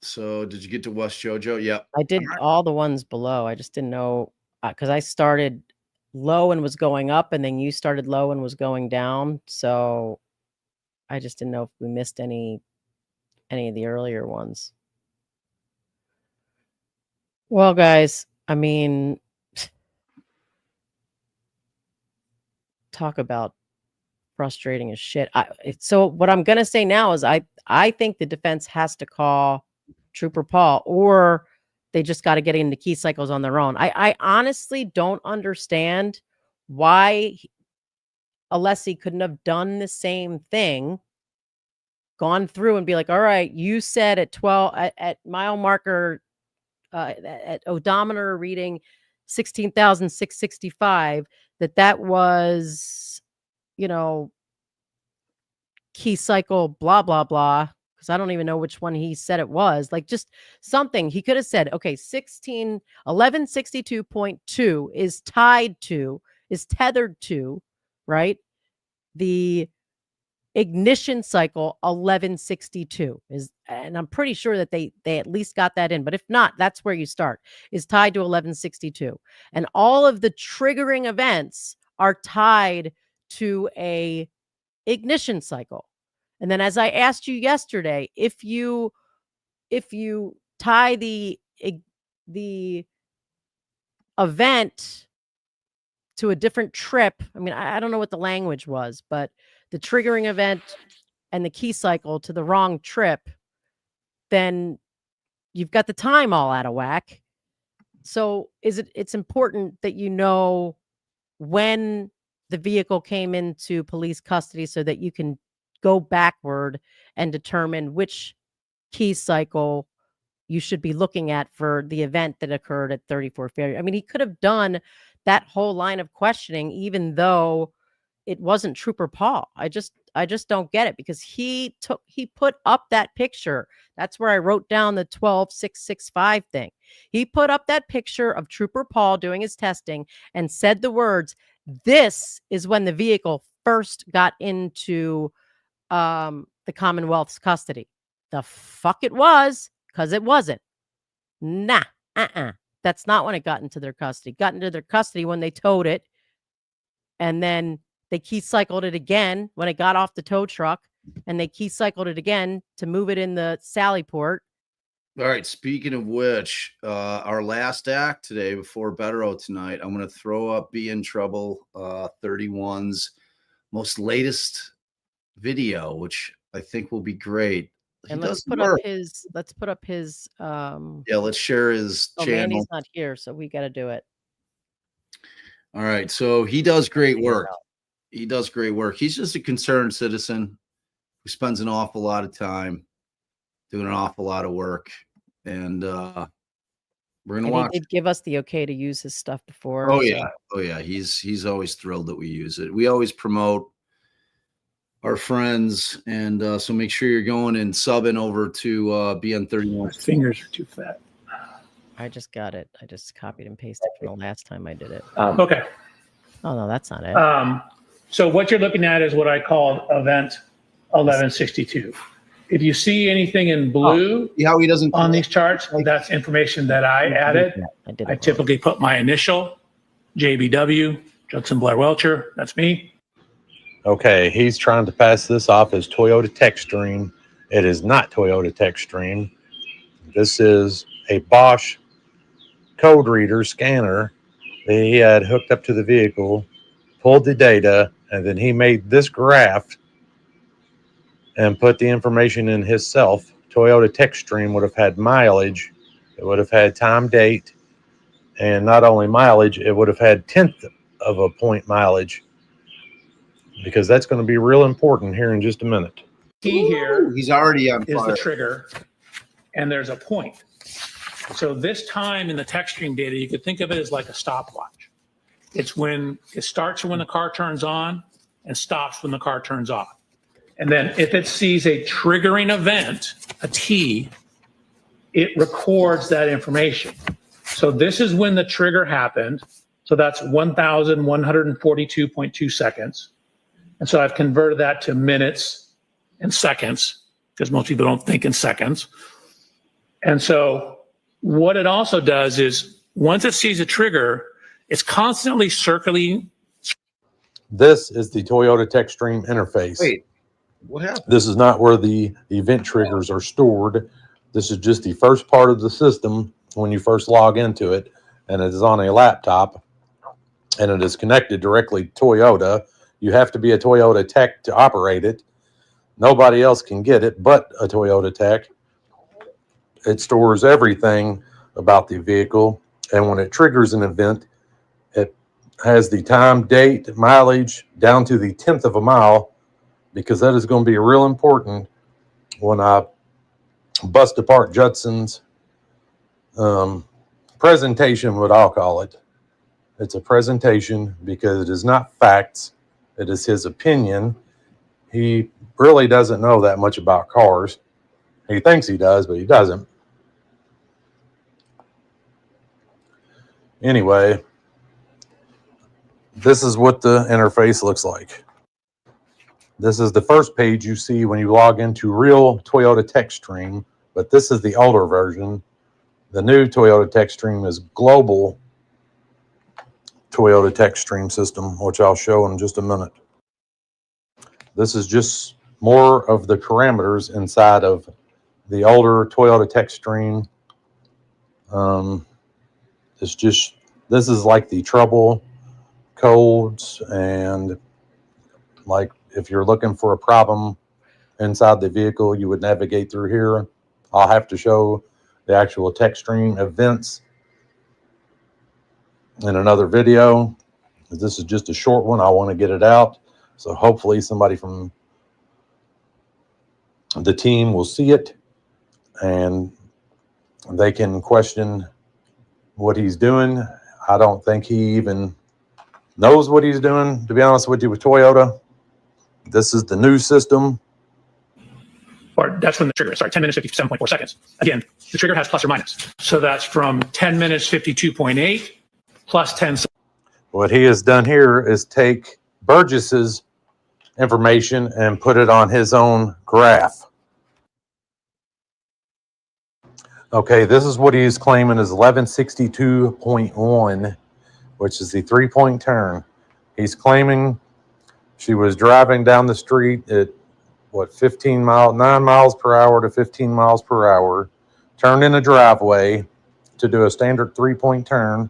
So did you get to West Jojo? Yep. I did all the ones below. I just didn't know because I started low and was going up, and then you started low and was going down. So I just didn't know if we missed any of the earlier ones. Well, guys, I mean, talk about frustrating as shit. So what I'm going to say now is I think the defense has to call Trooper Paul, or they just got to get into key cycles on their own. I honestly don't understand why Alessi couldn't have done the same thing, gone through and be like, all right, you said at 12 at mile marker at odometer reading 16,665 that was, you know, key cycle blah blah blah, because I don't even know which one he said it was. Like, just something he could have said. Okay, 1162.2 is tethered to, right, the ignition cycle 1162 is, and I'm pretty sure that they at least got that in, but if not, that's where you start, is tied to 1162, and all of the triggering events are tied to a ignition cycle. And then, as I asked you yesterday, if you tie the event to a different trip, I mean, I don't know what the language was, but the triggering event and the key cycle to the wrong trip, then you've got the time all out of whack. So it's important that you know when the vehicle came into police custody so that you can go backward and determine which key cycle you should be looking at for the event that occurred at 34 Fairview. I mean, he could have done that whole line of questioning, even though it wasn't Trooper Paul. I just don't get it, because he put up that picture. That's where I wrote down the 12665 thing. He put up that picture of Trooper Paul doing his testing and said the words, "This is when the vehicle first got into the Commonwealth's custody." The fuck it was, because it wasn't. Nah, that's not when it got into their custody. Got into their custody when they towed it, and then they key cycled it again when it got off the tow truck, and they key cycled it again to move it in the Sally port. All right. Speaking of which, our last act today before Bettero tonight, I'm going to throw up Be in Trouble 31's most latest video, which I think will be great. And let's put up his yeah, let's share his channel. Mandy's not here, so we got to do it. All right. So he does great work. He does great work. He's just a concerned citizen who spends an awful lot of time doing an awful lot of work. And we're going to watch. He did give us the okay to use his stuff before. Oh, yeah. Oh, yeah. He's always thrilled that we use it. We always promote our friends. And so make sure you're going and subbing over to BN31. My fingers are too fat. I just got it. I just copied and pasted from the last time I did it. Okay. Oh, no, that's not it. So what you're looking at is what I call event 1162. If you see anything in blue how he doesn't on these charts, that's information that I added. I typically put my initial, JBW, Judson Welcher, that's me. Okay, he's trying to pass this off as Toyota TechStream. It is not Toyota TechStream. This is a Bosch code reader scanner that he had hooked up to the vehicle, pulled the data, and then he made this graph and put the information in himself. Toyota TechStream would have had mileage, it would have had time, date, and not only mileage, it would have had 1/10 of a point mileage, because that's going to be real important here in just a minute. Key here he's already on is fire. the trigger, and there's a point. So this time in the TechStream data, you could think of it as like a stopwatch. It's when it starts when the car turns on and stops when the car turns off. And then if it sees a triggering event, a T, it records that information. So this is when the trigger happened. So that's 1,142.2 seconds. And so I've converted that to minutes and seconds, because most people don't think in seconds. And so what it also does is once it sees a trigger, it's constantly circling. This is the Toyota TechStream interface. Wait, what happened? This is not where the event triggers are stored. This is just the first part of the system when you first log into it, and it is on a laptop, and it is connected directly to Toyota. You have to be a Toyota tech to operate it. Nobody else can get it but a Toyota tech. It stores everything about the vehicle, and when it triggers an event, it has the time, date, mileage down to the 1/10 of a mile, because that is going to be real important when I bust apart Judson's presentation, what I'll call it. It's a presentation because it is not facts. It is his opinion. He really doesn't know that much about cars. He thinks he does, but he doesn't. Anyway, this is what the interface looks like. This is the first page you see when you log into real Toyota TechStream, but this is the older version. The new Toyota TechStream is global Toyota TechStream system, which I'll show in just a minute. This is just more of the parameters inside of the older Toyota TechStream. This is like the trouble codes, and like if you're looking for a problem inside the vehicle, you would navigate through here. I'll have to show the actual TechStream events in another video. This is just a short one. I want to get it out. So hopefully somebody from the team will see it and they can question what he's doing. I don't think he even knows what he's doing, to be honest with you, with Toyota. This is the new system. Or that's when the trigger is. Sorry, 10 minutes, 57.4 seconds. Again, the trigger has plus or minus. So that's from 10 minutes, 52.8 plus 10. What he has done here is take Burgess's information and put it on his own graph. Okay, this is what he's claiming is 1162.1, which is the 3-point turn. He's claiming she was driving down the street at 9 miles per hour to 15 miles per hour, turned in a driveway to do a standard 3-point turn.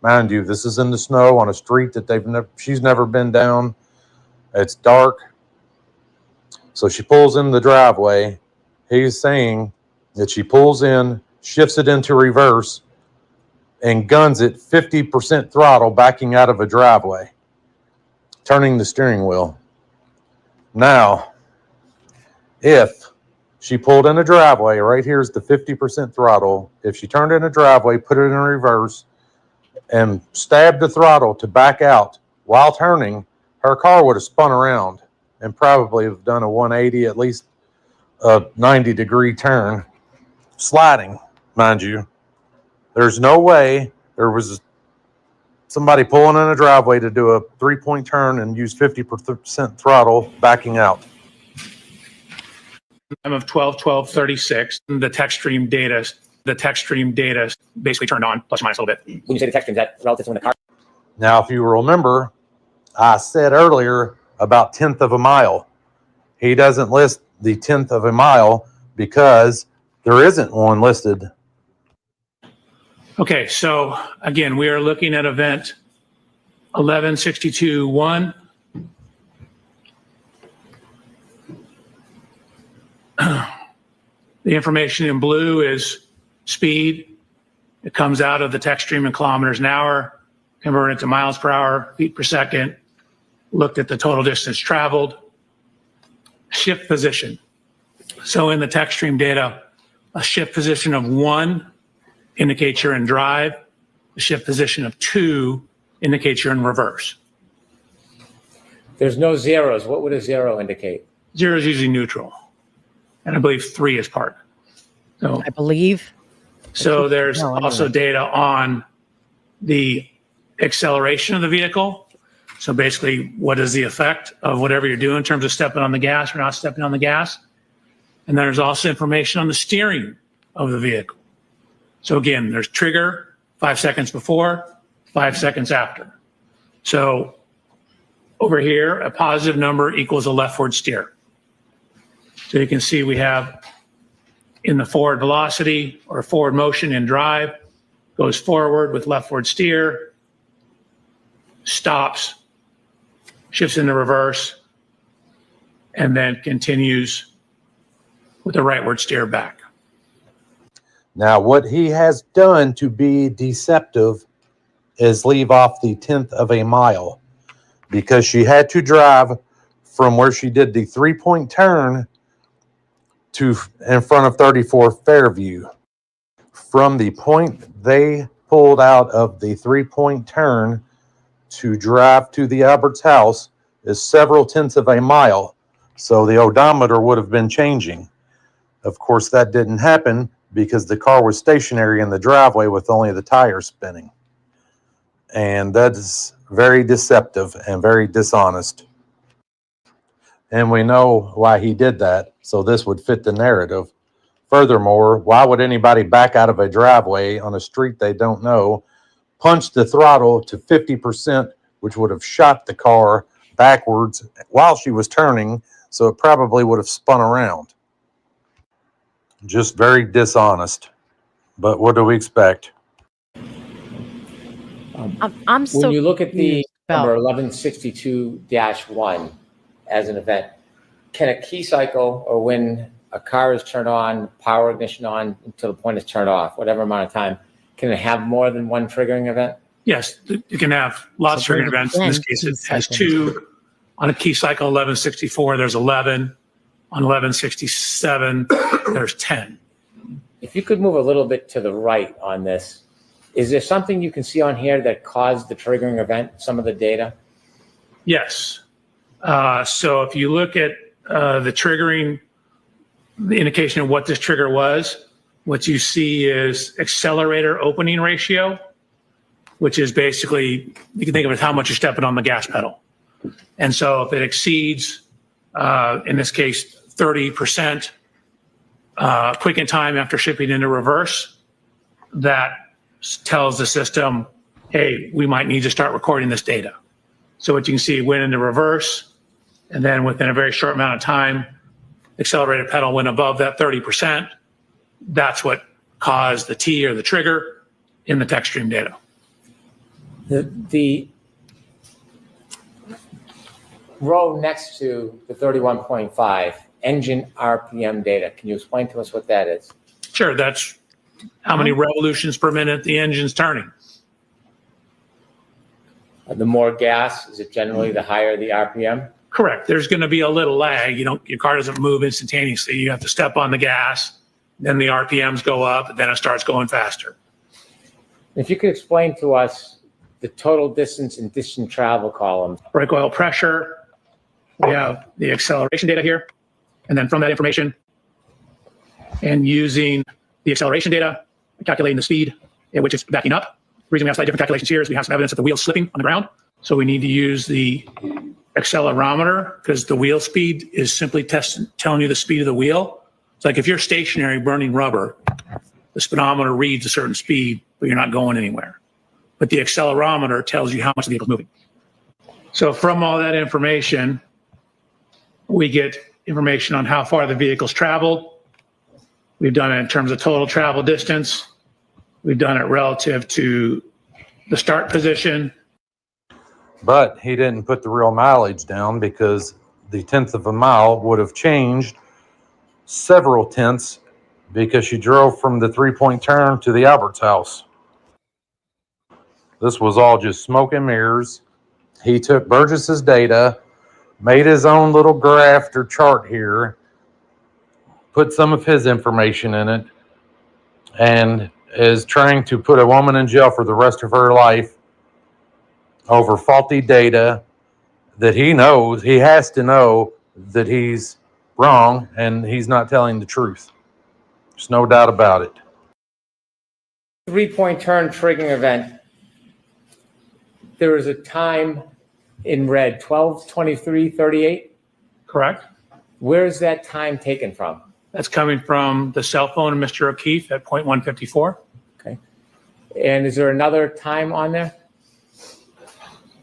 Mind you, this is in the snow on a street that she's never been down. It's dark. So she pulls in the driveway. He's saying that she pulls in, shifts it into reverse, and guns it 50% throttle backing out of a driveway, turning the steering wheel. Now, if she pulled in a driveway, right here's the 50% throttle. If she turned in a driveway, put it in reverse, and stabbed the throttle to back out while turning, her car would have spun around and probably have done a 180, at least a 90-degree turn, sliding, mind you. There's no way there was somebody pulling in a driveway to do a 3-point turn and use 50% throttle backing out. Time of 12/12/36, the text stream data basically turned on, plus or minus a little bit. When you say the text stream, is that relative to when the car? Now, if you remember, I said earlier about 1/10 of a mile. He doesn't list the 1/10 of a mile because there isn't one listed. Okay, so again, we are looking at event 1162-1. The information in blue is speed. It comes out of the text stream in kilometers an hour, converted to miles per hour, feet per second, looked at the total distance traveled, shift position. So in the text stream data, a shift position of 1 indicates you're in drive. A shift position of 2 indicates you're in reverse. There's no zeros. What would a zero indicate? 0 is usually neutral. And I believe 3 is park. So I believe. So there's also data on the acceleration of the vehicle. So basically, what is the effect of whatever you're doing in terms of stepping on the gas or not stepping on the gas? And there's also information on the steering of the vehicle. So again, there's trigger 5 seconds before, 5 seconds after. So over here, a positive number equals a leftward steer. So you can see we have in the forward velocity or forward motion in drive, goes forward with leftward steer, stops, shifts into reverse, and then continues with the rightward steer back. Now, what he has done to be deceptive is leave off the 1/10 of a mile, because she had to drive from where she did the 3-point turn to in front of 34 Fairview. From the point they pulled out of the 3-point turn to drive to the Albert's house is several tenths of a mile. So the odometer would have been changing. Of course, that didn't happen because the car was stationary in the driveway with only the tires spinning. And that is very deceptive and very dishonest. And we know why he did that, so this would fit the narrative. Furthermore, why would anybody back out of a driveway on a street they don't know, punch the throttle to 50%, which would have shot the car backwards while she was turning, so it probably would have spun around. Just very dishonest. But what do we expect? I'm so when you look at the number about 1162-1 as an event, can a key cycle, or when a car is turned on, power ignition on until the point it's turned off, whatever amount of time, can it have more than one triggering event? Yes, you can have lots of triggering events. In this case, it has 2. On a key cycle 1164, there's 11. On 1167, there's 10. If you could move a little bit to the right on this, is there something you can see on here that caused the triggering event, some of the data? Yes. So if you look at the triggering, the indication of what this trigger was, what you see is accelerator opening ratio, which is basically, you can think of it as how much you're stepping on the gas pedal. And so if it exceeds, in this case, 30% quicken time after shipping into reverse, that tells the system, hey, we might need to start recording this data. So what you can see, it went into reverse, and then within a very short amount of time, accelerated pedal went above that 30%. That's what caused the T or the trigger in the text stream data. The row next to the 31.5, engine RPM data, can you explain to us what that is? Sure, that's how many revolutions per minute the engine's turning. The more gas, is it generally the higher the RPM? Correct. There's going to be a little lag. Your car doesn't move instantaneously. You have to step on the gas, then the RPMs go up, then it starts going faster. If you could explain to us the total distance and distance travel column. Brake oil pressure, We have the acceleration data here. And then from that information and using the acceleration data, calculating the speed at which it's backing up. The reason we have slightly different calculations here is we have some evidence of the wheel slipping on the ground. So we need to use the accelerometer because the wheel speed is simply telling you the speed of the wheel. It's like if you're stationary burning rubber, the speedometer reads a certain speed, but you're not going anywhere. But the accelerometer tells you how much the vehicle's moving. So from all that information, we get information on how far the vehicle's traveled. We've done it in terms of total travel distance. We've done it relative to the start position. But he didn't put the real mileage down because the 1/10 of a mile would have changed several tenths because she drove from the 3-point turn to the Albert's house. This was all just smoke and mirrors. He took Burgess's data, made his own little graph or chart here, put some of his information in it, and is trying to put a woman in jail for the rest of her life over faulty data that he knows, he has to know that he's wrong and he's not telling the truth. There's no doubt about it. 3-point turn triggering event. There is a time in red, 12:23:38. Correct. Where is that time taken from? That's coming from the cell phone of Mr. O'Keefe at 0.154. Okay. And is there another time on there?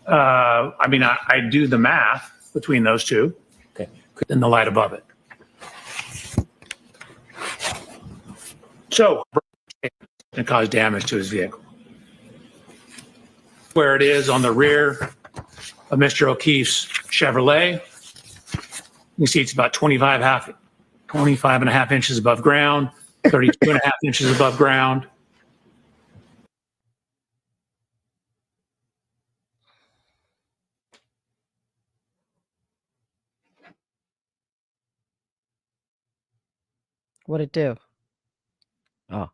I mean, I do the math between those two. Okay. In the light above it. So, it caused damage to his vehicle. Where it is on the rear of Mr. O'Keefe's Chevrolet, you see it's about 25.5 inches above ground, 32.5 inches above ground. What'd it do? Oh.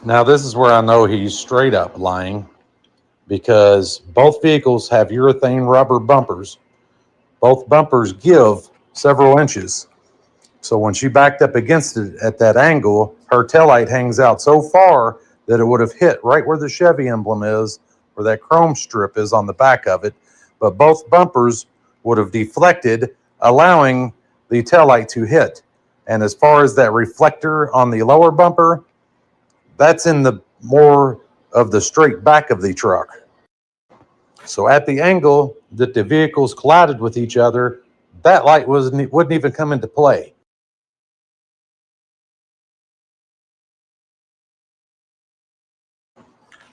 Now, this is where I know he's straight up lying because both vehicles have urethane rubber bumpers. Both bumpers give several inches. So when she backed up against it at that angle, her taillight hangs out so far that it would have hit right where the Chevy emblem is, where that chrome strip is on the back of it. But both bumpers would have deflected, allowing the taillight to hit. And as far as that reflector on the lower bumper, that's in the more of the straight back of the truck. So at the angle that the vehicles collided with each other, that light wouldn't even come into play.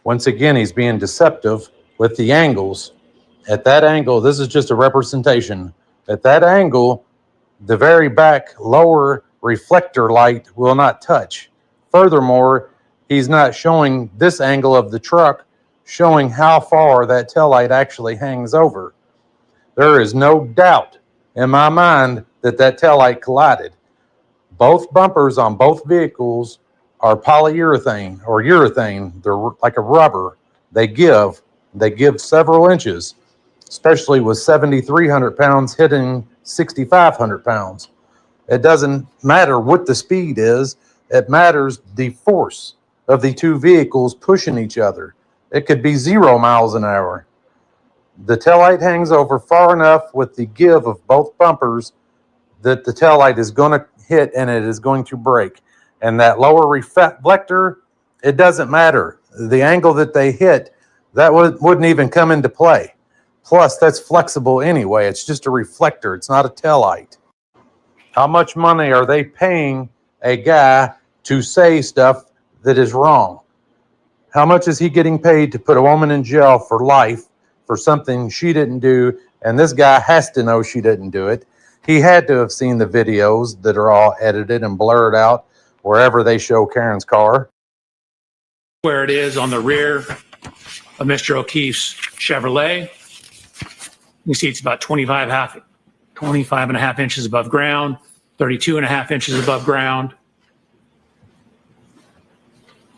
Once again, he's being deceptive with the angles. At that angle, this is just a representation. At that angle, the very back lower reflector light will not touch. Furthermore, he's not showing this angle of the truck, showing how far that taillight actually hangs over. There is no doubt in my mind that that taillight collided. Both bumpers on both vehicles are polyurethane or urethane. They're like a rubber. They give several inches, especially with 7,300 pounds hitting 6,500 pounds. It doesn't matter what the speed is. It matters the force of the two vehicles pushing each other. It could be 0 miles an hour. The taillight hangs over far enough with the give of both bumpers that the taillight is going to hit and it is going to break. And that lower reflector, it doesn't matter. The angle that they hit, that wouldn't even come into play. Plus, that's flexible anyway. It's just a reflector. It's not a taillight. How much money are they paying a guy to say stuff that is wrong? How much is he getting paid to put a woman in jail for life for something she didn't do, and this guy has to know she didn't do it? He had to have seen the videos that are all edited and blurred out wherever they show Karen's car. Where it is on the rear of Mr. O'Keefe's Chevrolet, you see it's about 25.5 inches above ground, 32.5 inches above ground.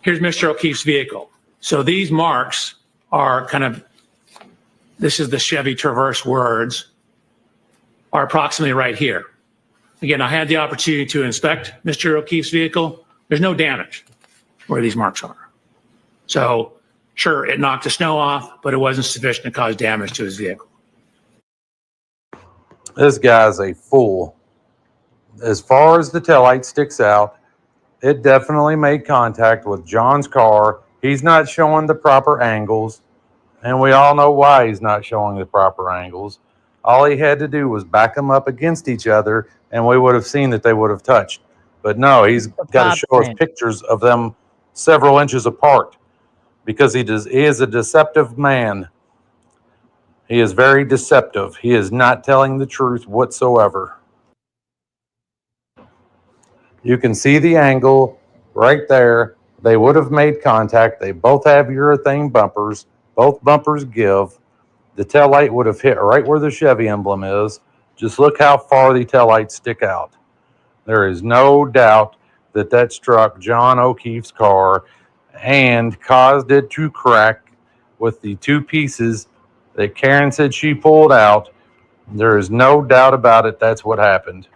here's Mr. O'Keefe's vehicle. So these marks are this is the Chevy Traverse words, are approximately right here. Again, I had the opportunity to inspect Mr. O'Keefe's vehicle. There's no damage where these marks are. So sure, it knocked the snow off, but it wasn't sufficient to cause damage to his vehicle. This guy's a fool. As far as the taillight sticks out, it definitely made contact with John's car. He's not showing the proper angles, and we all know why he's not showing the proper angles. All he had to do was back them up against each other, and we would have seen that they would have touched. But no, he's got to show us pictures of them several inches apart because he is a deceptive man. He is very deceptive. He is not telling the truth whatsoever. You can see the angle right there. They would have made contact. They both have urethane bumpers. Both bumpers give. The taillight would have hit right where the Chevy emblem is. Just look how far the taillights stick out. There is no doubt that that struck John O'Keefe's car and caused it to crack with the two pieces that Karen said she pulled out. There is no doubt about it. That's what happened.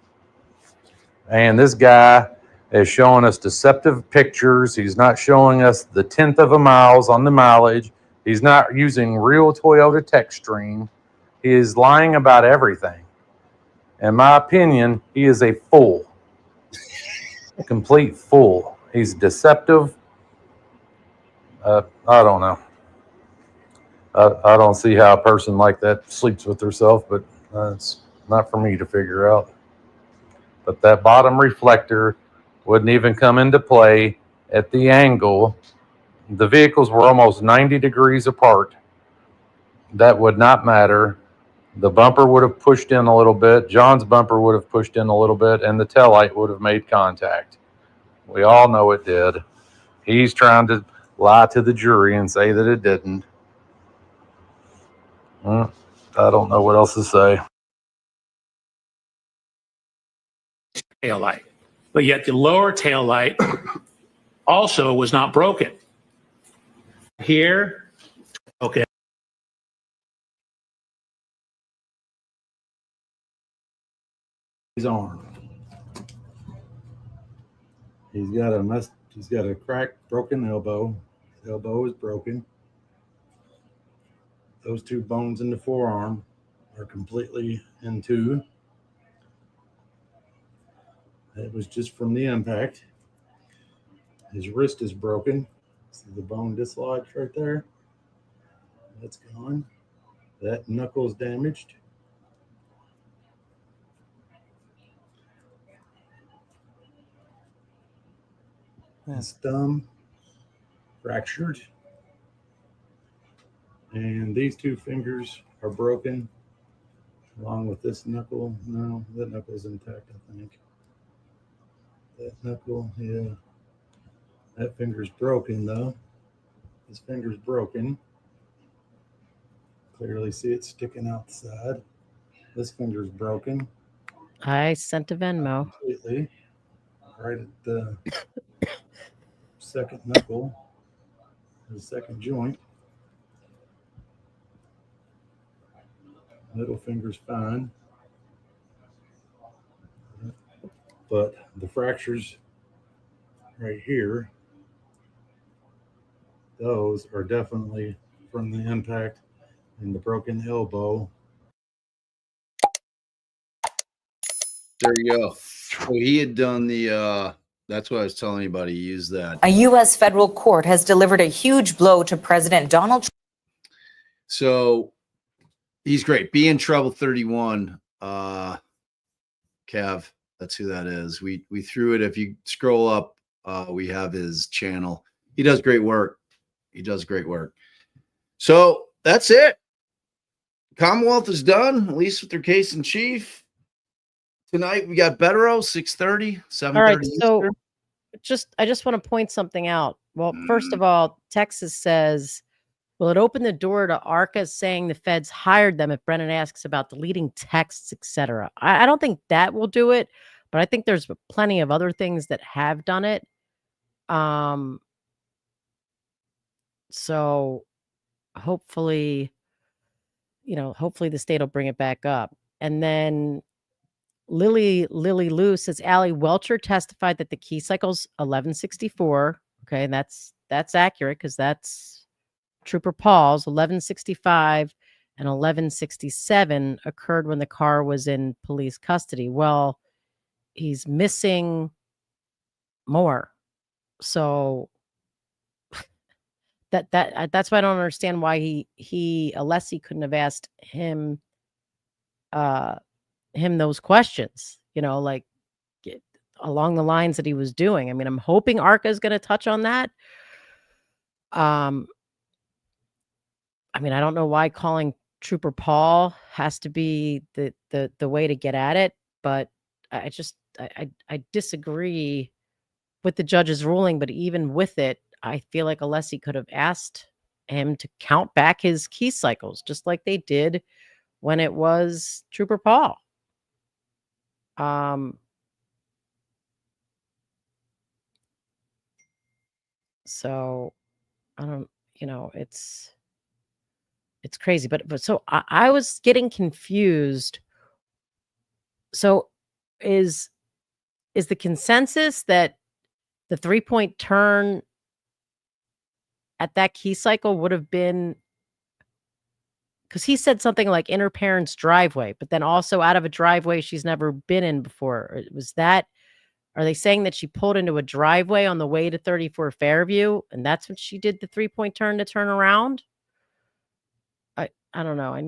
And this guy is showing us deceptive pictures. He's not showing us the 1/10 of a miles on the mileage. He's not using real Toyota tech stream. He is lying about everything. In my opinion, he is a fool. A complete fool. He's deceptive. I don't know. I don't see how a person like that sleeps with herself, but it's not for me to figure out. But that bottom reflector wouldn't even come into play at the angle. The vehicles were almost 90 degrees apart. That would not matter. The bumper would have pushed in a little bit. John's bumper would have pushed in a little bit, and the taillight would have made contact. We all know it did. He's trying to lie to the jury and say that it didn't. I don't know what else to say. Tail light, but yet the lower tail light also was not broken. Here, okay. His arm. He's got a cracked, broken elbow. His elbow is broken. Those two bones in the forearm are completely in two. It was just from the impact. His wrist is broken. See the bone dislodged right there? That's gone. That knuckle's damaged. His thumb fractured. And these two fingers are broken, along with this knuckle. No, that knuckle's intact, I think. That knuckle, yeah. That finger's broken, though. His finger's broken. Clearly see it sticking out the side. This finger's broken. I sent a Venmo. Completely. Right at the second knuckle, the second joint. Middle finger's fine. But the fractures right here, those are definitely from the impact and the broken elbow. There you go. So he had done the, that's what I was telling anybody, use that. A U.S. federal court has delivered a huge blow to President Donald Trump. So he's great. Be in Trouble 31. Cav, that's who that is. We threw it. If you scroll up, we have his channel. He does great work. He does great work. So that's it. Commonwealth is done, at least with their case in chief. Tonight we got Betero, 6:30, 7:30. All right, so I just want to point something out. Well, first of all, Texas says, will it open the door to ARCA saying the feds hired them if Brennan asks about deleting texts, etc.? I don't think that will do it, but I think there's plenty of other things that have done it. So hopefully, hopefully the state will bring it back up. And then Lily Lou says Allie Welcher testified that the key cycle's 1164. Okay, and that's accurate because that's Trooper Paul's 1165 and 1167 occurred when the car was in police custody. Well, he's missing more. So that's why I don't understand why Alessi couldn't have asked him those questions, like along the lines that he was doing. I mean, I'm hoping ARCA is going to touch on that. I mean, I don't know why calling Trooper Paul has to be the way to get at it, but I disagree with the judge's ruling. But even with it, I feel like Alessi could have asked him to count back his key cycles, just like they did when it was Trooper Paul. So I don't, it's crazy, but so I was getting confused. So is the consensus that the 3-point turn at that key cycle would have been, because he said something like in her parents' driveway, but then also out of a driveway she's never been in before. Was that, are they saying that she pulled into a driveway on the way to 34 Fairview and that's when she did the 3-point turn to turn around? I don't know. I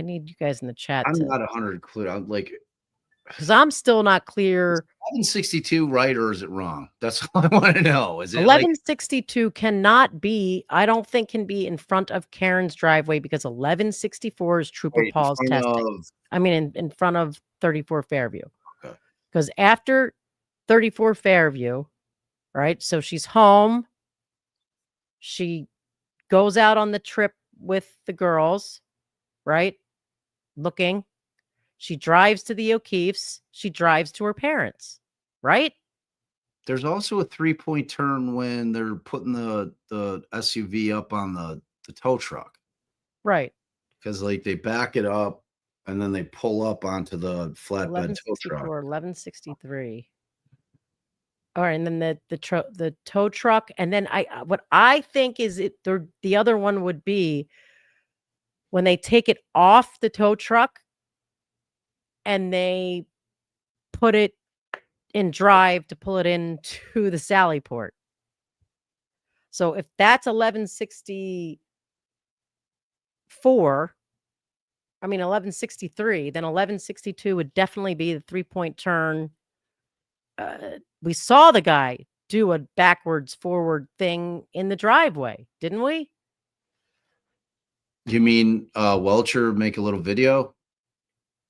need you guys in the chat. I'm not 100 clear. I'm like, because I'm still not clear. 1162 right, or is it wrong? That's all I want to know. Is it 1162 cannot be, I don't think can be in front of Karen's driveway because 1164 is Trooper Paul's testing. In front of 34 Fairview. Okay. Because after 34 Fairview, right? So she's home. She goes out on the trip with the girls, right? Looking. She drives to the O'Keefe's. She drives to her parents, right? There's also a 3-point turn when they're putting the SUV up on the tow truck. Right. Because like they back it up and then they pull up onto the flatbed tow truck. 1163. All right, and then the tow truck, and then what I think is the other one would be when they take it off the tow truck and they put it in drive to pull it into the Sally Port. So if that's 1163, then 1162 would definitely be the 3-point turn. We saw the guy do a backwards forward thing in the driveway, didn't we? You mean Welcher make a little video?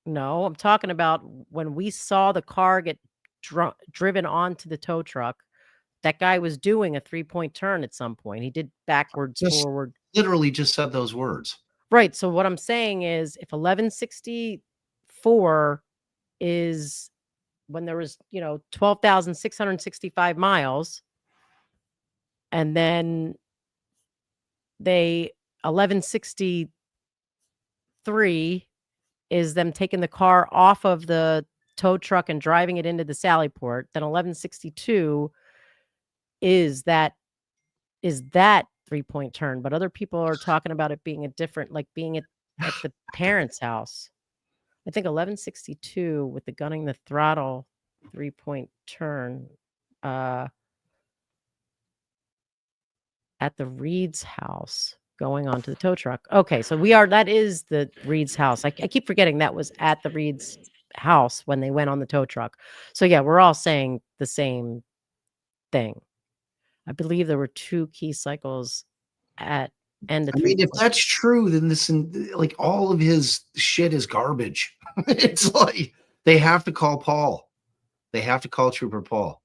No, I'm talking about when we saw the car get driven onto the tow truck. That guy was doing a 3-point turn at some point. He did backwards forward. Literally just said those words. Right. So what I'm saying is if 1164 is when there was, 12,665 miles, and then 1163 is them taking the car off of the tow truck and driving it into the Sally Port, then 1162 is that 3-point turn. But other people are talking about it being a different, like being at the parents' house. I think 1162 with the gunning the throttle 3-point turn at the Reed's house going onto the tow truck. Okay, so that is the Reed's house. I keep forgetting that was at the Reed's house when they went on the tow truck. So yeah, we're all saying the same thing. I believe there were 2 key cycles at end of if that's true, then like all of his shit is garbage. It's like they have to call Paul. They have to call Trooper Paul.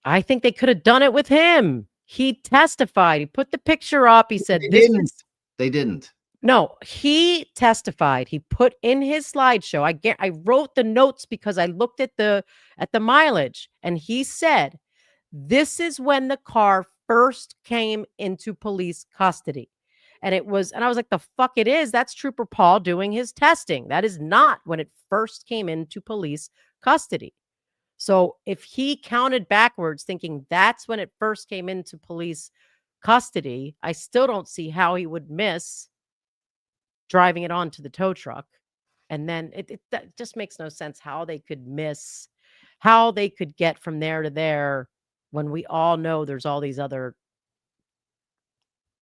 I think they could have done it with him. He testified. He put the picture up. He said, They didn't. No, he testified. He put in his slideshow. I wrote the notes because I looked at the mileage, and he said, this is when the car first came into police custody. And I was like, the fuck it is. That's Trooper Paul doing his testing. That is not when it first came into police custody. So if he counted backwards thinking that's when it first came into police custody, I still don't see how he would miss driving it onto the tow truck. And then that just makes no sense how they could miss, how they could get from there to there when we all know there's all these other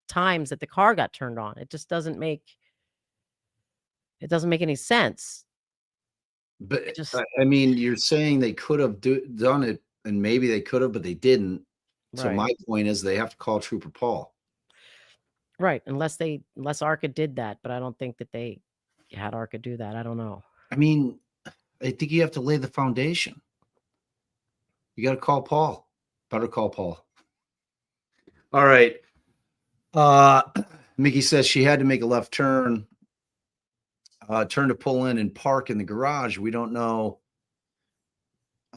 times that the car got turned on. It just doesn't make any sense. But I mean, you're saying they could have done it, and maybe they could have, but they didn't. So Right. my point is they have to call Trooper Paul. Right. Unless ARCA did that, but I don't think that they had ARCA do that. I don't know. I mean, I think you have to lay the foundation. You got to call Paul. Better call Paul. All right. Mickey says she had to make a left turn. Turn to pull in and park in the garage. We don't know.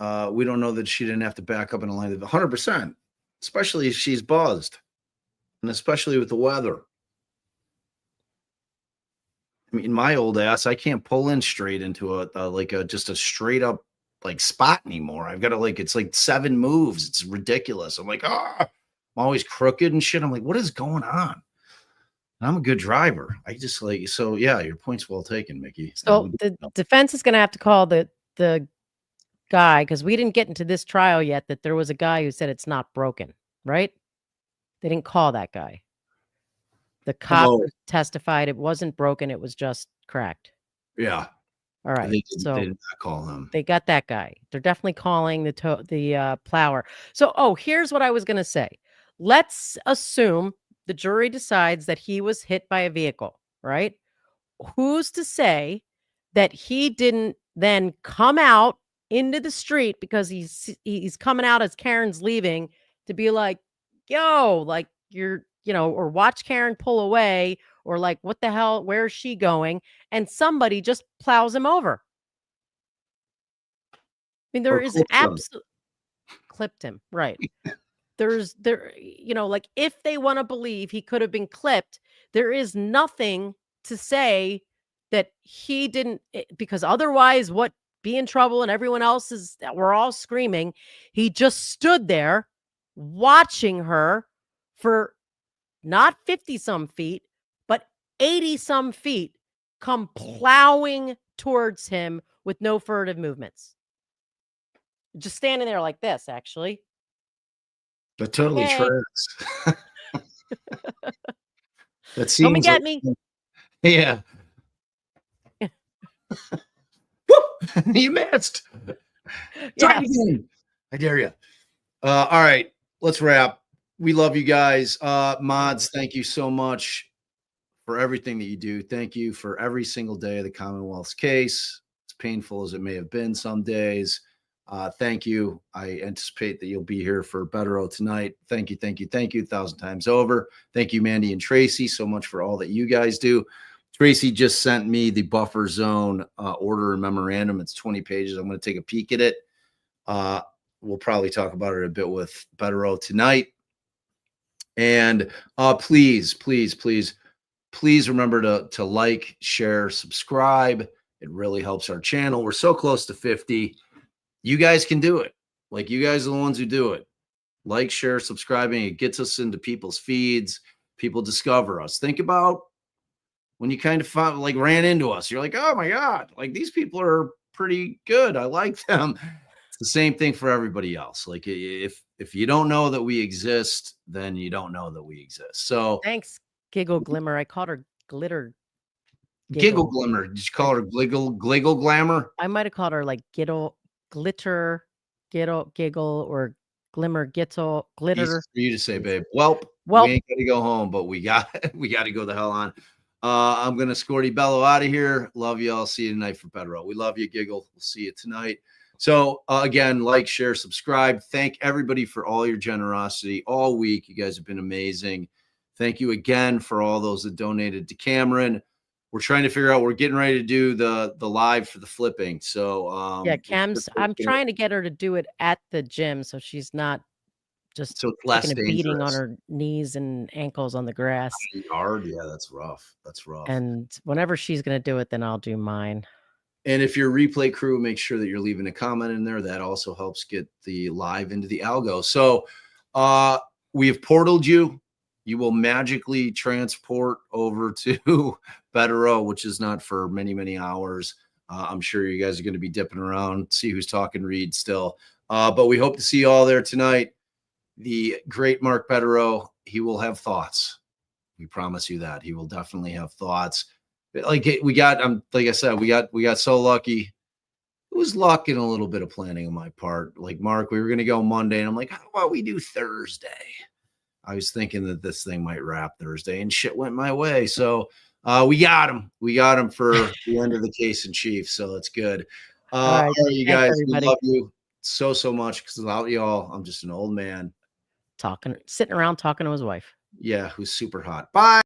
We don't know that she didn't have to back up in a line of 100%, especially if she's buzzed, and especially with the weather. I mean, my old ass, I can't pull in straight into just a straight up like spot anymore. I've got to it's like 7 moves. It's ridiculous. I'm like, I'm always crooked and shit. I'm like, what is going on? I'm a good driver. I just so yeah, your point's well taken, Mickey. So the defense is going to have to call the guy, because we didn't get into this trial yet, that there was a guy who said it's not broken, right? They didn't call that guy. The cop testified it wasn't broken. It was just cracked. Yeah. All right. They So did not call him. they got that guy. They're definitely calling the plower. So, here's what I was going to say. Let's assume the jury decides that he was hit by a vehicle, right? Who's to say that he didn't then come out into the street, because he's coming out as Karen's leaving, to be like, yo, like you're, or watch Karen pull away, or like, what the hell, where is she going? And somebody just plows him over. I mean, there is absolutely clipped him, right? Like, if they want to believe he could have been clipped, there is nothing to say that he didn't, because otherwise what be in trouble and everyone else we're all screaming. He just stood there watching her for not 50 some feet, but 80 some feet come plowing towards him with no furtive movements. Just standing there like this, actually. But totally Hey. tracks. That seems Come and get me. Yeah. You missed. Try it again. I dare you. All right, let's wrap. We love you guys. Mods, thank you so much for everything that you do. Thank you for every single day of the Commonwealth's case. As painful as it may have been some days. Thank you. I anticipate that you'll be here for Better tonight. Thank you, thank you, thank you 1,000 times over. Thank you, Mandy and Tracy, so much for all that you guys do. Tracy just sent me the buffer zone order and memorandum. It's 20 pages. I'm going to take a peek at it. We'll probably talk about it a bit with Better tonight. And please remember to like, share, subscribe. It really helps our channel. We're so close to 50. You guys can do it. Like, you guys are the ones who do it. Like, share, subscribing. It gets us into people's feeds. People discover us. Think about when you kind of ran into us. You're like, oh my God, like, these people are pretty good. I like them. It's the same thing for everybody else. Like, if you don't know that we exist, then you don't know that we exist. So thanks, Giggle Glimmer. I called her Glitter Giggle Glimmer. Did you call her Gliggle Glamour? I might have called her like Glitter, Giggle, or Glimmer, Gittle, Glitter. Easy for you to say, babe. Well, we ain't gonna go home, but we got to go the hell on. I'm gonna Scorty Bello out of here. Love you all. See you tonight for Better. We love you, Giggle. We'll see you tonight. So again, like, share, subscribe. Thank everybody for all your generosity all week. You guys have been amazing. Thank you again for all those that donated to Cameron. We're trying to figure out, we're getting ready to do the live for the flipping. So yeah, Cam's, I'm trying to get her to do it at the gym so she's not just So it's less taking a beating on dangerous. her knees and ankles on the grass. Hard, yeah, that's rough. That's rough. And whenever she's going to do it, then I'll do mine. And if you're a replay crew, make sure that you're leaving a comment in there. That also helps get the live into the algo. So we have portaled you. You will magically transport over to Betero, which is not for many, many hours. I'm sure you guys are going to be dipping around, see who's talking Reed still. But we hope to see you all there tonight. The great Mark Betero, he will have thoughts. We promise you that. He will definitely have thoughts. Like we got, like I said, we got so lucky. It was luck and a little bit of planning on my part. Like, Mark, we were going to go Monday, and I'm like, how about we do Thursday? I was thinking that this thing might wrap Thursday, and shit went my way. So we got him. We got him for the end of the case in chief. So that's good. All right, you guys, we love you so much, because without y'all, I'm just an old man sitting around talking to his wife. Yeah, who's super hot. Bye.